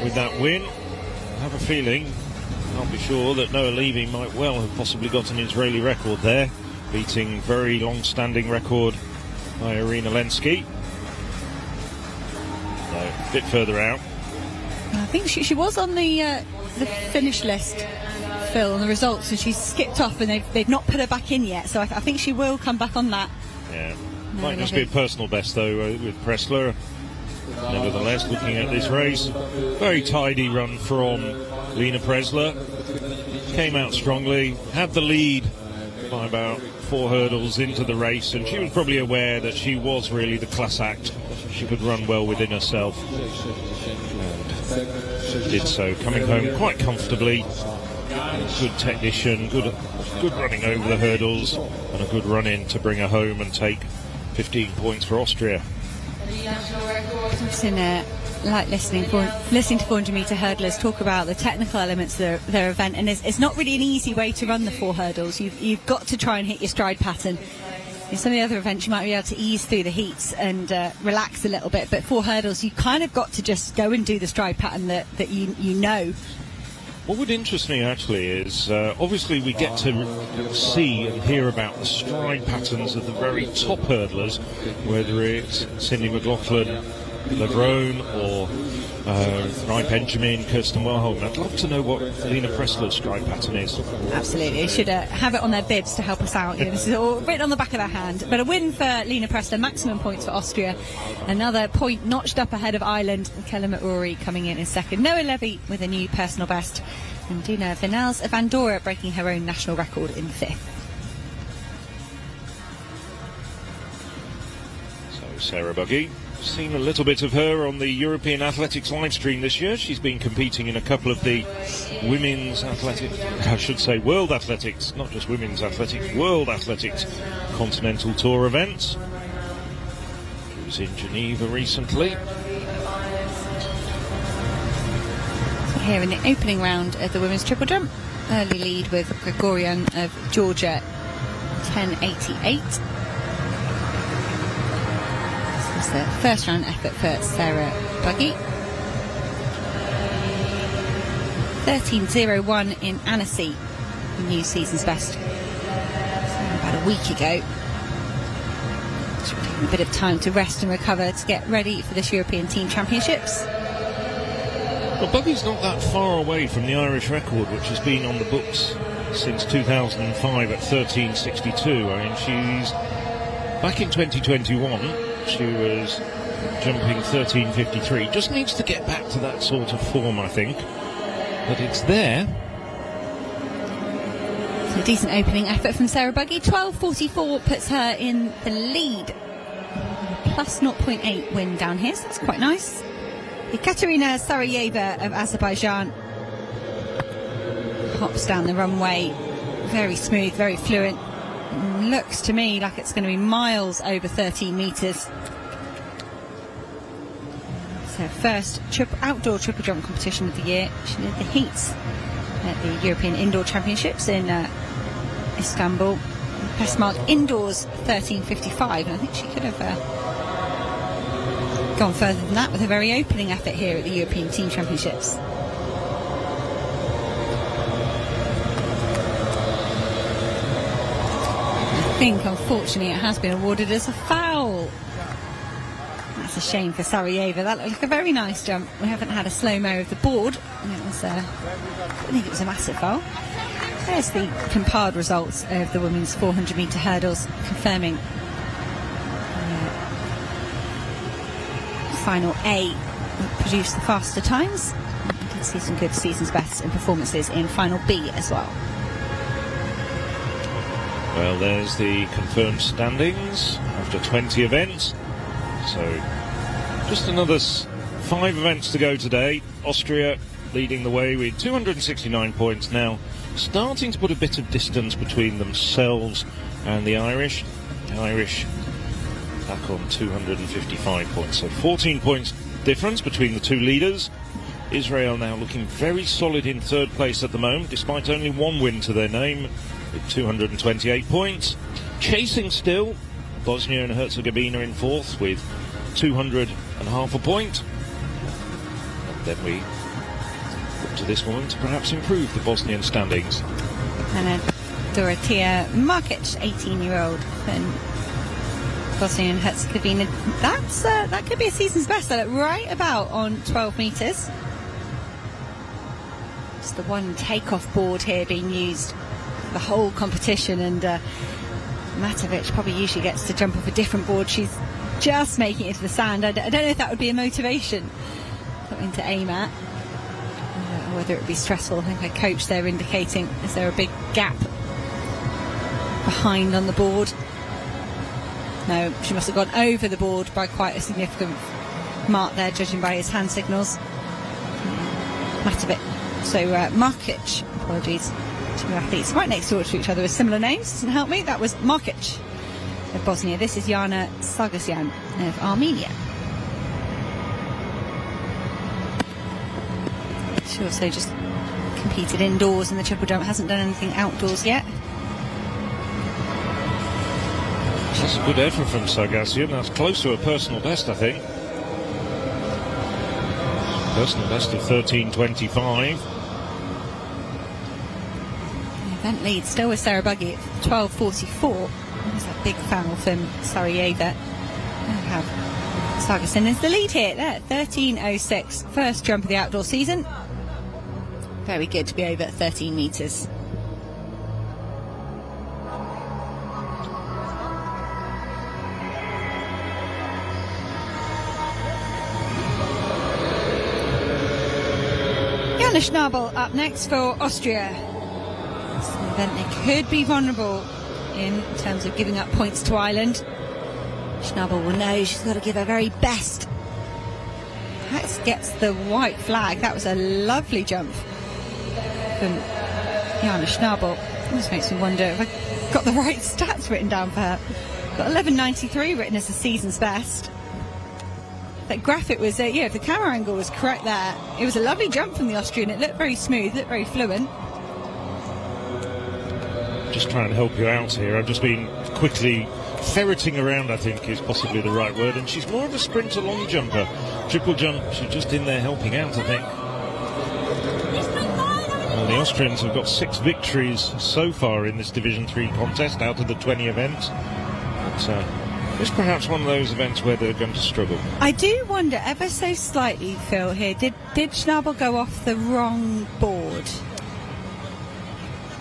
with that win. I have a feeling, can't be sure, that Noah Levy might well have possibly got an Israeli record there, beating very long-standing record by Irina Lenski. So, a bit further out. I think she was on the finish list, Phil, on the results, and she's skipped off, and they've not put her back in yet, so I think she will come back on that. Yeah, might just be a personal best though with Pressler. Nevertheless, looking at this race, very tidy run from Lina Pressler. Came out strongly, had the lead by about 4 hurdles into the race, and she was probably aware that she was really the class act. She could run well within herself, and did so, coming home quite comfortably. Good technician, good running over the hurdles, and a good run in to bring her home and take 15 points for Austria. I've seen like listening to 400-metre hurdlers talk about the technical elements of their event, and it's not really an easy way to run the 4 hurdles. You've got to try and hit your stride pattern. In some of the other events you might be able to ease through the heats and relax a little bit, but 4 hurdles you kind of got to just go and do the stride pattern that you know. What would interest me actually is obviously we get to see and hear about the stride patterns of the very top hurdlers, whether it's Cindy McLaughlin, Levrone, or Ryan Benjamin, Kirsten Warholm. I'd love to know what Lina Pressler's stride pattern is. Absolutely, they should have it on their bibs to help us out. This is all written on the back of their hand. But a win for Lina Pressler, maximum points for Austria. Another point notched up ahead of Ireland. Kelly McRory coming in second. Noah Levy with a new personal best. And Dina Vinales of Andorra breaking her own national record in 5th. Sarah Buggy. Seen a little bit of her on the European Athletics live stream this year. She's been competing in a couple of the women's athletics, I should say world athletics, not just women's athletics, world athletics continental tour events. She was in Geneva recently. Here in the opening round of the women's triple jump, early lead with Gregorian of Georgia, 10.88. This is the first round effort for Sarah Buggy. 13.01 in Annecy, new season's best. So about a week ago. She's taking a bit of time to rest and recover to get ready for this European Team Championships. Well, Buggy's not that far away from the Irish record, which has been on the books since 2005 at 13.62. I mean, she's back in 2021. She was jumping 13.53. Just needs to get back to that sort of form, I think. But it's there. So a decent opening effort from Sarah Buggy. 12.44 puts her in the lead. Plus 0.8 win down here, so that's quite nice. Ekaterina Sarayeva of Azerbaijan hops down the runway, very smooth, very fluent. Looks to me like it's going to be miles over 13 metres. So first outdoor triple jump competition of the year. She did the heats at the European Indoor Championships in Istanbul. Best mark indoors 13.55, and I think she could have gone further than that with a very opening effort here at the European Team Championships. I think, unfortunately, it has been awarded as a foul. That's a shame for Sarayeva. That looked like a very nice jump. We haven't had a slow-mo of the board, and it was, I think it was a massive foul. There's the compiled results of the women's 400-metre hurdles, confirming final A produced the faster times. You can see some good season's bests and performances in final B as well. Well, there's the confirmed standings after 20 events. So just another 5 events to go today. Austria leading the way with 269 points now, starting to put a bit of distance between themselves and the Irish. The Irish back on 255 points, so 14 points difference between the two leaders. Israel now looking very solid in third place at the moment, despite only one win to their name, with 228 points. Chasing still, Bosnia and Herzegovina in fourth with 200.5 a point. And then we look to this woman to perhaps improve the Bosnian standings. And Dorotea Markic, 18-year-old from Bosnia and Herzegovina. That could be a season's best. They look right about on 12 metres. Just the one takeoff board here being used for the whole competition, and Matovic probably usually gets to jump off a different board. She's just making it to the sand. I don't know if that would be a motivation, something to aim at, or whether it would be stressful. I think her coach there indicating, is there a big gap behind on the board? No, she must have gone over the board by quite a significant mark there, judging by his hand signals. Matovic. So Markic, apologies, two athletes right next door to each other with similar names. Doesn't help me. That was Markic of Bosnia. This is Yana Sargsyan of Armenia. She also just competed indoors in the triple jump, hasn't done anything outdoors yet. That's a good effort from Sargsyan. That's close to a personal best, I think. Personal best of 13.25. The event lead still with Sarah Buggy at 12.44. There's that big foul from Sarayeva. Sargsyan is the lead here. There, 13.06. First jump of the outdoor season. Very good to be over 13 metres. Schnabel up next for Austria. It's an event they could be vulnerable in terms of giving up points to Ireland. Schnabel will know she's got to give her very best. That gets the white flag. That was a lovely jump from Jana Schnabel. This makes me wonder if I got the right stats written down for her. Got 11.93 written as the season's best. That graphic was, if the camera angle was correct there, it was a lovely jump from the Austrian. It looked very smooth, looked very fluent. Just trying to help you out here. I've just been quickly ferreting around, I think is possibly the right word, and she's more of a sprinter, long jumper. Triple jump, she's just in there helping out, I think. Well, the Austrians have got 6 victories so far in this Division 3 contest out of the 20 events. But it's perhaps one of those events where they're going to struggle. I do wonder ever so slightly, Phil, here, did Schnabel go off the wrong board?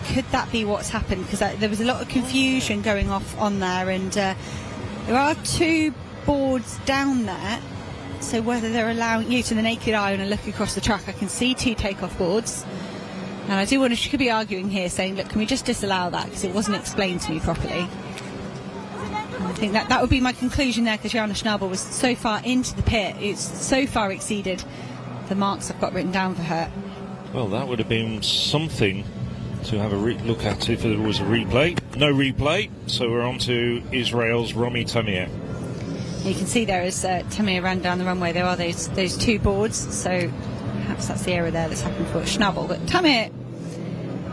Could that be what's happened? Because there was a lot of confusion going off on there, and there are 2 boards down there. So whether they're allowing you to the naked eye when I look across the track, I can see 2 takeoff boards. And I do wonder, she could be arguing here saying, look, can we just disallow that because it wasn't explained to me properly. I think that would be my conclusion there, because Jana Schnabel was so far into the pit. It's so far exceeded the marks I've got written down for her. Well, that would have been something to have a look at if there was a replay. No replay, so we're on to Israel's Romy Tamir. You can see there as Tamir ran down the runway, there are those 2 boards, so perhaps that's the error there that's happened for Schnabel. But Tamir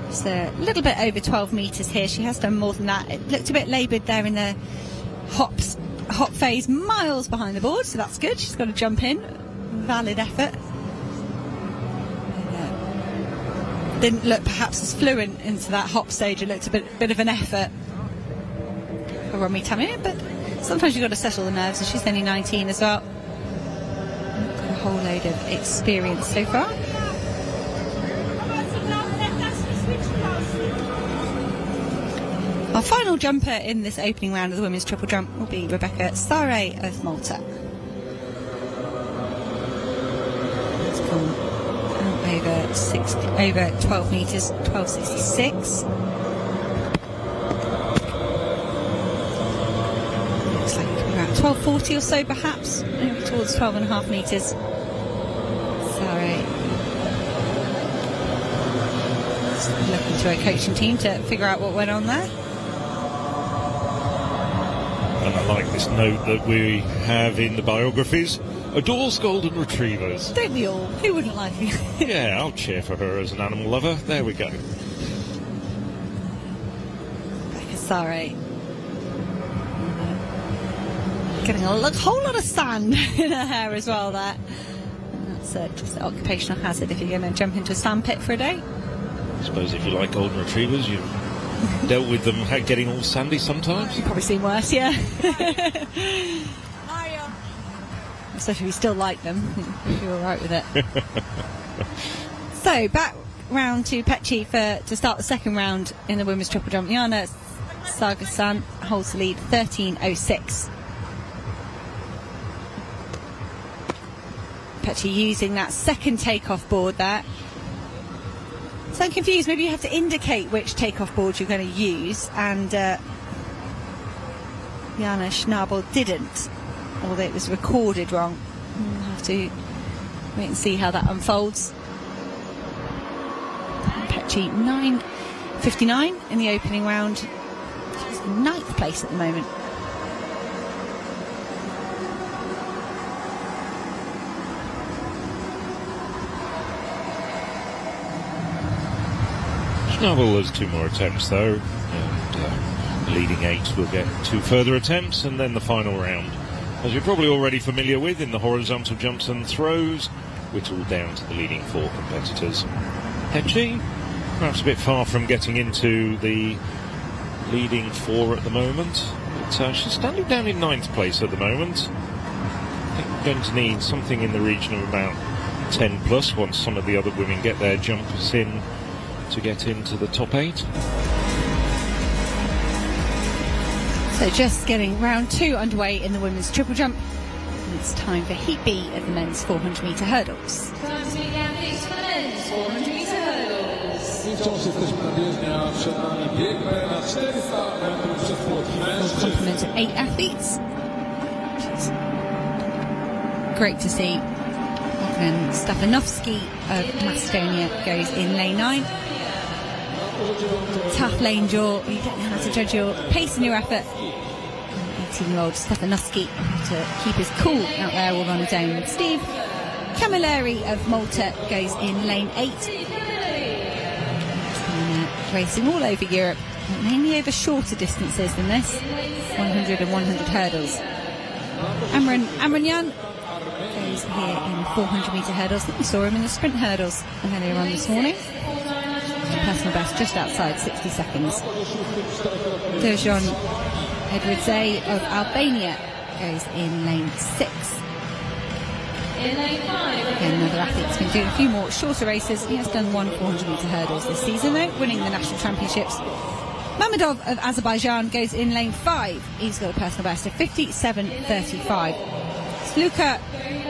is a little bit over 12 metres here. She has done more than that. It looked a bit laboured there in the hop phase, miles behind the board, so that's good. She's got to jump in. Valid effort. Didn't look perhaps as fluent into that hop stage. It looked a bit of an effort for Romy Tamir, but sometimes you've got to settle the nerves, and she's only 19 as well. Got a whole load of experience so far. Our final jumper in this opening round of the women's triple jump will be Rebecca Sare of Malta. It's gone over 12 metres, 12.66. Looks like it could be around 12.40 or so perhaps, maybe towards 12.5 metres. Sare. Looking to her coaching team to figure out what went on there. And I like this note that we have in the biographies. Adores golden retrievers. Don't we all? Who wouldn't like it? Yeah, I'll cheer for her as an animal lover. There we go. Rebecca Sare. Getting a whole lot of sand in her hair as well there. And that's just an occupational hazard if you're going to jump into a sand pit for a day. I suppose if you like golden retrievers, you've dealt with them getting all sandy sometimes. You've probably seen worse, yeah. Especially if you still like them, if you're alright with it. So, back round to Pechi to start the second round in the women's triple jump. Jana Sargasan holds the lead, 13.06. Pechi using that second takeoff board there. So I'm confused, maybe you have to indicate which takeoff board you're going to use, and Jana Schnabel didn't, although it was recorded wrong. We'll have to wait and see how that unfolds. Pechi 9.59 in the opening round. She's in 9th place at the moment. Schnabel has 2 more attempts though, and leading 8 will get 2 further attempts, and then the final round, as you're probably already familiar with, in the horizontal jumps and throws, whittled down to the leading 4 competitors. Pechi, perhaps a bit far from getting into the leading 4 at the moment, but she's standing down in 9th place at the moment. I think we're going to need something in the region of about 10 plus once some of the other women get their jumpers in to get into the top 8. So just getting round 2 underway in the women's triple jump. And it's time for Heat B of the men's 400 metre hurdles. Time to meet athletes for the men's 400 metre hurdles. Wciąż jesteśmy na bieżni, a przed nami bieg na 400 metrów przez płot Full mężczyzn. complement of 8 athletes. great to see. And Stefanovski of Macedonia goes in lane 9. Tough lane draw. You don't know how to judge your pace and your effort. 18-year-old Stefanovski have to keep his cool out there all on his own. Steve Camilleri of Malta goes in lane 8. Racing all over Europe, mainly over shorter distances than this, 100 and 100 hurdles. Amranyan goes here in 400-metre hurdles. I think we saw him in the sprint hurdles earlier on this morning. Personal best just outside 60 seconds. Dujan Edridze of Albania goes in lane 6. Again, another athlete that's been doing a few more shorter races. He has done 1 400-metre hurdles this season, though, winning the national championships. Mamedov of Azerbaijan goes in lane 5. He's got a personal best of 57.35. Sluka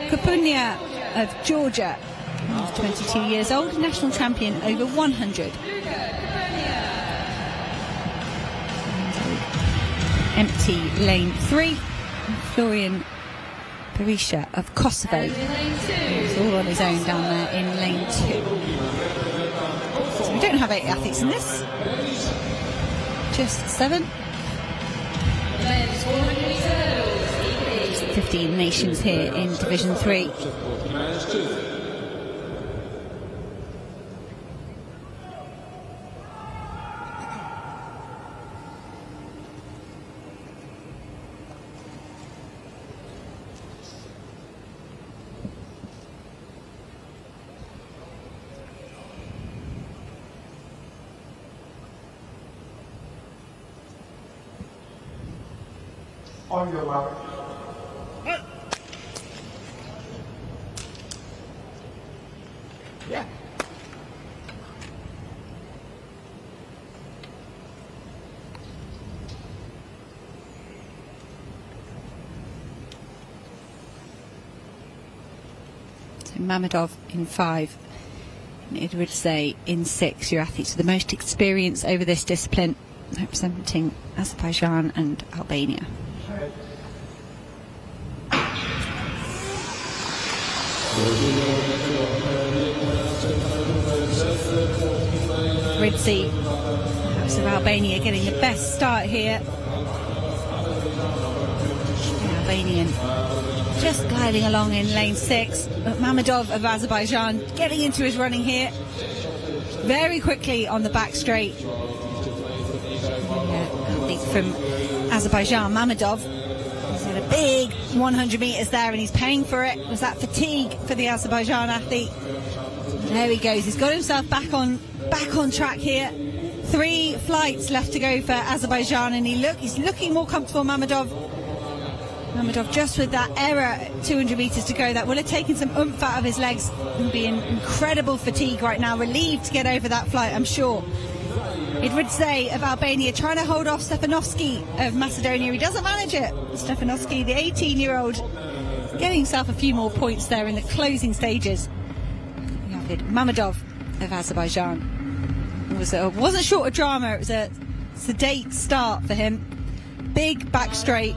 Kupunia of Georgia. He's 22 years old, national champion over 100. Empty lane 3. Florian Berisha of Kosovo. He's all on his own down there in lane 2. So we don't have 8 athletes in this. Just 7. Just 15 nations here in Division 3. On your mark. Yeah. So Mamedov in 5, and Edridze in 6. Your athletes with the most experience over this discipline, representing Azerbaijan and Albania. Ridzi, perhaps of Albania, getting the best start here. The Albanian just gliding along in lane 6. But Mamedov of Azerbaijan getting into his running here very quickly on the back straight. Athlete from Azerbaijan, Mamedov, he's had a big 100 metres there and he's paying for it. Was that fatigue for the Azerbaijan athlete? There he goes. He's got himself back on track here. 3 flights left to go for Azerbaijan, and he's looking more comfortable. Mamedov just with that error, 200 metres to go, that will have taken some oomph out of his legs and be in incredible fatigue right now. Relieved to get over that flight, I'm sure. Edridze of Albania trying to hold off Stefanovski of Macedonia. He doesn't manage it. Stefanovski, the 18-year-old, getting himself a few more points there in the closing stages. Mamedov of Azerbaijan. It wasn't short of drama. It was a sedate start for him. Big back straight,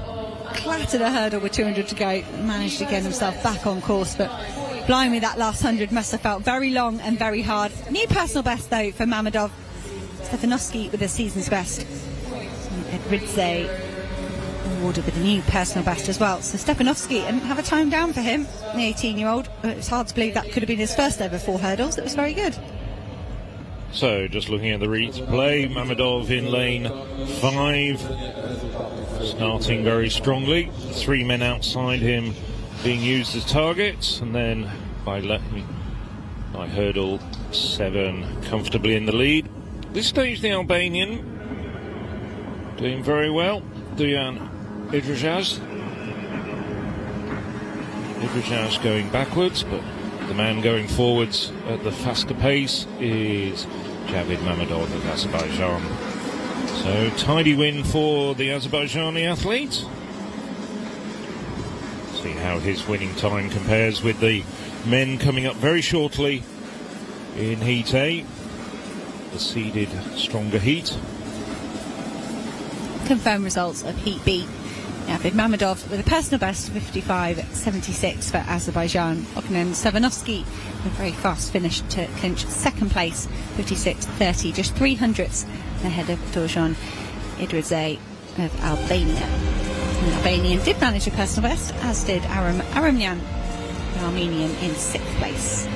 clattered a hurdle with 200 to go. Managed to get himself back on course, but blimey, that last 100 must have felt very long and very hard. New personal best though for Mamedov. Stefanovski with a season's best. Edridze awarded with a new personal best as well. So Stefanovski didn't have a time down for him, the 18-year-old. It's hard to believe that could have been his first ever 4 hurdles. It was very good. So just looking at the replay, Mamedov in lane 5, starting very strongly. 3 men outside him being used as targets, and then by hurdle 7 comfortably in the lead. This stage the Albanian doing very well. Dujan Edridze going backwards, but the man going forwards at the faster pace is Javid Mamedov of Azerbaijan. So tidy win for the Azerbaijani athlete. See how his winning time compares with the men coming up very shortly in Heat A, the seeded stronger heat. Confirmed results of Heat B. Navid Mamedov with a personal best of 55.76 for Azerbaijan. Ognen Savanovsky with a very fast finish to clinch second place, 56.30, just 300ths ahead of Dorjan Idrize of Albania. The Albanian did manage a personal best, as did Aram Aramyan, the Armenian, in 6th place.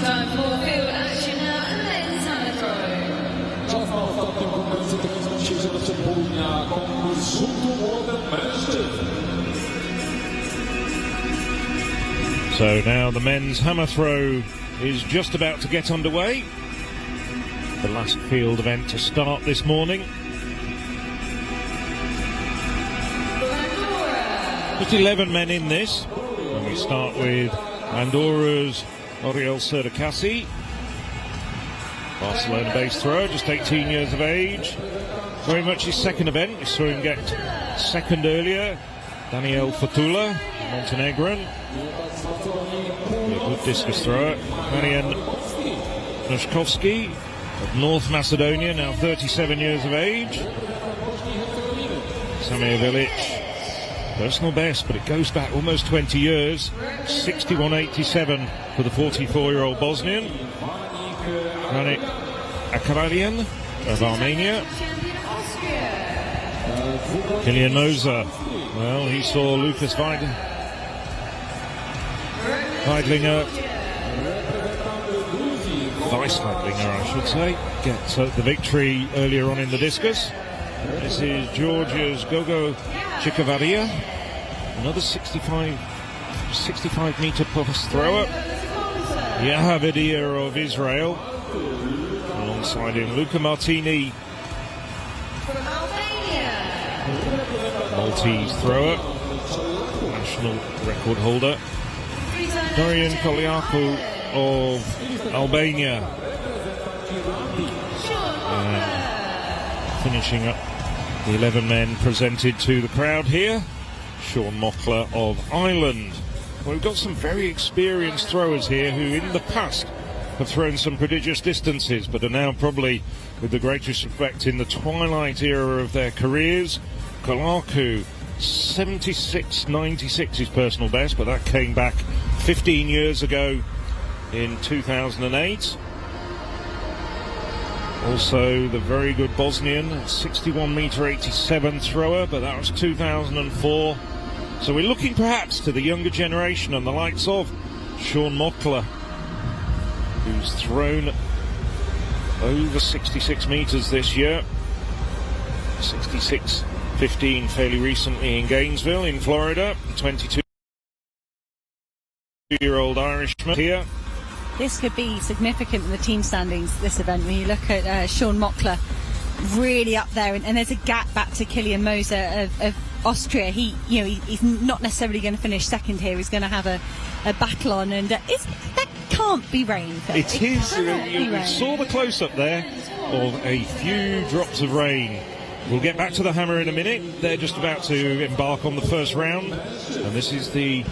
Time for field action now, and men's hammer throw. Czas na ostatnią konkurencję techniczną dzisiejszego przedpołudnia. Konkurs rzutu młodym mężczyzn. So now the men's hammer throw is just about to get underway. The last field event to start this morning. Just 11 men in this. And we start with Andorra's Oriol Serdakasi, Barcelona-based thrower, just 18 years of age. Very much his second event. We saw him get second earlier. Daniel Fatula, Montenegrin, a good discus thrower. Marian Noshkovsky of North Macedonia, now 37 years of age. Samir Vilic, personal best, but it goes back almost 20 years. 61.87 for the 44-year-old Bosnian. Ranik Akaralian of Armenia. Kilian Moser, well, he saw Lucas Weidlinger I should say, get the victory earlier on in the discus. This is Georgia's Gogo Chikavaria, another 65 metre plus thrower. Yahavidia of Israel, alongside him Luca Martini, Maltese thrower, national record holder. Dorian Koliakou of Albania. Finishing up the 11 men presented to the crowd here, Sean Mockler of Ireland. Well, we've got some very experienced throwers here who in the past have thrown some prodigious distances, but are now probably, with the greatest respect, in the twilight era of their careers. Koliakou, 76.96 his personal best, but that came back 15 years ago in 2008. Also the very good Bosnian, 61 metre 87 thrower, but that was 2004. So we're looking perhaps to the younger generation and the likes of Sean Mockler, who's thrown over 66 metres this year. 66.15 fairly recently in Gainesville in Florida. 22-year-old Irishman here. This could be significant in the team standings, this event, when you look at Sean Mockler really up there, and there's a gap back to Kilian Moser of Austria. He's not necessarily going to finish second here. He's going to have a battle on, and that can't be rain. It is. We saw the close-up there of a few drops of rain. We'll get back to the hammer in a minute. They're just about to embark on the first round, and this is the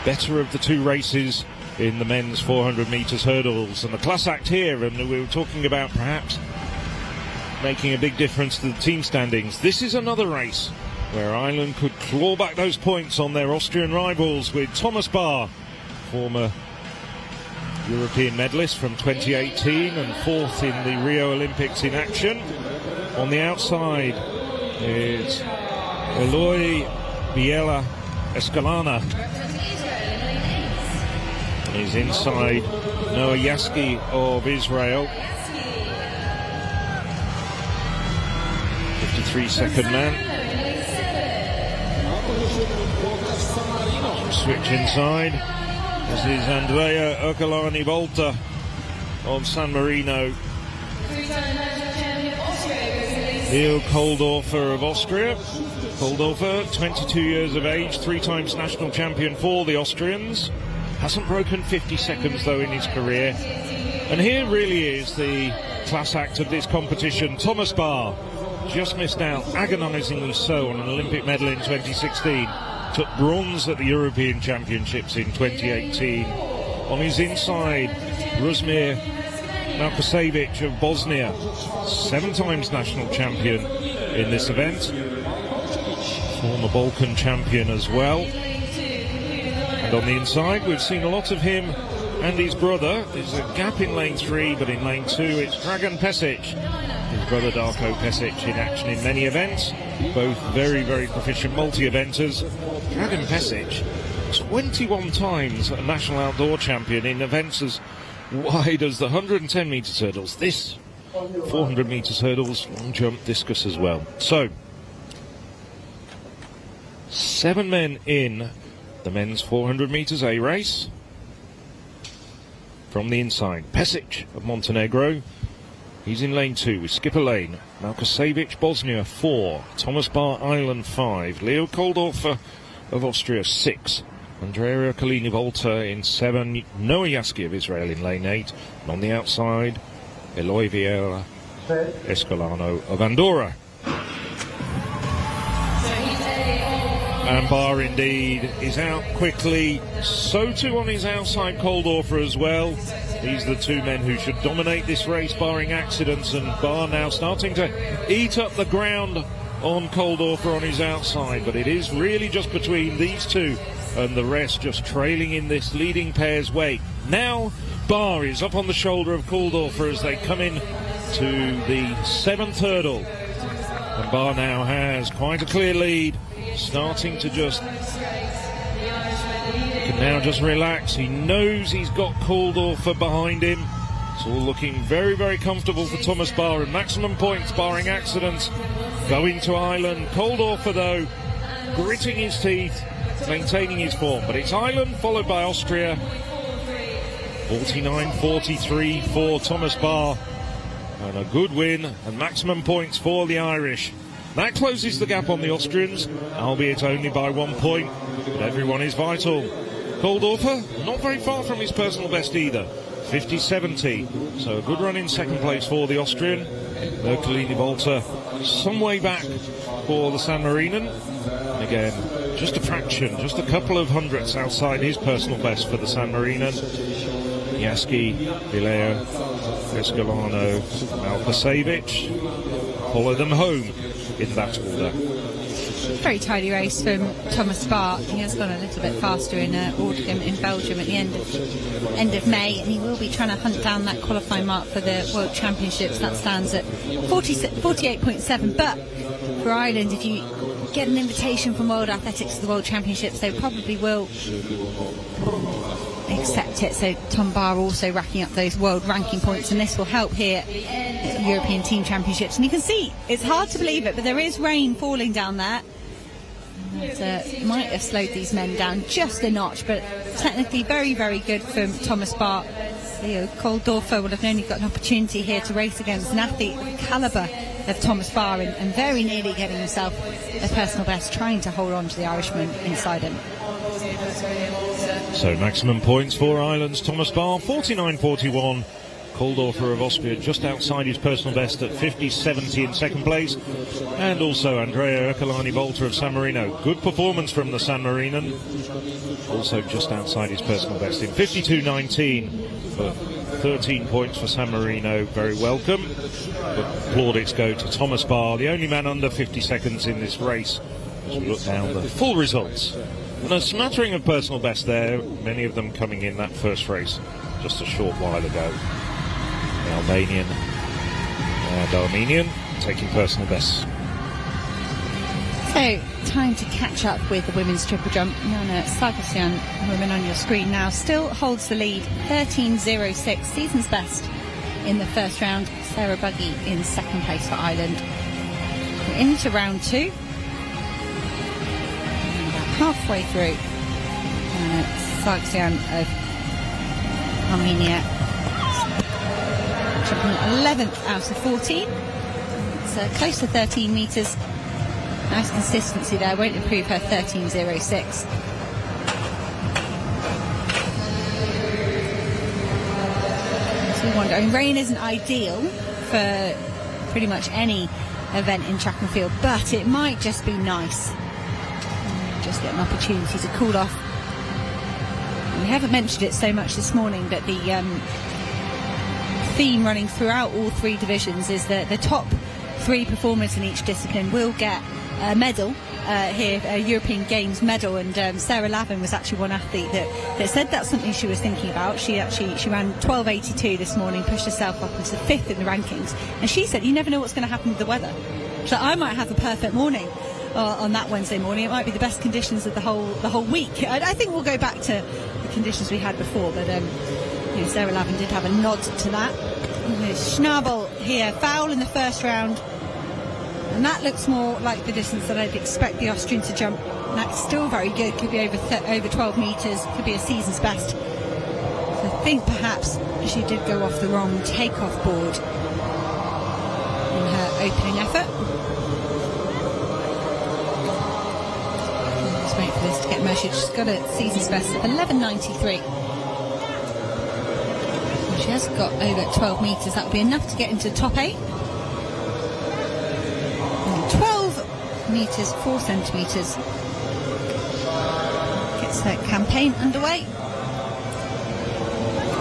better of the two races in the men's 400 metres hurdles. And the class act here, and we were talking about perhaps making a big difference to the team standings. This is another race where Ireland could claw back those points on their Austrian rivals, with Thomas Barr, former European medalist from 2018 and fourth in the Rio Olympics in action. On the outside is Eloy Biela Escalana. And he's inside Noah Yaski of Israel. 53-second man. Switch inside. This is Andrea Ocolani Volta of San Marino. Leo Koldorfer of Austria. Koldorfer, 22 years of age, 3 times national champion for the Austrians. Hasn't broken 50 seconds though in his career. And here really is the class act of this competition. Thomas Barr just missed out, agonisingly so, on an Olympic medal in 2016. Took bronze at the European Championships in 2018. On his inside, Rusmir Malkosevic of Bosnia, 7 times national champion in this event, former Balkan champion as well. And on the inside, we've seen a lot of him and his brother. There's a gap in lane 3, but in lane 2 it's Dragan Pesic, his brother Darko Pesic, in action in many events, both very, very proficient multi-eventers. Dragan Pesic, 21 times a national outdoor champion in events as wide as the 110 metres hurdles, this 400 metres hurdles, long jump, discus as well. So 7 men in the men's 400 metres A race. From the inside, Pesic of Montenegro, he's in lane 2 with Skipper Lane. Malkosevic, Bosnia 4, Thomas Bar, Ireland 5, Leo Koldorfer of Austria 6, Andrea Kalini Volta in 7, Noah Yaski of Israel in lane 8, and on the outside, Eloy Vieira Escolano of Andorra. And Bar indeed is out quickly, so too on his outside Koldorfer as well. These are the 2 men who should dominate this race barring accidents, and Bar now starting to eat up the ground on Koldorfer on his outside, but it is really just between these 2 and the rest just trailing in this leading pair's wake. Now Bar is up on the shoulder of Koldorfer as they come in to the 7th hurdle, and Bar now has quite a clear lead, starting to just can now just relax. He knows he's got Koldorfer behind him. It's all looking very, very comfortable for Thomas Bar, and maximum points barring accidents going to Ireland. Koldorfer though gritting his teeth, maintaining his form, but it's Ireland followed by Austria. 49.43 for Thomas Bar, and a good win and maximum points for the Irish. That closes the gap on the Austrians, albeit only by 1 point, but everyone is vital. Koldorfer, not very far from his personal best either, 50.70, so a good run in second place for the Austrian. Kalini Volta, some way back for the San Marinan. Again, just a fraction, just a couple of hundredths outside his personal best for the San Marinan. Yaski, Vileo, Escolano, Malkosevic follow them home in that order. Very tidy race from Thomas Bar. He has gone a little bit faster in Ordegem in Belgium at the end of May, and he will be trying to hunt down that qualifying mark for the World Championships. That stands at 48.7, but for Ireland, if you get an invitation from World Athletics to the World Championships, they probably will accept it. So Tom Bar also racking up those world ranking points, and this will help here at the European Team Championships. And you can see, it's hard to believe it, but there is rain falling down there. That might have slowed these men down just a notch, but technically very, very good from Thomas Bar. Leo Koldorfer would have only got an opportunity here to race against an athlete of the calibre of Thomas Bar, and very nearly getting himself a personal best, trying to hold on to the Irishman inside him. So maximum points for Ireland's Thomas Bar, 49.41. Koldorfer of Austria just outside his personal best at 50.70 in second place, and also Andrea Ercolani Volta of San Marino. Good performance from the San Marinan, also just outside his personal best in 52.19 for 13 points for San Marino. Very welcome, but plaudits go to Thomas Bar, the only man under 50 seconds in this race, as we look down the full results. And a smattering of personal best there, many of them coming in that first race just a short while ago. The Albanian and Armenian taking personal bests. So, time to catch up with the women's triple jump. Nana Sargsyan, woman on your screen now, still holds the lead, 13.06, season's best in the first round. Sarah Buggy in second place for Ireland. We're into round 2. Halfway through, Sargsyan of Armenia, jumping 11th out of 14. It's close to 13 metres. Nice consistency there, won't improve her 13.06. So we wonder, I mean, rain isn't ideal for pretty much any event in track and field, but it might just be nice. Just get an opportunity to cool off. We haven't mentioned it so much this morning, but the theme running throughout all three divisions is that the top three performers in each discipline will get a medal here, a European Games medal, and Sarah Lavin was actually one athlete that said that's something she was thinking about. She ran 12:82 this morning, pushed herself up into 5th in the rankings, and she said you never know what's going to happen with the weather. So I might have a perfect morning on that Wednesday morning. It might be the best conditions of the whole week. I think we'll go back to the conditions we had before, but Sarah Lavin did have a nod to that. Schnabel here, foul in the first round. And that looks more like the distance that I'd expect the Austrian to jump. And that's still very good. Could be over 12 metres. Could be a season's best. So I think perhaps she did go off the wrong takeoff board in her opening effort. Let's wait for this to get measured. She's got a season's best of 11.93. She has got over 12 metres. That would be enough to get into the top 8. 12 metres, 4 centimetres. Gets that campaign underway.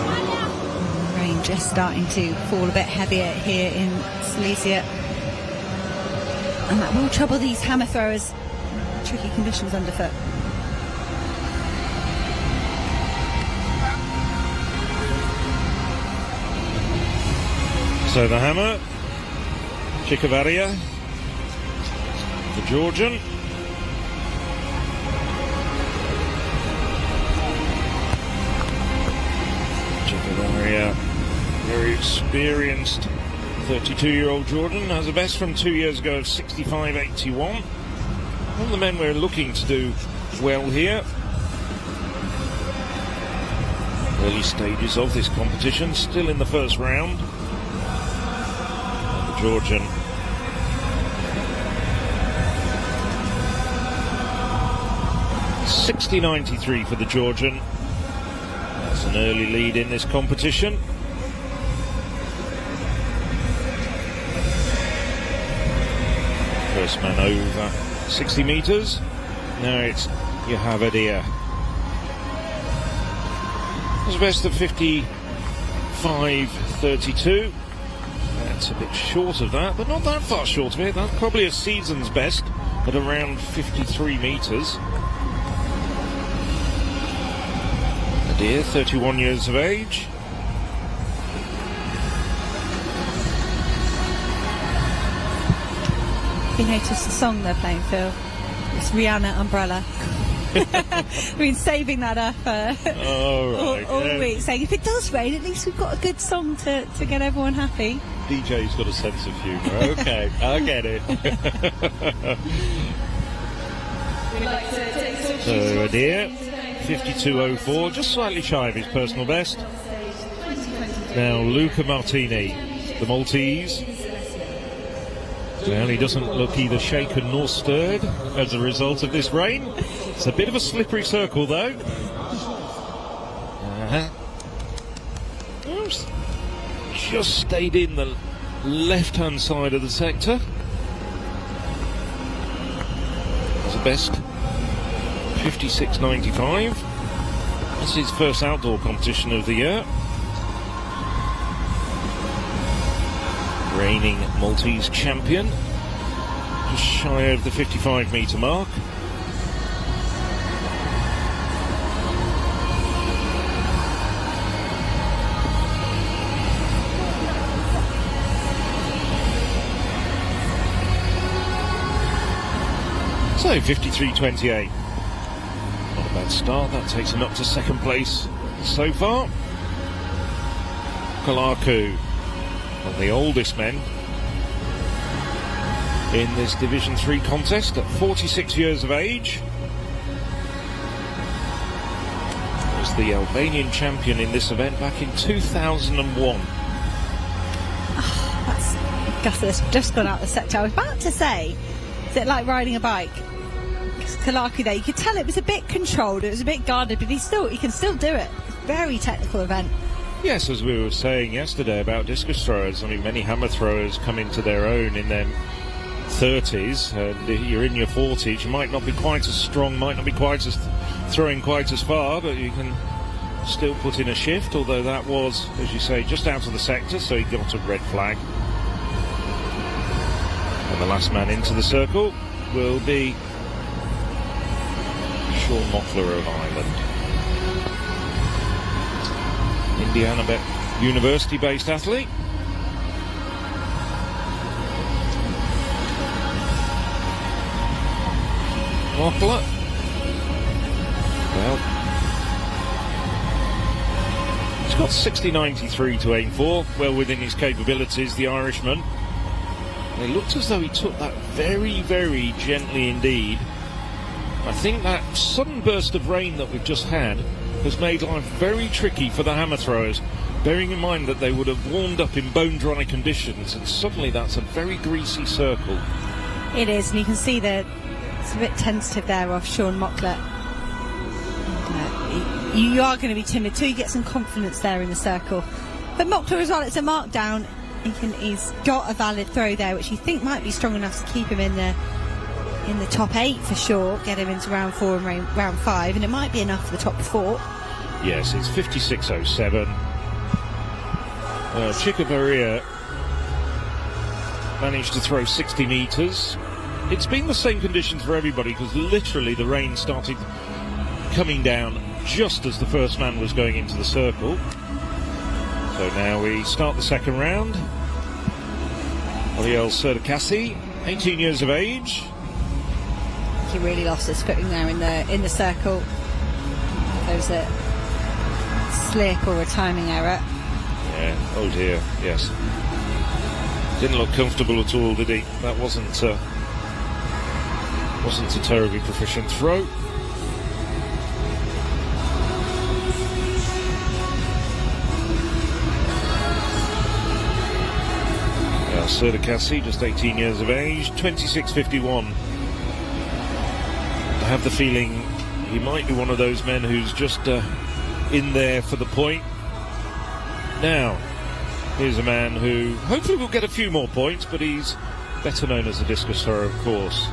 And the rain just starting to fall a bit heavier here in Silesia. And that will trouble these hammer throwers. Tricky conditions underfoot. So the hammer, Chikavaria, the Georgian. Chikavaria, very experienced 32-year-old Jordan, has a best from 2 years ago of 65.81. All the men we're looking to do well here. Early stages of this competition, still in the first round. Georgian $60.93 for the Georgian. That's an early lead in this competition. First man over 60 metres. Now it's Yahabadia. It's best of 55.32. That's a bit short of that, but not that far short of it. That's probably a season's best at around 53 metres. Nadir, 31 years of age. You noticed the song they're playing, Phil? It's Rihanna Umbrella. We've been saving that up all week, saying if it does rain, at least we've got a good song to get everyone happy. DJ's got a sense of humour. Okay, I get it. So Nadir, 52.04, just slightly shy of his personal best. Now Luca Martini, the Maltese. Well, he doesn't look either shaken nor stirred as a result of this rain. It's a bit of a slippery circle, though. Oops. Just stayed in the left-hand side of the sector. It's the best 56.95. That's his first outdoor competition of the year. Reigning Maltese champion, just shy of the 55-metre mark. So 53.28. Not a bad start. That takes him up to second place so far. Kalaku, one of the oldest men in this Division 3 contest at 46 years of age. Was the Albanian champion in this event back in 2001. That's Gus just gone out the sector. I was about to say, is it like riding a bike? Kalaku there, you could tell it was a bit controlled, it was a bit guarded, but he can still do it. Very technical event. Yes, as we were saying yesterday about discus throwers, I mean, many hammer throwers come into their own in their 30s, and if you're in your 40s, you might not be quite as strong, might not be quite as throwing quite as far, but you can still put in a shift, although that was, as you say, just out of the sector, so he got a red flag. And the last man into the circle will be Sean Mockler of Ireland. Indiana University-based athlete. Mockler. Well, he's got 60.93 to aim for, well within his capabilities, the Irishman. And it looked as though he took that very, very gently indeed. I think that sudden burst of rain that we've just had has made life very tricky for the hammer throwers, bearing in mind that they would have warmed up in bone-dry conditions, and suddenly that's a very greasy circle. It is, and you can see that it's a bit tentative there off Sean Mockler. You are going to be timid too. You get some confidence there in the circle. But Mockler as well, it's a markdown. He's got a valid throw there, which you think might be strong enough to keep him in the top 8 for sure, get him into round 4 and round 5, and it might be enough for the top 4. Yes, it's 56.07. Chikaveria managed to throw 60 metres. It's been the same conditions for everybody, because literally the rain started coming down just as the first man was going into the circle. So now we start the second round. Ariel Serdakassi, 18 years of age. He really lost his footing there in the circle. There was a slip or a timing error. Yeah, oh dear, yes. Didn't look comfortable at all, did he? That wasn't a terribly proficient throw. Serdakassi, just 18 years of age, 26.51. I have the feeling he might be one of those men who's just in there for the point. Now, here's a man who hopefully will get a few more points, but he's better known as a discus thrower, of course.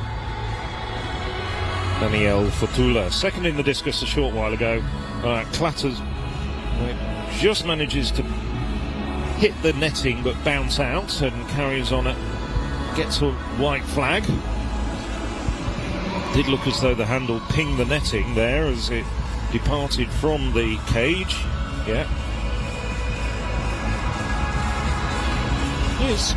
Daniel Fotula, second in the discus a short while ago. Clatters, just manages to hit the netting but bounce out and carries on it, gets a white flag. Did look as though the handle pinged the netting there as it departed from the cage. Yeah. Yes.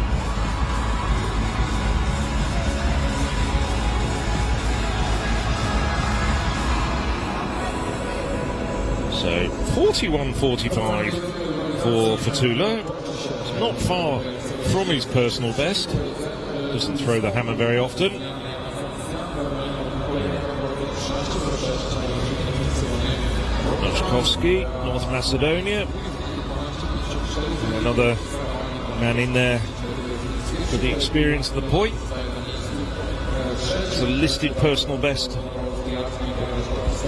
So 41.45 for Fotula. It's not far from his personal best. Doesn't throw the hammer very often. Nochkovsky, North Macedonia. Another man in there for the experience of the point. It's a listed personal best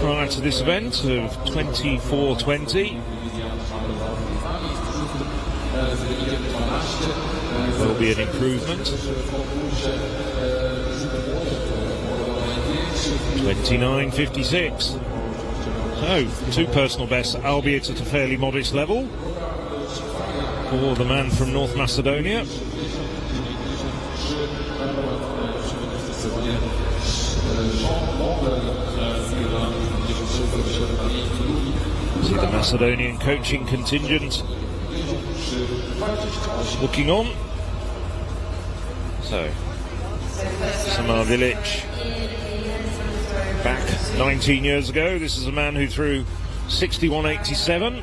prior to this event of 24.20. Will be an improvement. 29.56. So, two personal bests, albeit at a fairly modest level, for the man from North Macedonia. See the Macedonian coaching contingent looking on. So, Samar Vilic, back 19 years ago. This is a man who threw 61.87.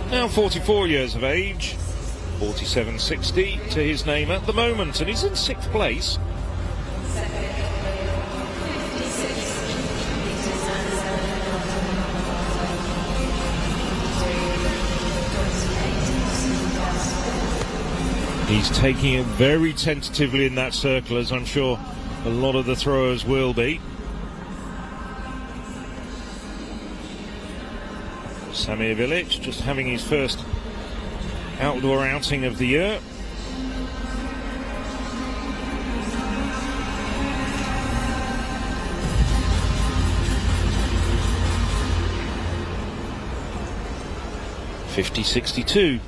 Now 44 years of age, 47.60 to his name at the moment, and he's in 6th place. He's taking it very tentatively in that circle, as I'm sure a lot of the throwers will be. Samir Vilic just having his first outdoor outing of the year. 50.62.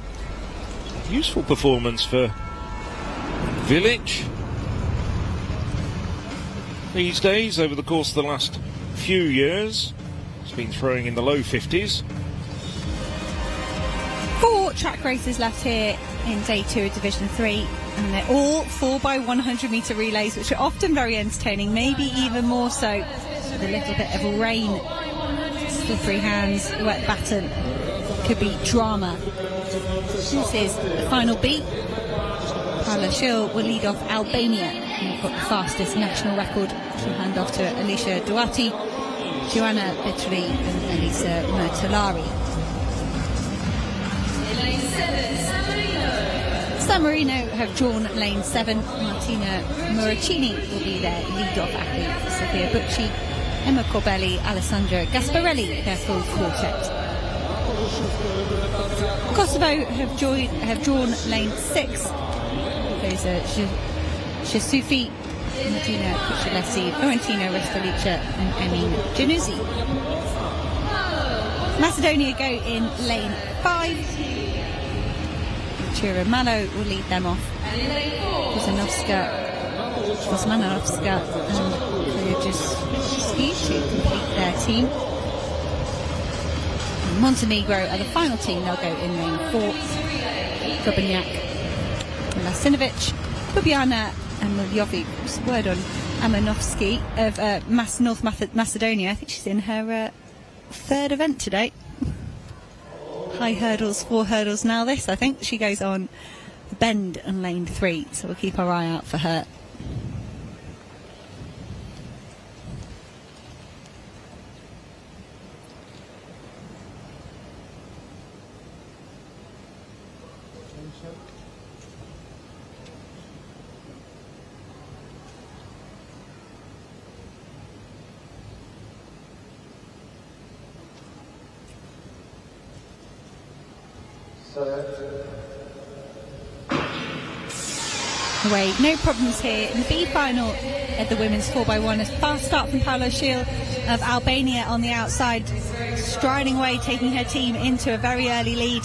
Useful performance for Village these days. Over the course of the last few years, it's been throwing in the low 50s. 4 track races left here in day 2 of Division 3, and they're all 4x100 metre relays, which are often very entertaining, maybe even more so with a little bit of rain. Slippery hands, wet baton, could be drama. This is the final beat. Paula Schill will lead off Albania, who've got the fastest national record. She'll hand off to Alicia Duarte, Joanna Bitterly and Elisa Murtalari. San Marino have drawn lane 7. Martina Moracini will be their lead-off athlete. Sofia Bucci, Emma Corbelli, Alessandra Gasparelli, their full quartet. Kosovo have drawn lane 6. Those are Shasufi, Martina Kuchelesi, Florentino Restolica and Emin Januzzi. Macedonia go in lane 5. Chira Malo will lead them off. Kosmanovska and Kyrgyzstan to complete their team. Montenegro are the final team. They'll go in lane 4. Drobnjak, Lasinovic, Ljubljana and Miljovic. Word on Amanovski of North Macedonia. I think she's in her 3rd event today. High hurdles, 4 hurdles now this. I think she goes on the bend and lane 3, so we'll keep our eye out for her. Away, no problems here in the B final at the women's 4x1. A fast start from Paolo Schill of Albania on the outside, striding away, taking her team into a very early lead.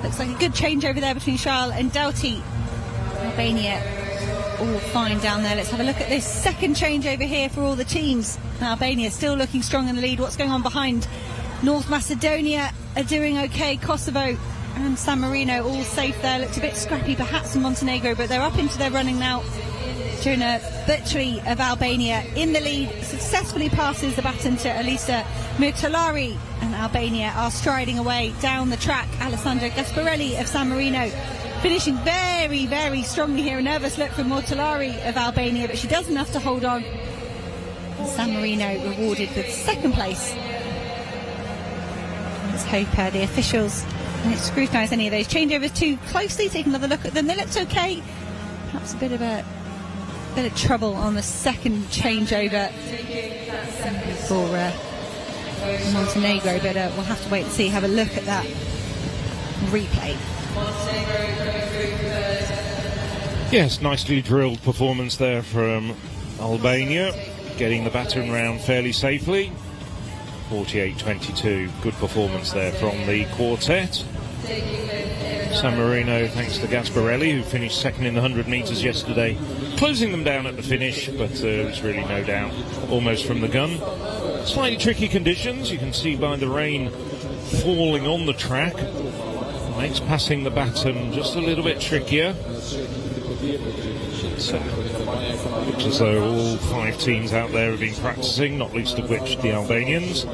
Looks like a good change over there between Charles and Doughty. Albania all fine down there. Let's have a look at this second change over here for all the teams. Albania still looking strong in the lead. What's going on behind? North Macedonia are doing okay. Kosovo and San Marino all safe there. Looked a bit scrappy perhaps in Montenegro, but they're up into their running now. Joanna Bitterly of Albania in the lead, successfully passes the baton to Elisa Murtalari, and Albania are striding away down the track. Alessandra Gasparelli of San Marino finishing very, very strongly here. A nervous look from Murtalari of Albania, but she does enough to hold on. San Marino rewarded with 2nd place. Let's hope the officials don't scrutinise any of those changeovers too closely. Take another look at them. They looked okay. Perhaps a bit of trouble on the second changeover for Montenegro, but we'll have to wait and see. Have a look at that replay. Yes, nicely drilled performance there from Albania, getting the baton round fairly safely. 48-22, good performance there from the quartet. San Marino, thanks to Gasparelli, who finished 2nd in the 100 metres yesterday, closing them down at the finish, but there's really no doubt, almost from the gun. Slightly tricky conditions, you can see by the rain falling on the track, makes passing the baton just a little bit trickier. Looks as though all 5 teams out there have been practicing, not least of which the Albanians.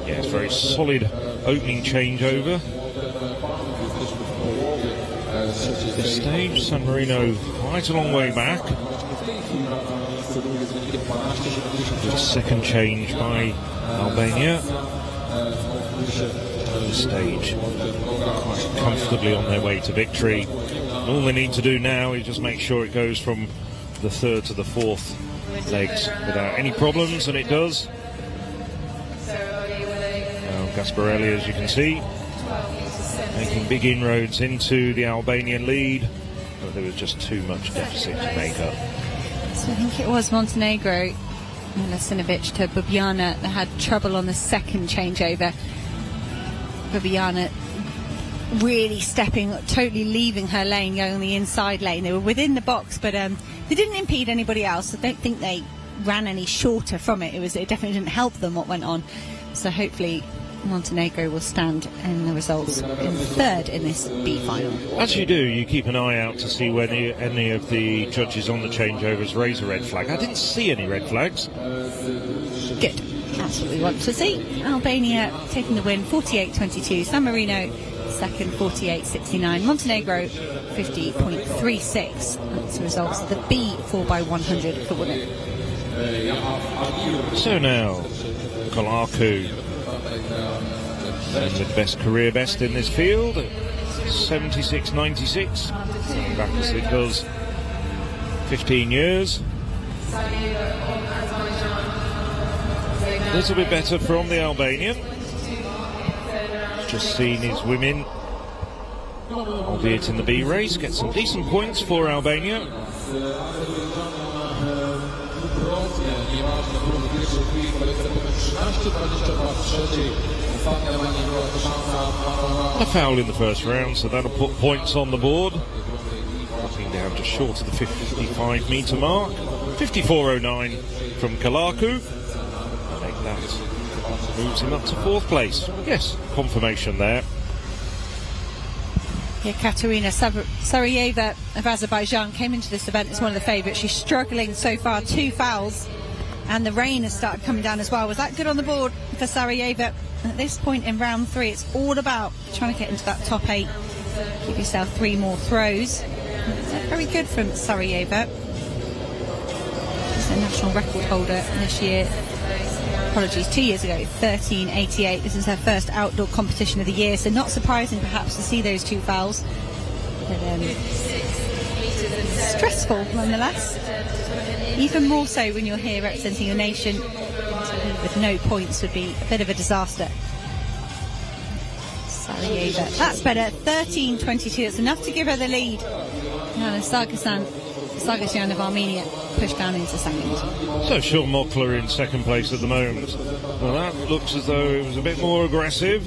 Yes, very solid opening changeover. This stage, San Marino quite a long way back. Good second change by Albania. This stage, quite comfortably on their way to victory. All they need to do now is just make sure it goes from the 3rd to the 4th legs without any problems, and it does. Now Gasparelli, as you can see, making big inroads into the Albanian lead, but there was just too much deficit to make up. So I think it was Montenegro, Lasinovic to Ljubljana, that had trouble on the second changeover. Ljubljana really totally leaving her lane, going on the inside lane. They were within the box, but they didn't impede anybody else. I don't think they ran any shorter from it. It definitely didn't help them what went on. So hopefully Montenegro will stand in the results in third in this B final. As you do, you keep an eye out to see when any of the judges on the changeovers raise a red flag. I didn't see any red flags. Good. That's what we want to see. Albania taking the win, 48-22. San Marino second, 48-69. Montenegro, 50.36. That's the results of the B 4x100 for women. So now, Kalaku, and the best career best in this field, 76.96. Back as it does 15 years. A little bit better from the Albanian. Just seen his women, albeit in the B race, get some decent points for Albania. A foul in the first round, so that'll put points on the board. Dropping down just short of the 55 metre mark. 54.09 from Kalaku. I think that moves him up to fourth place. Yes, confirmation there. Yeah, Katerina Sarayeva of Azerbaijan came into this event as one of the favourites. She's struggling so far, 2 fouls, and the rain has started coming down as well. Was that good on the board for Sarayeva? At this point in round 3, it's all about trying to get into that top 8. Give yourself 3 more throws. Very good from Sarayeva. She's the national record holder this year. Apologies, 2 years ago, 13.88. This is her first outdoor competition of the year, so not surprising perhaps to see those 2 fouls. But stressful nonetheless. Even more so when you're here representing your nation. With no points would be a bit of a disaster. Sarayeva, that's better, 13.22. It's enough to give her the lead. Now Sargsyan of Armenia pushed down into second. So Sean Mockler in second place at the moment. Well, that looks as though it was a bit more aggressive.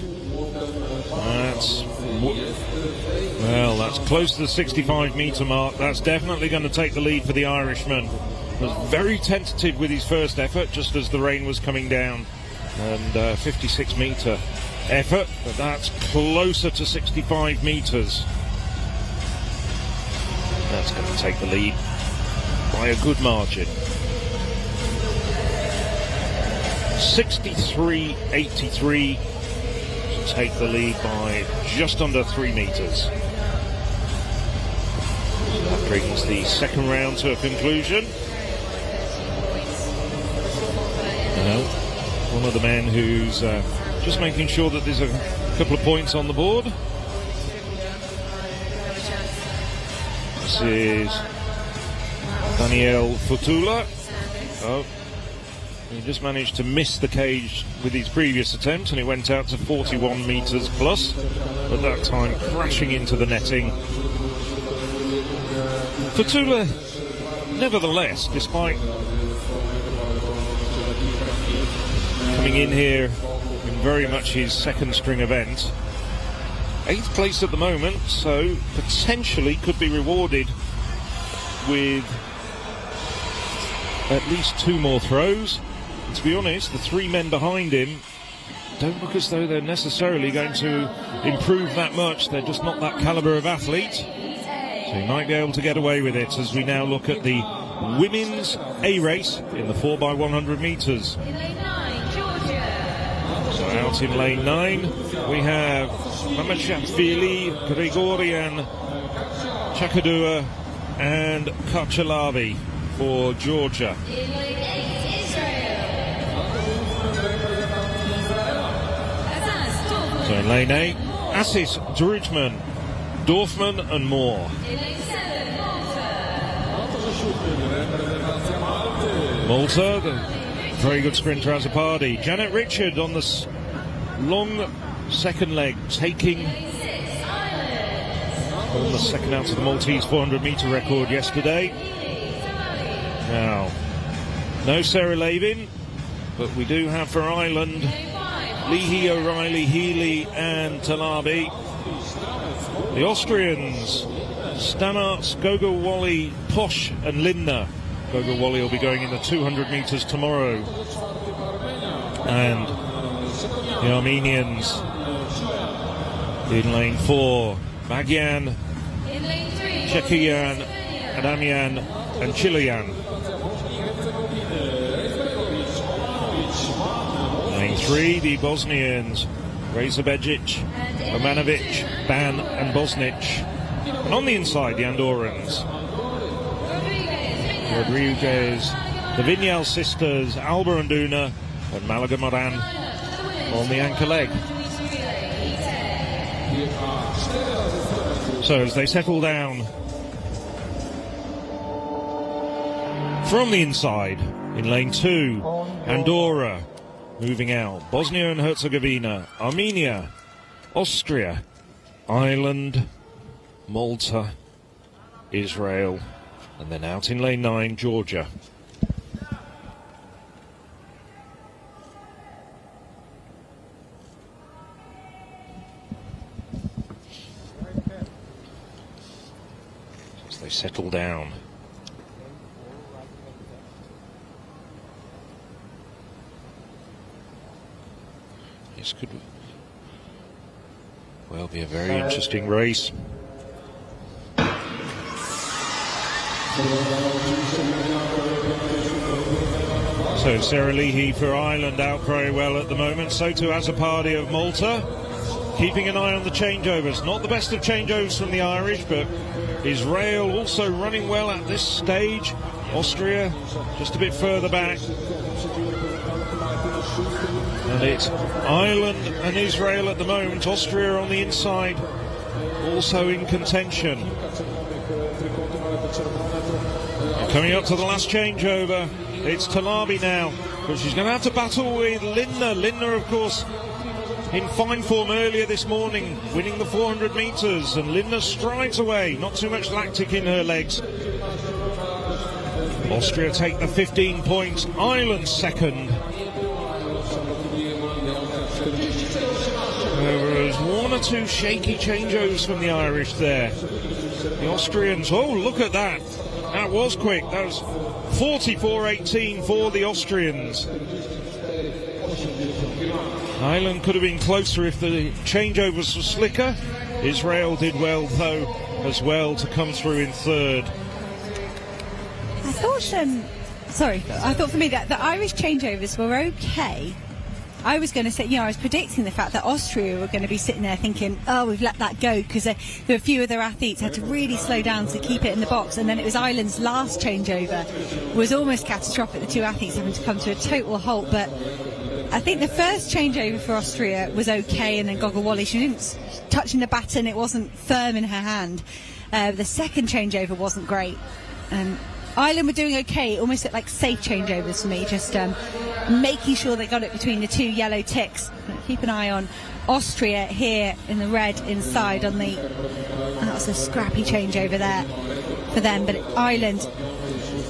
That's close to the 65 metre mark. That's definitely going to take the lead for the Irishman. Was very tentative with his first effort just as the rain was coming down, and 56 metre effort, but that's closer to 65 metres. That's going to take the lead by a good margin. 63.83 to take the lead by just under 3 metres. That brings the second round to a conclusion. One of the men who's just making sure that there's a couple of points on the board. This is Daniel Futula. Oh, he just managed to miss the cage with his previous attempt, and it went out to 41 metres plus, at that time crashing into the netting. Futula, nevertheless, despite coming in here in very much his second string event, 8th place at the moment, so potentially could be rewarded with at least 2 more throws. And to be honest, the 3 men behind him don't look as though they're necessarily going to improve that much. They're just not that calibre of athlete. So he might be able to get away with it as we now look at the women's A race in the 4x100 metres. So out in lane 9 we have Mamachashvili, Grigorian, Chakadua and Kachalavi for Georgia. So in lane 8, Assis, Drutman, Dorfman and Moore. Malta, the very good sprinter as a party. Janet Richard on the long second leg, taking on the second out of the Maltese 400 metre record yesterday. Now, no Sarah Lavin, but we do have for Ireland Leahy, O'Reilly, Healy and Talabi. The Austrians, Stanarts, Gogo Wally, Posch and Lindner. Gogo Wally will be going in the 200 metres tomorrow. And the Armenians in lane 4, Magyan, Chekiyan, Adamian and Chilean. Lane 3, the Bosnians, Razabejic, Romanovic, Ban and Bosnic. And on the inside, the Andorrans, Rodriguez, the Vignal sisters, Alba and Duna, and Malaga Moran on the anchor leg. So as they settle down from the inside in lane 2, Andorra moving out, Bosnia and Herzegovina, Armenia, Austria, Ireland, Malta, Israel, and then out in lane 9, Georgia. As they settle down. This could well be a very interesting race. So Sarah Leahy for Ireland out very well at the moment. So too Azzopardi of Malta. Keeping an eye on the changeovers. Not the best of changeovers from the Irish, but Israel also running well at this stage. Austria just a bit further back. And it's Ireland and Israel at the moment. Austria on the inside, also in contention. And coming up to the last changeover, it's Talabi now, but she's going to have to battle with Lindner. Lindner, of course, in fine form earlier this morning, winning the 400 metres, and Lindner strides away. Not too much lactic in her legs. Austria take the 15 points. Ireland second. There was one or two shaky changeovers from the Irish there. The Austrians, oh, look at that. That was quick. That was 44.18 for the Austrians. Ireland could have been closer if the changeovers were slicker. Israel did well, though, as well, to come through in third. I thought for me that the Irish changeovers were okay. I was going to say, I was predicting the fact that Austria were going to be sitting there thinking, oh, we've let that go, because there were a few of their athletes had to really slow down to keep it in the box, and then it was Ireland's last changeover was almost catastrophic, the two athletes having to come to a total halt. But I think the first changeover for Austria was okay, and then Gogo Wally, she didn't touching the baton, it wasn't firm in her hand. The second changeover wasn't great. Ireland were doing okay, almost at like safe changeovers for me, just making sure they got it between the two yellow ticks. Keep an eye on Austria here in the red inside on the... that was a scrappy changeover there for them, but Ireland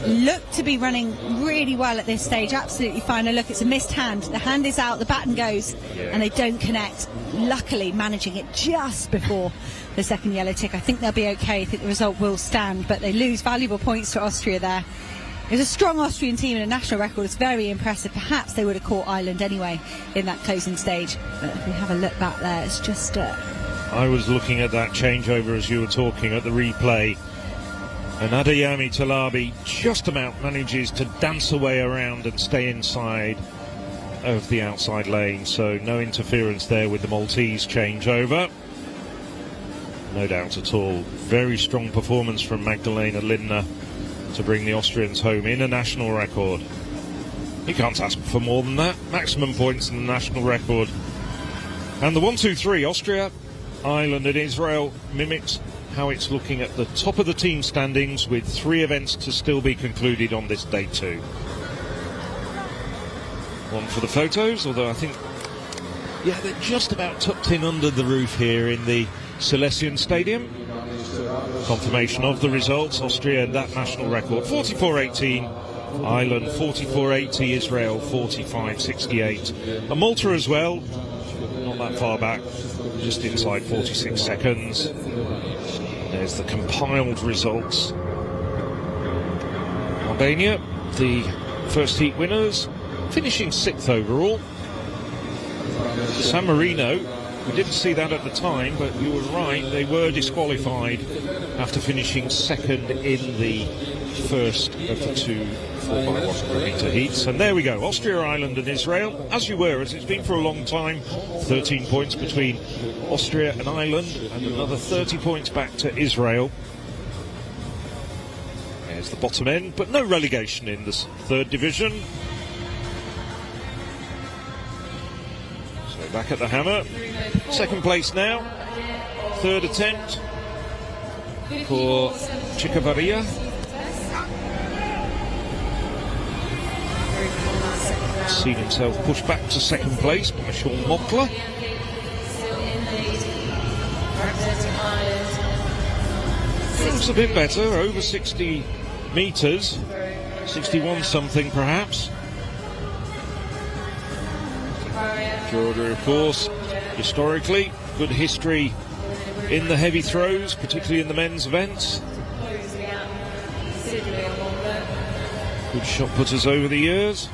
look to be running really well at this stage, absolutely fine. Now look, it's a missed hand. The hand is out, the baton goes, and they don't connect. Luckily managing it just before the second yellow tick. I think they'll be okay. I think the result will stand, but they lose valuable points to Austria there. It was a strong Austrian team and a national record. It's very impressive. Perhaps they would have caught Ireland anyway in that closing stage. But if we have a look back there, it's just... I was looking at that changeover as you were talking at the replay. And Adeyemi Talabi just about manages to dance away around and stay inside of the outside lane. So no interference there with the Maltese changeover. No doubt at all. Very strong performance from Magdalena Lindner to bring the Austrians home in a national record. You can't ask for more than that. Maximum points in the national record. And the 1-2-3, Austria, Ireland and Israel, mimics how it's looking at the top of the team standings, with 3 events to still be concluded on this day 2. One for the photos, although I think, they're just about tucked in under the roof here in the Silesian Stadium. Confirmation of the results: Austria, that national record, 44.18, Ireland 44.80, Israel 45.68, and Malta as well. Not not that far back, just inside 46 seconds. There's the compiled results. Albania, the first heat winners, finishing 6th overall. San Marino, we didn't see that at the time, but you were right, they were disqualified after finishing 2nd in the first of the 2 4x100 metre heats. And there we go, Austria, Ireland and Israel, as you were, as it's been for a long time. 13 points between Austria and Ireland, and another 30 points back to Israel. There's the bottom end, but no relegation in this 3rd division. So back at the hammer, 2nd place now, 3rd attempt for Chikavaria. Seen himself pushed back to 2nd place by Sean Mockler. Looks a bit better, over 60 metres, 61 something perhaps. Georgia, of course, historically, good history in the heavy throws, particularly in the men's events. Good shot putters over the years.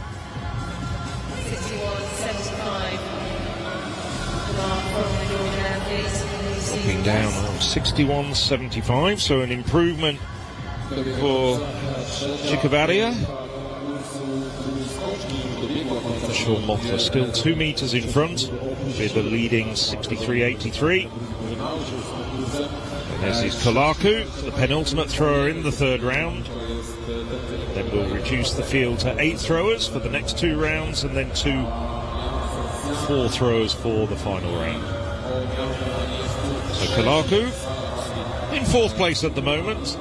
61.75. Dropping down on 61.75, so an improvement for Chikavaria. Sean Mockler still 2 metres in front with the leading 63.83. And there's his Kolaku, the penultimate thrower in the 3rd round. Then we'll reduce the field to 8 throwers for the next 2 rounds, and then 4 throwers for the final round. So Kolaku in 4th place at the moment.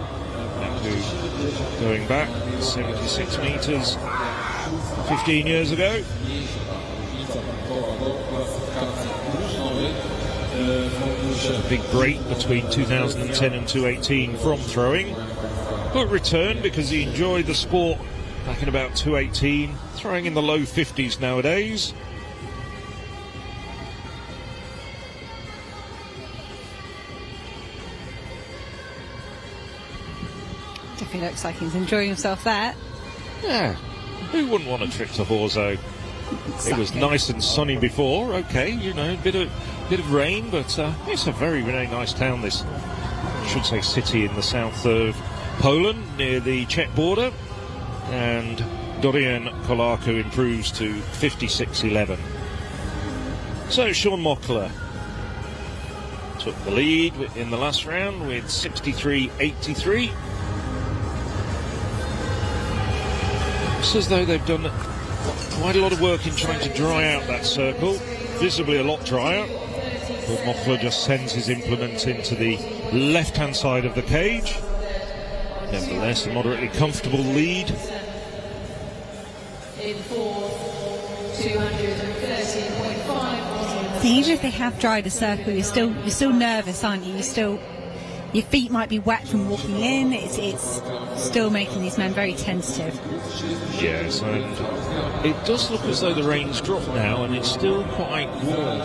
Kolaku going back 76 metres 15 years ago. A big break between 2010 and 2018 from throwing, but returned because he enjoyed the sport back in about 2018, throwing in the low 50s nowadays. Definitely looks like he's enjoying himself there. Yeah, who wouldn't want a trip to Horzo? Exactly. It was nice and sunny before, okay, you know, a bit of rain, but it's a very, very nice town, this, I should say, city in the south of Poland, near the Czech border. And Dorian Kolaku improves to 56.11. So Sean Mockler took the lead in the last round with 63.83. Looks as though they've done quite a lot of work in trying to dry out that circle, visibly a lot drier. But Mockler just sends his implement into the left-hand side of the cage. Nevertheless, a moderately comfortable lead. In 4th, 213.5. So even if they have dried a circle, you're still nervous, aren't you? Your feet might be wet from walking in. It's still making these men very tentative. Yes, and it does look as though the rain's dropped now, and it's still quite warm.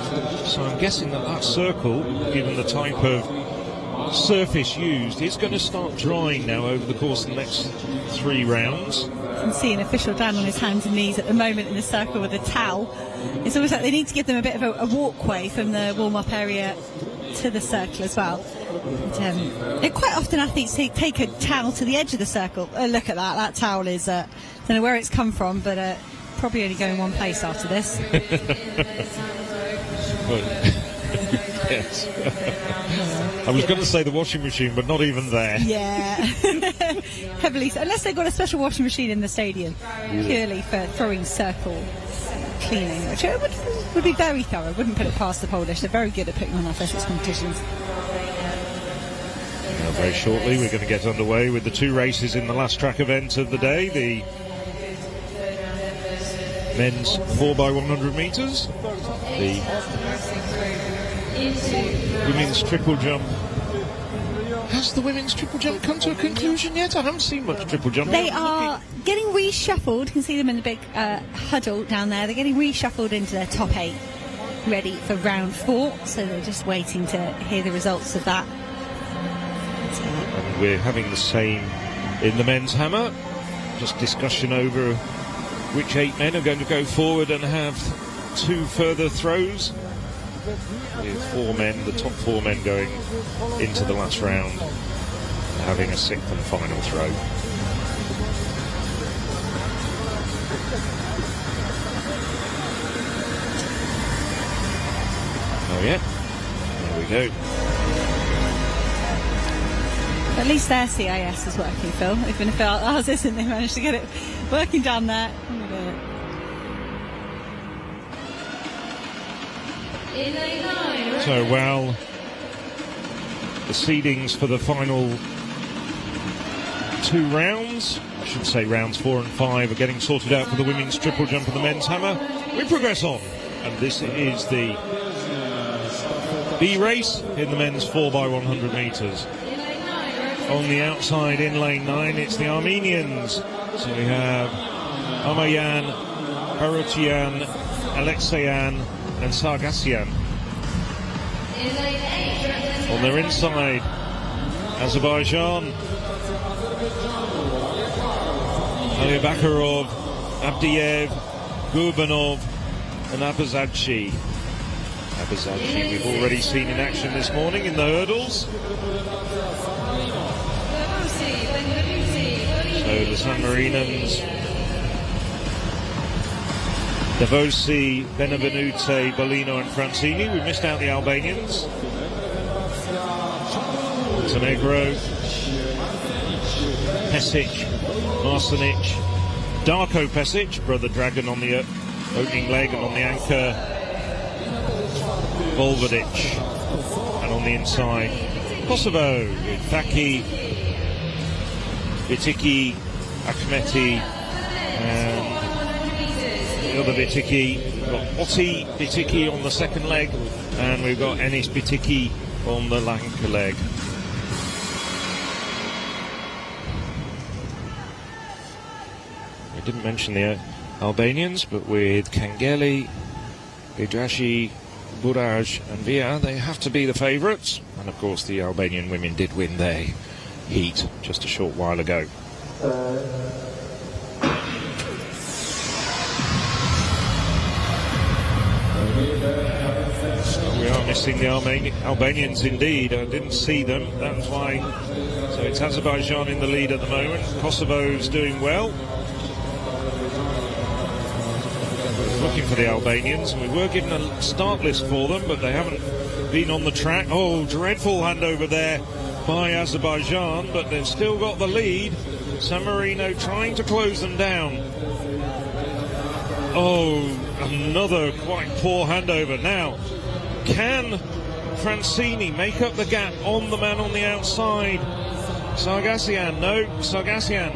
So I'm guessing that circle, given the type of surface used, is going to start drying now over the course of the next 3 rounds. You can see an official down on his hands and knees at the moment in the circle with a towel. It's almost like they need to give them a bit of a walkway from the warm-up area to the circle as well. But, quite often athletes take a towel to the edge of the circle. Look at that. That towel is, I don't know where it's come from, but probably only going one place after this. Yes. I was going to say the washing machine, but not even there. Yeah. Heavily, unless they've got a special washing machine in the stadium, purely for throwing circle cleaning, which would be very thorough. Wouldn't put it past the Polish. They're very good at putting on athletics competitions. Now, very shortly, we're going to get underway with the 2 races in the last track event of the day. The men's 4x100 metres, the women's triple jump. Has the women's triple jump come to a conclusion yet? I haven't seen much triple jump. They are getting reshuffled. You can see them in the big huddle down there. They're getting reshuffled into their top 8. ready for round 4, so they're just waiting to hear the results of that. And we're having the same in the men's hammer. Just discussion over which 8 men are going to go forward and have 2 further throws, with 4 men, the top 4 men, going into the last round, having a 6th and final throw. Oh yeah, there we go. At least their CIS is working, Phil. Even if ours isn't, they managed to get it working down there. So, well, the seedings for the final 2 rounds, I should say rounds 4 and 5, are getting sorted out for the women's triple jump and the men's hammer. We progress on, and this is the B race in the men's 4x100 metres. On the outside in lane 9, it's the Armenians. So we have Amayan, Harotian, Alexeyan and Sargassian. On their inside, Azerbaijan, Alibakarov, Abdiev, Gurbanov and Abazadchi. Abazadchi we've already seen in action this morning in the hurdles. So the San Marinans, Devosi, Benevenute, Bolino and Francini. We missed out the Albanians. Montenegro, Pesic, Marsenic, Darko Pesic, Brother Dragon on the opening leg, and on the anchor, Volvodic. And on the inside, Kosovo, with Faki, Bitiki, Akhmeti, and the other Bitiki. We've got Otti Bitiki on the second leg, and we've got Enis Bitiki on the Lanka leg. We didn't mention the Albanians, but with Kangeli, Bidrashi, Buraj and Via, they have to be the favourites. And of course the Albanian women did win their heat just a short while ago. We are missing the Albanians indeed. I didn't see them, that's why. So it's Azerbaijan in the lead at the moment. Kosovo's doing well. Looking for the Albanians, and we were given a start list for them, but they haven't been on the track. Oh, dreadful handover there by Azerbaijan, but they've still got the lead. San Marino trying to close them down. Oh, another quite poor handover. Now, can Francini make up the gap on the man on the outside? Sargassian, no, Sargassian.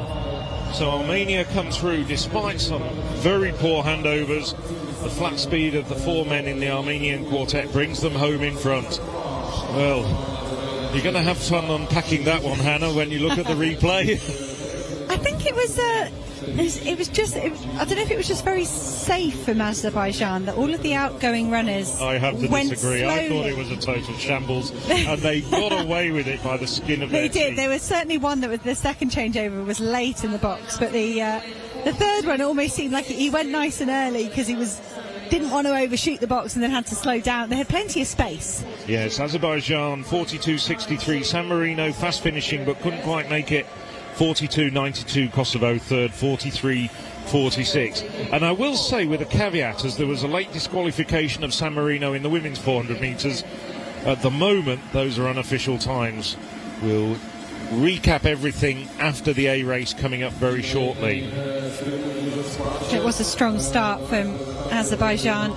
So Armenia come through despite some very poor handovers. The flat speed of the 4 men in the Armenian quartet brings them home in front. Well, you're going to have fun unpacking that one, Hannah, when you look at the replay. I think it was I don't know if it was just very safe from Azerbaijan that all of the outgoing runners I have to went disagree. slowly. I thought it was a total shambles, and they got away with it by the skin of their teeth. They did. There was certainly one that was the second changeover was late in the box, but the third one almost seemed like he went nice and early because didn't want to overshoot the box and then had to slow down. They had plenty of space. Yes, Azerbaijan 42.63, San Marino fast finishing but couldn't quite make it. 42.92, Kosovo third, 43.46. And I will say with a caveat, as there was a late disqualification of San Marino in the women's 400 metres, at the moment those are unofficial times. We'll recap everything after the A race coming up very shortly. It was a strong start from Azerbaijan,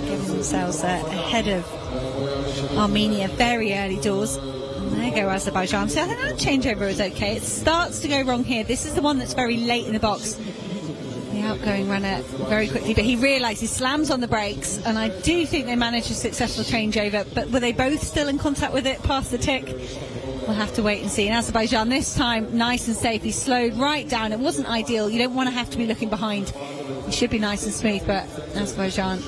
getting themselves ahead of Armenia very early doors. There you go, Azerbaijan. So I think that changeover was okay. It starts to go wrong here. This is the one that's very late in the box. The outgoing runner very quickly, but he realised, he slams on the brakes, and I do think they managed a successful changeover, but were they both still in contact with it past the tick? We'll have to wait and see. And Azerbaijan this time, nice and safe. He slowed right down. It wasn't ideal. You don't want to have to be looking behind. It should be nice and smooth, but Azerbaijan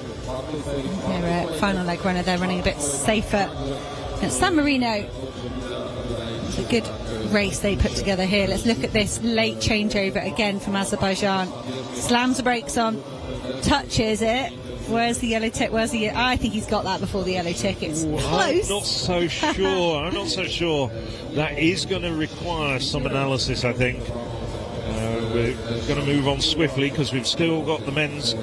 Their final leg runner, they're running a bit safer. And San Marino, it's a good race they put together here. Let's look at this late changeover again from Azerbaijan. Slams the brakes on, touches it. Where's the yellow tick? I think he's got that before the yellow tick. It's close. I'm not so sure. I'm not so sure. That is going to require some analysis, I think. We're going to move on swiftly because we've still got the men's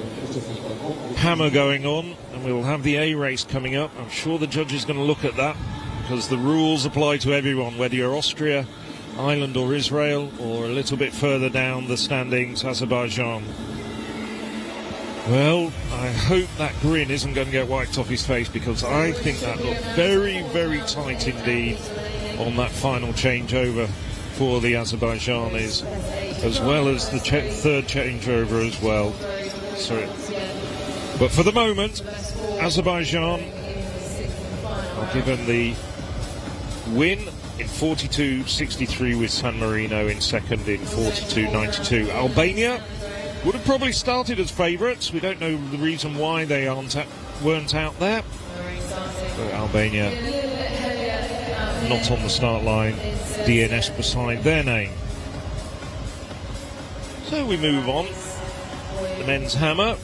hammer going on, and we'll have the A race coming up. I'm sure the judge is going to look at that because the rules apply to everyone, whether you're Austria, Ireland or Israel, or a little bit further down the standings, Azerbaijan. Well, I hope that grin isn't going to get wiped off his face, because I think that looked very, very tight indeed on that final changeover for the Azerbaijanis, as well as the third changeover as well. But for the moment, Azerbaijan are given the win in 42.63 with San Marino in second in 42.92. Albania would have probably started as favourites. We don't know the reason why they weren't out there. But Albania not on the start line, DNS beside their name. So we move on. The men's hammer.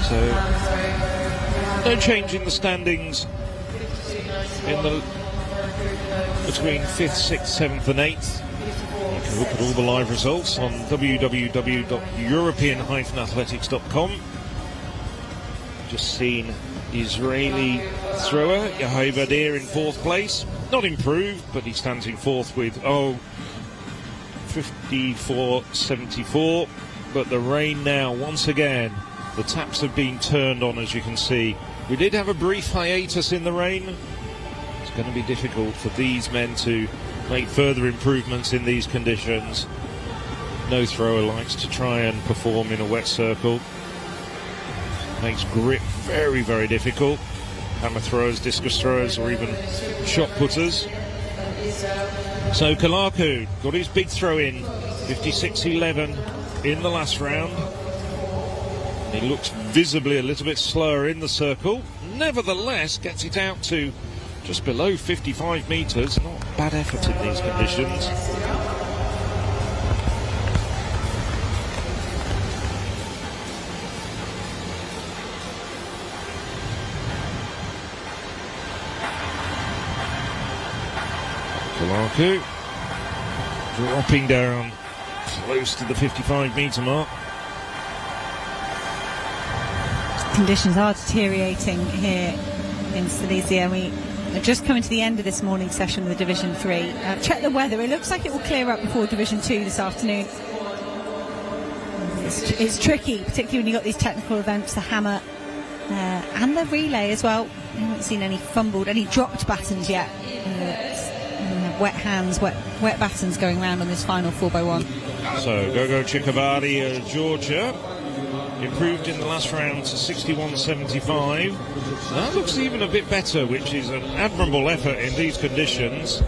So no change in the standings in the between 5th, 6th, 7th and 8th. You can look at all the live results on www.european-athletics.com. Just seen Israeli thrower Yahya Badir in 4th place. Not improved, but he stands in 4th with 54.74. But the rain now, once again, the taps have been turned on, as you can see. We did have a brief hiatus in the rain. It's going to be difficult for these men to make further improvements in these conditions. No thrower likes to try and perform in a wet circle. Makes grip very, very difficult. Hammer throwers, discus throwers, or even shot putters. So Kalaku got his big throw in, 56.11 in the last round. He looks visibly a little bit slower in the circle. Nevertheless, gets it out to just below 55 metres. Not a bad effort in these conditions. Kalaku dropping down close to the 55 metre mark. Conditions are deteriorating here in Silesia. We are just coming to the end of this morning session with Division 3. Check the weather. It looks like it will clear up before Division 2 this afternoon. It's tricky, particularly when you've got these technical events, the hammer and the relay as well. I haven't seen any dropped battens yet. Wet hands, wet battens going around on this final 4x1. So Gogo Chikabadi, Georgia, improved in the last round to 61.75. That looks even a bit better, which is an admirable effort in these conditions.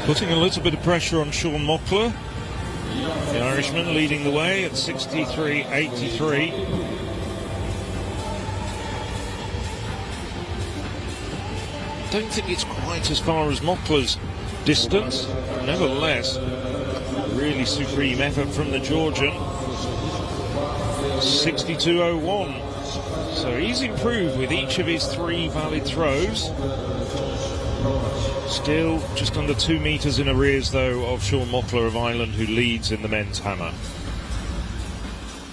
Putting a little bit of pressure on Sean Mockler, the Irishman leading the way at 63.83. I don't think it's quite as far as Mockler's distance. Nevertheless, really supreme effort from the Georgian. 62.01. So he's improved with each of his 3 valid throws. Still just under 2 metres in arrears, though, of Sean Mockler of Ireland, who leads in the men's hammer.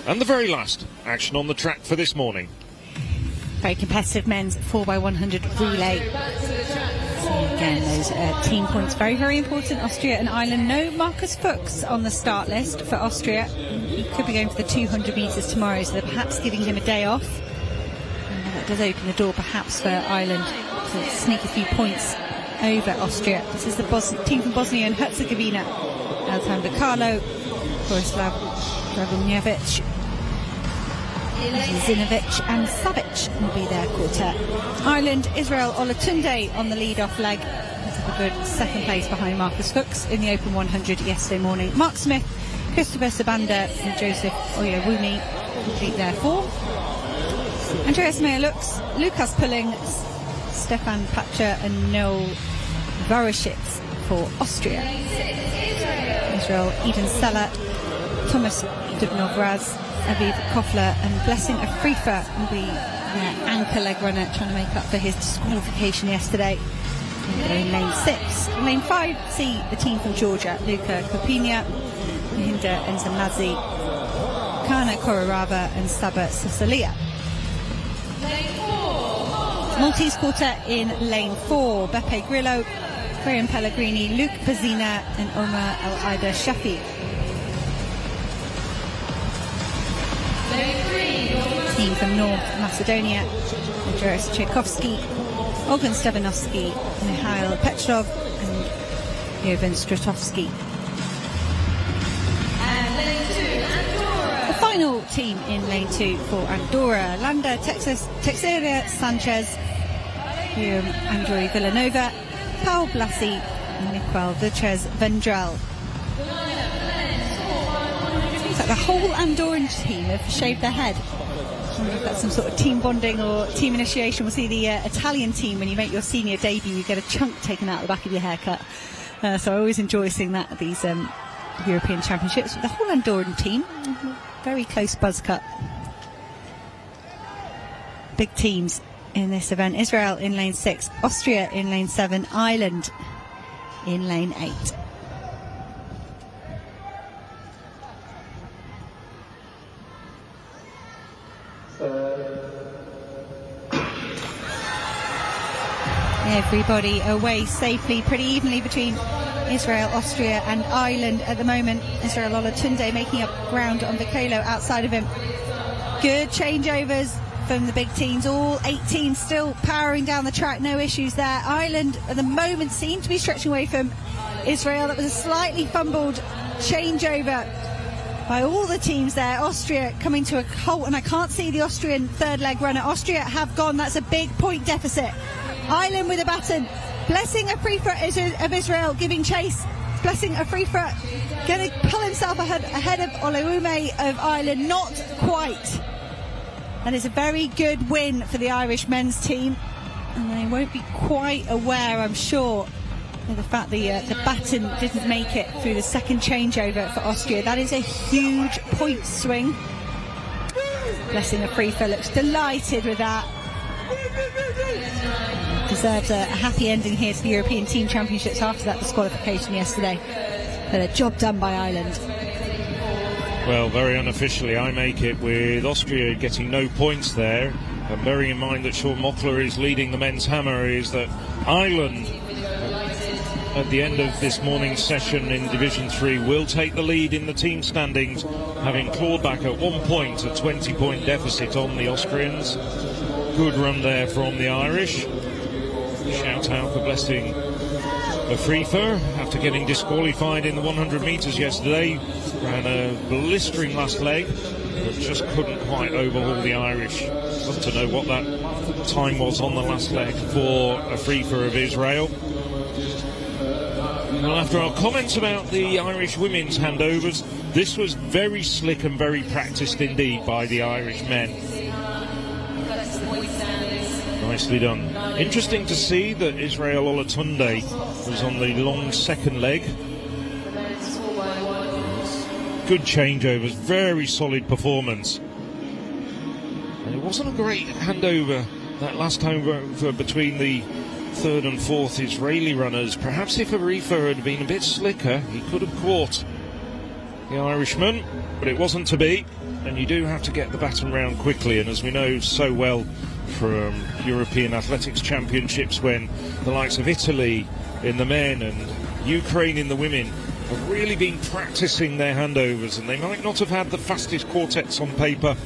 And the very last action on the track for this morning. Very competitive men's 4x100 relay. So again, those team points, very, very important. Austria and Ireland. No Marcus Fuchs on the start list for Austria. He could be going for the 200 metres tomorrow, so they're perhaps giving him a day off. And that does open the door perhaps for Ireland to sneak a few points over Austria. This is the team from Bosnia and Herzegovina. Alexander Carlo, Borislav Dragunjevic, Zinovic and Savic will be their quartet. Ireland, Israel Olatunde on the lead-off leg. a good second place behind Marcus Fuchs in the Open 100 yesterday morning. Mark Smith, Christopher Sabanda and Joseph Oyewumi complete their fourth. Andreas Meyer-Lux, Lukas Pulling, Stefan Pacher and Noel Varashitz for Austria. Israel, Eden Seller, Thomas Dubnov-Raz, Aviv Kofler and Blessing Afrifa will be their anchor leg runner, trying to make up for his disqualification yesterday. In lane 6. In lane 5, see the team from Georgia, Luka Kopina, Mahinda Enzamlazi, Kana Kororava and Saba Sasalia. Maltese quartet in lane 4, Beppe Grillo, Graham Pellegrini, Luke Bazina and Omar El-Aida Shafi. Team from North Macedonia, Andreas Tchaikovsky, Olgan Stevanovsky, Mikhail Petrov and Jovan Stratovsky. The final team in lane 2 for Andorra, Landa Teixeira Sanchez, Andrei Villanova, Paul Blasi and Miquel Vilches Vendrell. Seems like the whole Andorran team have shaved their head. I wonder if that's some sort of team bonding or team initiation. We'll see the Italian team, when you make your senior debut, you get a chunk taken out of the back of your haircut. So I always enjoy seeing that at these European Championships. The whole Andorran team, very close buzz cut. Big teams in this event. Israel in lane 6, Austria in lane 7, Ireland in lane 8. Everybody away safely, pretty evenly between Israel, Austria and Ireland at the moment. Israel Olatunde making up ground on Vicolo outside of him. Good changeovers from the big teams, all 8 teams still powering down the track, no issues there. Ireland at the moment seem to be stretching away from Israel. That was a slightly fumbled changeover by all the teams there. Austria coming to a halt, and I can't see the Austrian third leg runner. Austria have gone, that's a big point deficit. Ireland with a baton. Blessing Afrifa of Israel giving chase. Blessing Afrifa going to pull himself ahead of Olewume of Ireland. Not quite. And it's a very good win for the Irish men's team. And they won't be quite aware, I'm sure, of the fact the baton didn't make it through the second changeover for Austria. That is a huge point swing. Blessing Afrifa looks delighted with that. Deserves a happy ending here to the European Team Championships after that disqualification yesterday. But a job done by Ireland. Well, very unofficially, I make it with Austria getting no points there. And bearing in mind that Sean Mockler is leading the men's hammer, is that Ireland, at the end of this morning's session in Division 3, will take the lead in the team standings, having clawed back at 1 point, a 20-point deficit on the Austrians. Good run there from the Irish. Shout out for Blessing Afrifa after getting disqualified in the 100 metres yesterday. Ran a blistering last leg, but just couldn't quite overhaul the Irish. Love to know what that time was on the last leg for Afrifa of Israel. Well, after our comments about the Irish women's handovers, this was very slick and very practiced indeed by the Irish men. Nicely done. Interesting to see that Israel Olatunde was on the long second leg. Good changeovers, very solid performance. And it wasn't a great handover that last time between the third and fourth Israeli runners. Perhaps if Arifa had been a bit slicker, he could have caught the Irishman, but it wasn't to be. And you do have to get the baton round quickly, and as we know so well from European Athletics Championships, when the likes of Italy in the men and Ukraine in the women have really been practicing their handovers, and they might not have had the fastest quartets on paper,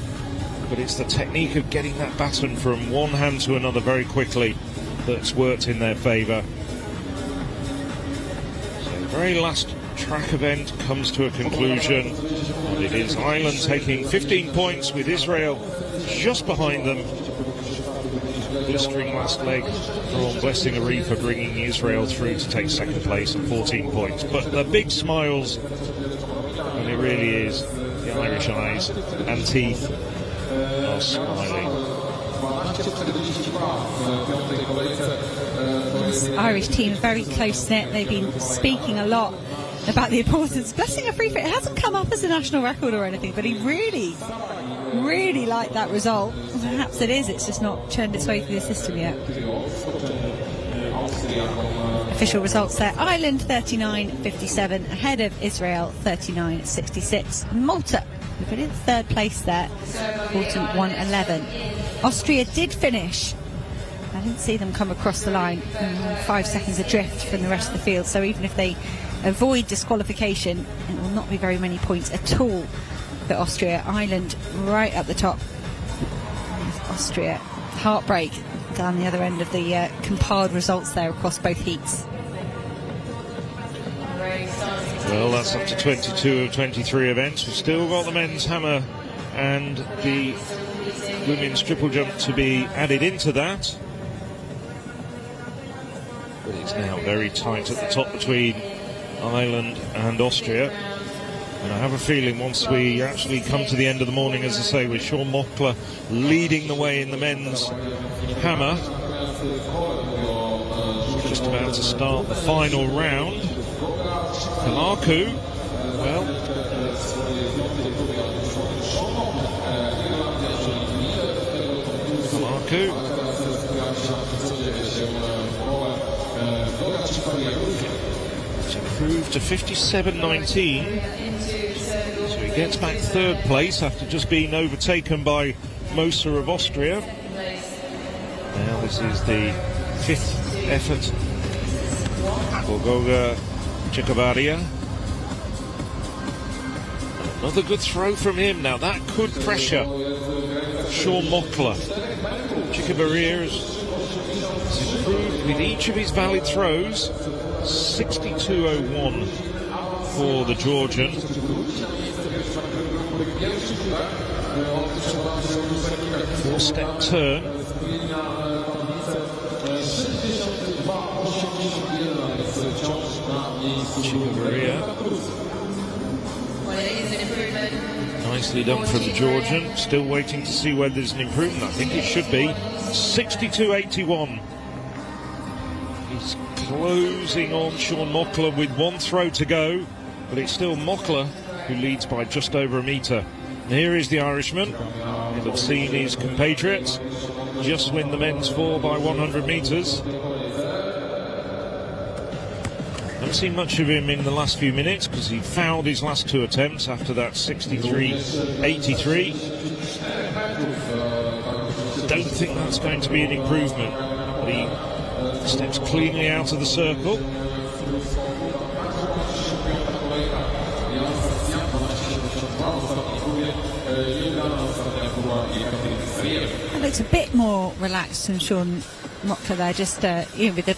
but it's the technique of getting that baton from one hand to another very quickly that's worked in their favour. So the very last track event comes to a conclusion, and it is Ireland taking 15 points with Israel just behind them. blistering last leg from Blessing Arifa, bringing Israel through to take second place and 14 points. But the big smiles, and it really is, the Irish eyes and teeth are smiling. This Irish team is very close-knit. They've been speaking a lot about the importance. Blessing Arifa, it hasn't come up as a national record or anything, but he really liked that result. Perhaps it is, it's just not churned its way through the system yet. Official results there: Ireland 39.57 ahead of Israel 39.66. Malta, we've got in third place there, important 1:11. Austria did finish. I didn't see them come across the line, 5 seconds adrift from the rest of the field, so even if they avoid disqualification, it will not be very many points at all for Austria. Ireland right at the top. Austria, heartbreak down the other end of the compiled results there across both heats. Well, that's up to 22 of 23 events. We've still got the men's hammer and the women's triple jump to be added into that. But it's now very tight at the top between Ireland and Austria. And I have a feeling once we actually come to the end of the morning, as I say, with Sean Mockler leading the way in the men's hammer, just about to start the final round. Kalaku, well, it's improved to 57.19. So he gets back third place after just being overtaken by Moser of Austria. Now this is the fifth effort for Goga Chikavaria. Another good throw from him. Now that could pressure Sean Mockler. Chikavaria has improved with each of his valid throws. 62.01 for the Georgian. Four-step turn. Chikavaria. Nicely done from the Georgian. Still waiting to see whether there's an improvement. I think it should be. 62.81. He's closing on Sean Mockler with one throw to go, but it's still Mockler who leads by just over a metre. And here is the Irishman. He'll have seen his compatriots just win the men's 4 by 100 metres. Haven't seen much of him in the last few minutes because he fouled his last two attempts after that 63.83. Don't think that's going to be an improvement, but he steps cleanly out of the circle. It looks a bit more relaxed than Sean Mockler there, just with the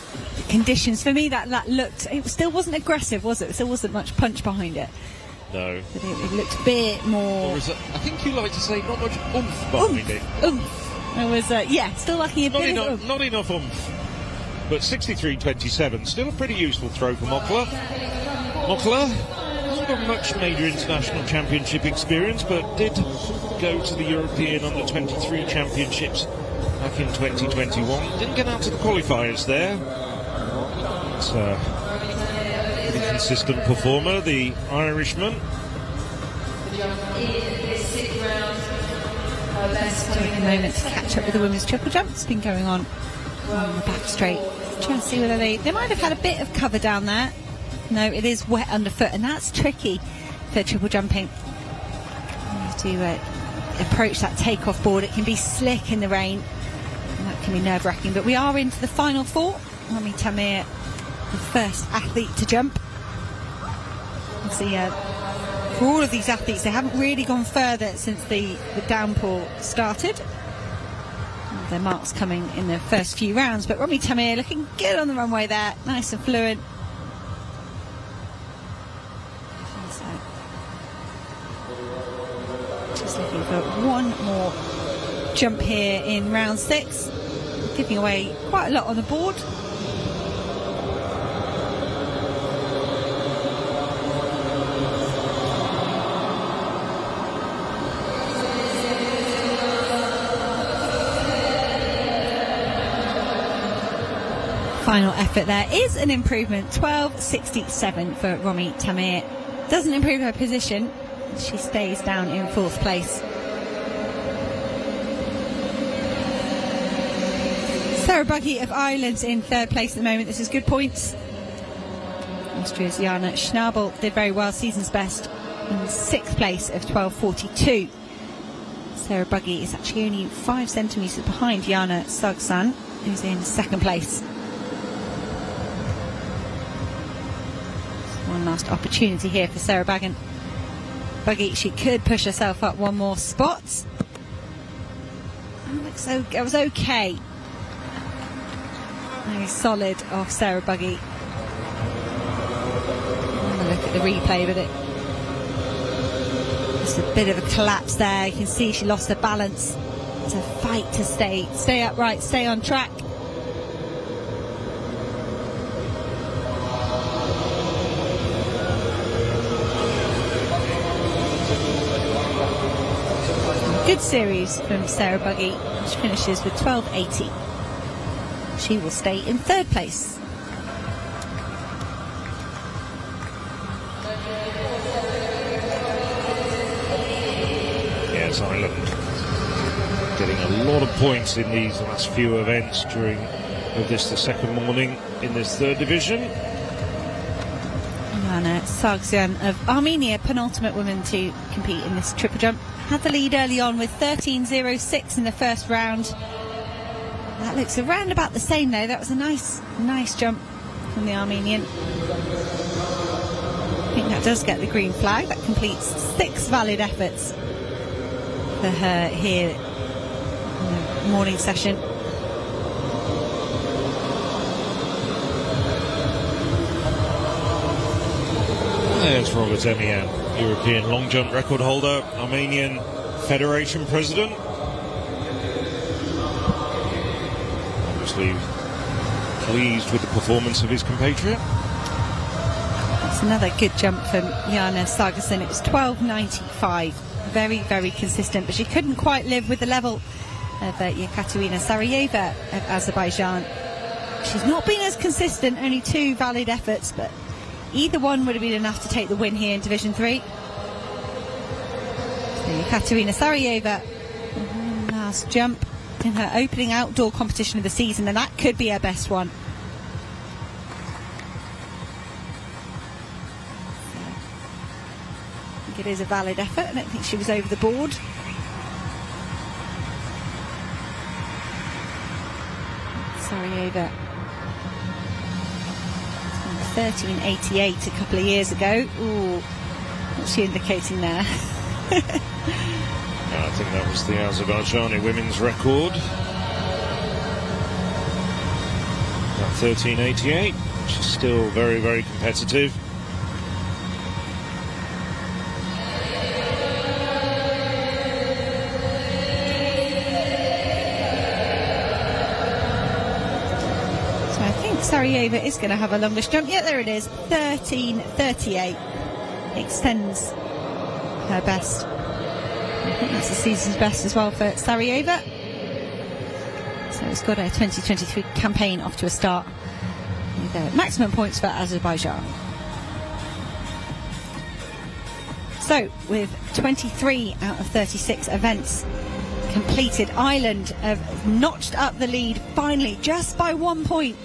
conditions. For me, that looked, it still wasn't aggressive, was it? There still wasn't much punch behind it. No. But it looked a bit more... I think you like to say not much oomph behind it. Oomph. It was, still lacking a bit of oomph. Not enough oomph. But 63.27, still a pretty useful throw for Mockler. Mockler hasn't got much major international championship experience, but did go to the European Under-23 Championships back in 2021. Didn't get out to the qualifiers there. It's a pretty consistent performer, the Irishman. Take a moment to catch up with the women's triple jump. It's been going on the back straight. Trying to see whether they might have had a bit of cover down there. No, it is wet underfoot, and that's tricky for triple jumping. You have to approach that takeoff board. It can be slick in the rain, and that can be nerve-wracking. But we are into the final 4. Rami Tamir, the first athlete to jump. See, for all of these athletes, they haven't really gone further since the downpour started. Their marks coming in the first few rounds, but Rami Tamir looking good on the runway there, nice and fluent. Just looking for one more jump here in round 6. giving away quite a lot on the board. Final effort there is an improvement, 12.67 for Romy Tamir. Doesn't improve her position, she stays down in 4th place. Sarah Buggy of Ireland in 3rd place at the moment. This is good points. Austria's Jana Schnabel did very well, season's best, in 6th place of 12.42. Sarah Buggy is actually only 5 centimetres behind Jana Sagsan, who's in 2nd place. One last opportunity here for Sarah Buggy. She could push herself up one more spot. It was okay. Very solid off Sarah Buggy. Have a look at the replay with it. Just a bit of a collapse there. You can see she lost her balance. It's a fight to stay upright, stay on track. Good series from Sarah Buggy. She finishes with 12.80. She will stay in 3rd place. Yes, Ireland getting a lot of points in these last few events during the second morning in this 3rd division. Jana Sagsan of Armenia, penultimate woman to compete in this triple jump. Had the lead early on with 13.06 in the first round. That looks around about the same though. That was a nice jump from the Armenian. I think that does get the green flag. That completes 6 valid efforts for her here in the morning session. There's Robert Emian, European long jump record holder, Armenian Federation president. Obviously pleased with the performance of his compatriot. That's another good jump from Jana Sagsan. It was 12.95. Very, very consistent, but she couldn't quite live with the level of Yekaterina Sarayeva of Azerbaijan. She's not been as consistent, only 2 valid efforts, but either one would have been enough to take the win here in Division 3. So Yekaterina Sarayeva, last jump in her opening outdoor competition of the season, and that could be her best one. I think it is a valid effort. I don't think she was over the board. Sarayeva, 13.88 a couple of years ago. Ooh, what's she indicating there? I think that was the Azerbaijani women's record. At 13.88, she's still very, very competitive. So I think Sarayeva is going to have a longest jump. Yeah, there it is, 13.38. Extends her best. I think that's the season's best as well for Sarayeva. So it's got a 2023 campaign off to a start with maximum points for Azerbaijan. So with 23 out of 36 events completed, Ireland have notched up the lead finally just by 1 point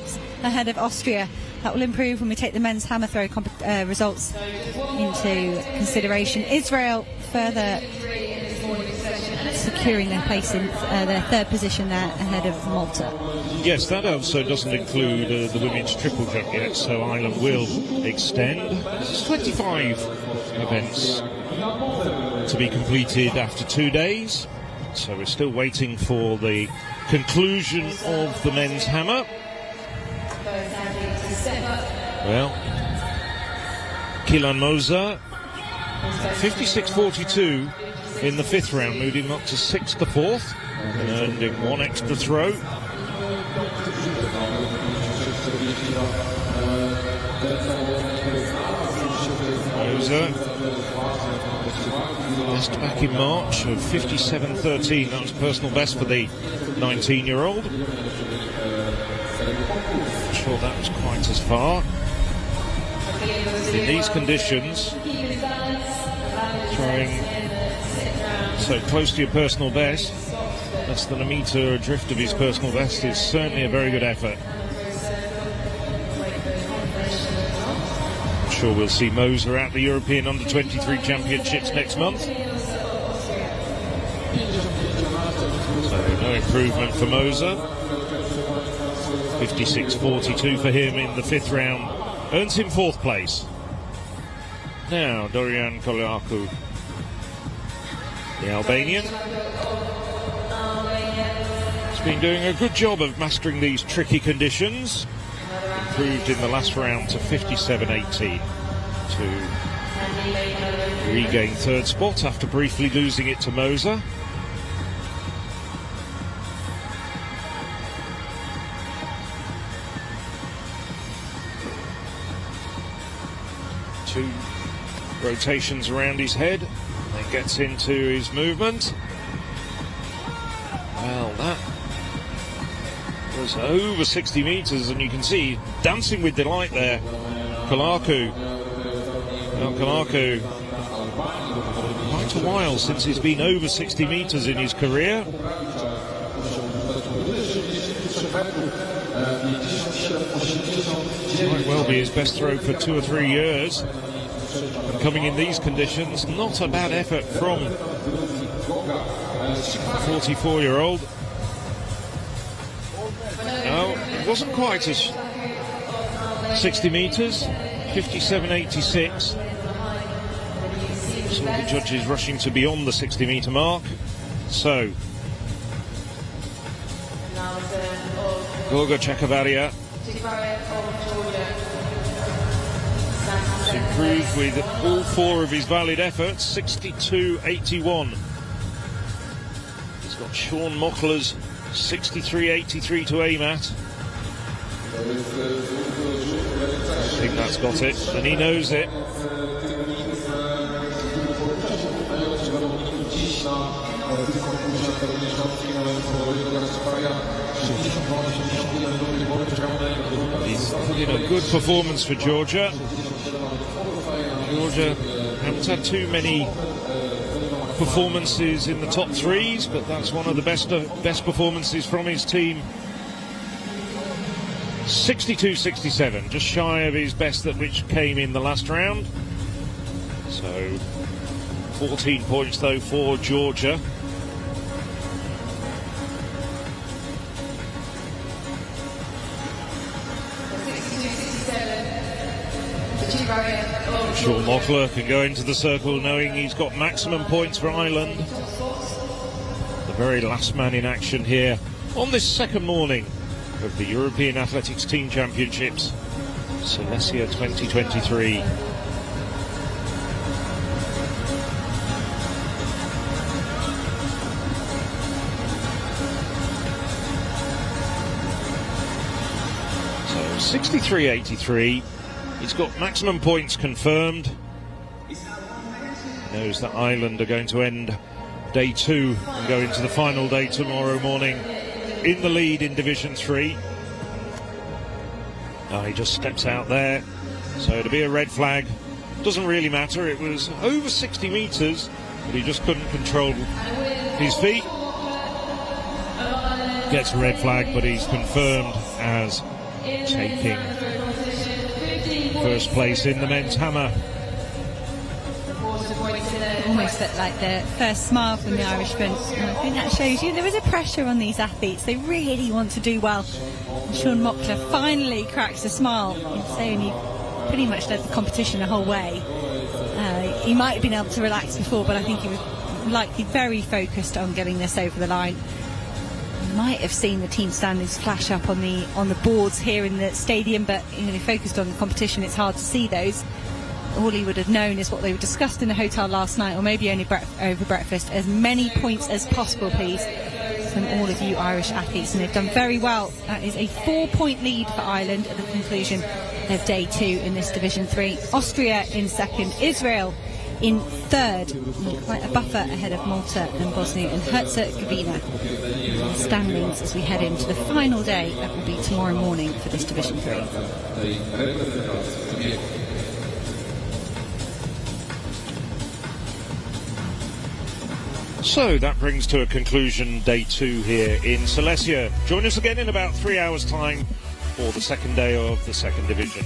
ahead of Austria. That will improve when we take the men's hammer throw results into consideration. Israel further securing their place in their 3rd position there ahead of Malta. Yes, that also doesn't include the women's triple jump yet, so Ireland will extend. There's 25 events to be completed after 2 days, so we're still waiting for the conclusion of the men's hammer. Well, Kilan Moza, 56.42 in the 5th round, moving up to 6th to 4th, and earned 1 extra throw. Moser, best back in March of 57.13. That was personal best for the 19-year-old. Not sure that was quite as far. In these conditions, throwing so close to your personal best, less than a metre adrift of his personal best, is certainly a very good effort. I'm sure we'll see Moser at the European Under-23 Championships next month. So no improvement for Moser. 56.42 for him in the fifth round. Earns him fourth place. Now, Dorian Koliakou, the Albanian. He's been doing a good job of mastering these tricky conditions. Improved in the last round to 57.18 to regain third spot after briefly losing it to Moser. Two rotations around his head, then gets into his movement. Well, that was over 60 metres, and you can see dancing with delight there. Koliakou, quite a while since he's been over 60 metres in his career. Might well be his best throw for 2 or 3 years. And coming in these conditions, not a bad effort from 44-year-old. No, it wasn't quite as 60 metres, 57.86. So the judges rushing to beyond the 60-metre mark. So, Gorga Chakavaria improved with all 4 of his valid efforts, 62.81. He's got Sean Mockler's 63.83 to aim at. I think that's got it, and he knows it. He's put in a good performance for Georgia. Georgia haven't had too many performances in the top threes, but that's one of the best performances from his team. 62.67, just shy of his best, that which came in the last round. So 14 points though for Georgia. Sean Mockler can go into the circle knowing he's got maximum points for Ireland. The very last man in action here on this second morning of the European Athletics Team Championships, Silesia 2023. So 63.83. He's got maximum points confirmed. Knows that Ireland are going to end day 2 and go into the final day tomorrow morning in the lead in Division 3. He just steps out there. So to be a red flag doesn't really matter. It was over 60 metres, but he just couldn't control his feet. Gets a red flag, but he's confirmed as taking first place in the men's hammer. Almost looked like the first smile from the Irishman. And I think that shows you there is a pressure on these athletes. They really want to do well. And Sean Mockler finally cracks a smile, saying he pretty much led the competition the whole way. He might have been able to relax before, but I think he was likely very focused on getting this over the line. You might have seen the team standings flash up on the boards here in the stadium, but he focused on the competition. It's hard to see those. All he would have known is what they were discussed in the hotel last night, or maybe only over breakfast. As many points as possible, please. from all of you Irish athletes, and they've done very well. That is a 4-point lead for Ireland at the conclusion of day 2 in this Division 3. Austria in second, Israel in third, quite a buffer ahead of Malta and Bosnia and Herzegovina. Standings as we head into the final day, that will be tomorrow morning for this Division 3. So that brings to a conclusion day 2 here in Silesia. Join us again in about 3 hours' time for the second day of the second division.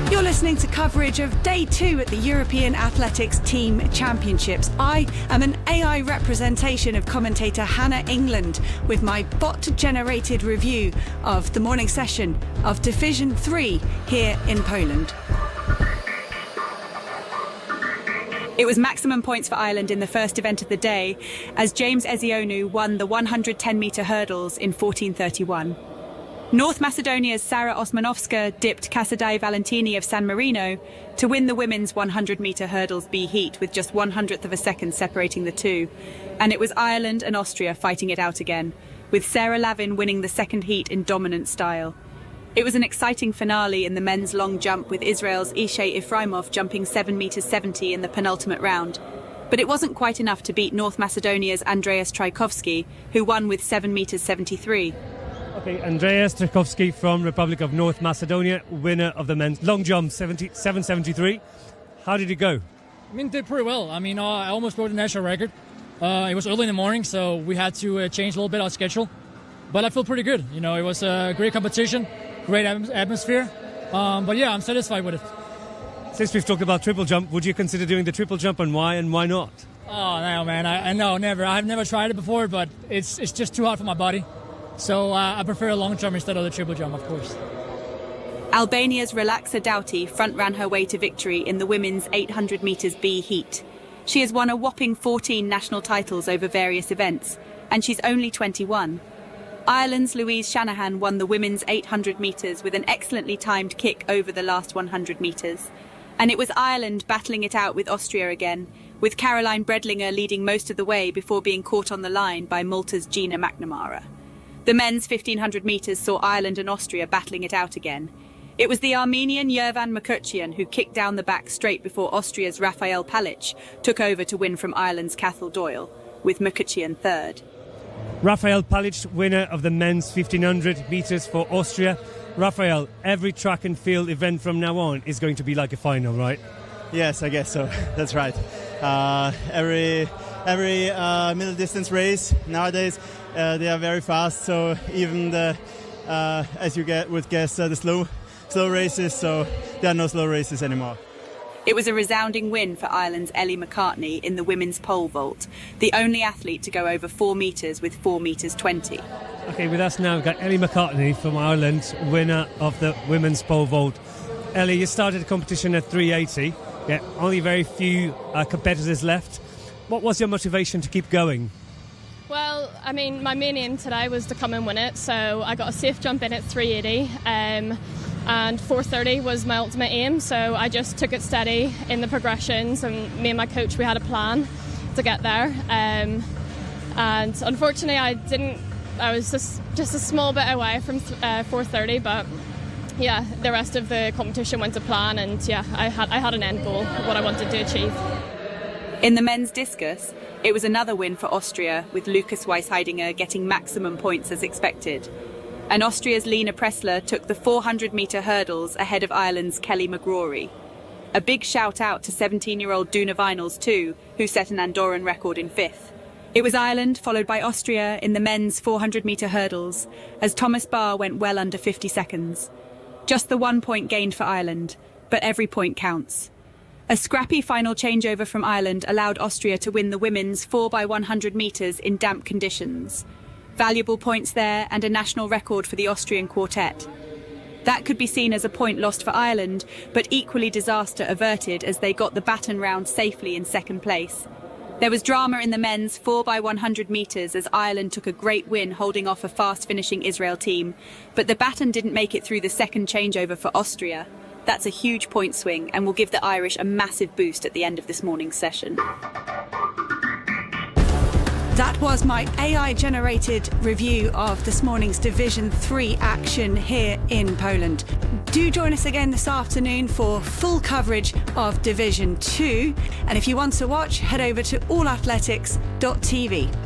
You're listening to coverage of Day 2 at the European Athletics Team Championships. I am an AI representation of commentator Hannah England with my bot-generated review of the morning session of Division 3 here in Poland. It was maximum points for Ireland in the first event of the day as James Ezeonu won the 110-metre hurdles in 14:31. North Macedonia's Sara Osmanovska dipped Kasadai Valentini of San Marino to win the women's 100-metre hurdles B heat with just 1/100th of a second separating the two. And it was Ireland and Austria fighting it out again, with Sarah Lavin winning the second heat in dominant style. It was an exciting finale in the men's long jump with Israel's Ishai Efraimov jumping 7 metres 70 in the penultimate round. But it wasn't quite enough to beat North Macedonia's Andreas Trajkovski, who won with 7 metres 73. Okay, Andreas Trajkovski from Republic of North Macedonia, winner of the men's long jump 773. How did it go? I mean, did pretty well. I mean, I almost broke the national record. It was early in the morning, so we had to change a little bit our schedule. But I feel pretty good. You know, it was a great competition, great atmosphere. But yeah, I'm satisfied with it. Since we've talked about triple jump, would you consider doing the triple jump, and why not? Oh, no, man. I no, never. I've never tried it before, but it's just too hard for my body. So I prefer a long jump instead of the triple jump, of course. Albania's Relaxa Doughty front-ran her way to victory in the women's 800 metres B heat. She has won a whopping 14 national titles over various events, and she's only 21. Ireland's Louise Shanahan won the women's 800 metres with an excellently timed kick over the last 100 metres. And it was Ireland battling it out with Austria again, with Caroline Bredlinger leading most of the way before being caught on the line by Malta's Gina McNamara. The men's 1500 metres saw Ireland and Austria battling it out again. It was the Armenian Yervan Mukherjian who kicked down the back straight before Austria's Rafael Palic took over to win from Ireland's Cathal Doyle, with Mukherjian third. Rafael Palic, winner of the men's 1500 metres for Austria. Rafael, every track and field event from now on is going to be like a final, right? Yes, I guess so. That's right. Every middle distance race nowadays, they are very fast. So even as you would guess, the slow races. So there are no slow races anymore. It was a resounding win for Ireland's Ellie McCartney in the women's pole vault, the only athlete to go over 4 metres with 4 metres 20. Okay, with us now we've got Ellie McCartney from Ireland, winner of the women's pole vault. Ellie, you started the competition at 380. Yeah, only very few competitors left. What was your motivation to keep going? Well, Well, I mean, my main aim today was to come and win it, so I got a safe jump in at 380, and 430 was my ultimate aim, so I just took it steady in the progressions, and me and my coach, we had a plan to get there, and unfortunately I was just a small bit away from 430, but yeah, the rest of the competition went to plan, and yeah, I had an end goal, what I wanted to achieve. In the men's discus, it was another win for Austria, with Lukas Weisheidinger getting maximum points as expected. And Austria's Lena Pressler took the 400-metre hurdles ahead of Ireland's Kelly McGrory. A big shout out to 17-year-old Duna Vinals too, who set an Andorran record in 5th. It was Ireland followed by Austria in the men's 400-metre hurdles, as Thomas Barr went well under 50 seconds. Just the 1 point gained for Ireland, but every point counts. A scrappy final changeover from Ireland allowed Austria to win the women's 4x100 metres in damp conditions. Valuable points there and a national record for the Austrian quartet. That could be seen as a point lost for Ireland, but equally disaster averted as they got the baton round safely in second place. There was drama in the men's 4x100 metres as Ireland took a great win holding off a fast-finishing Israel team, but the baton didn't make it through the second changeover for Austria. That's a huge point swing and will give the Irish a massive boost at the end of this morning's session. That was my AI-generated review of this morning's Division 3 action here in Poland. Do join us again this afternoon for full coverage of Division 2. And if you want to watch, head over to allathletics.tv.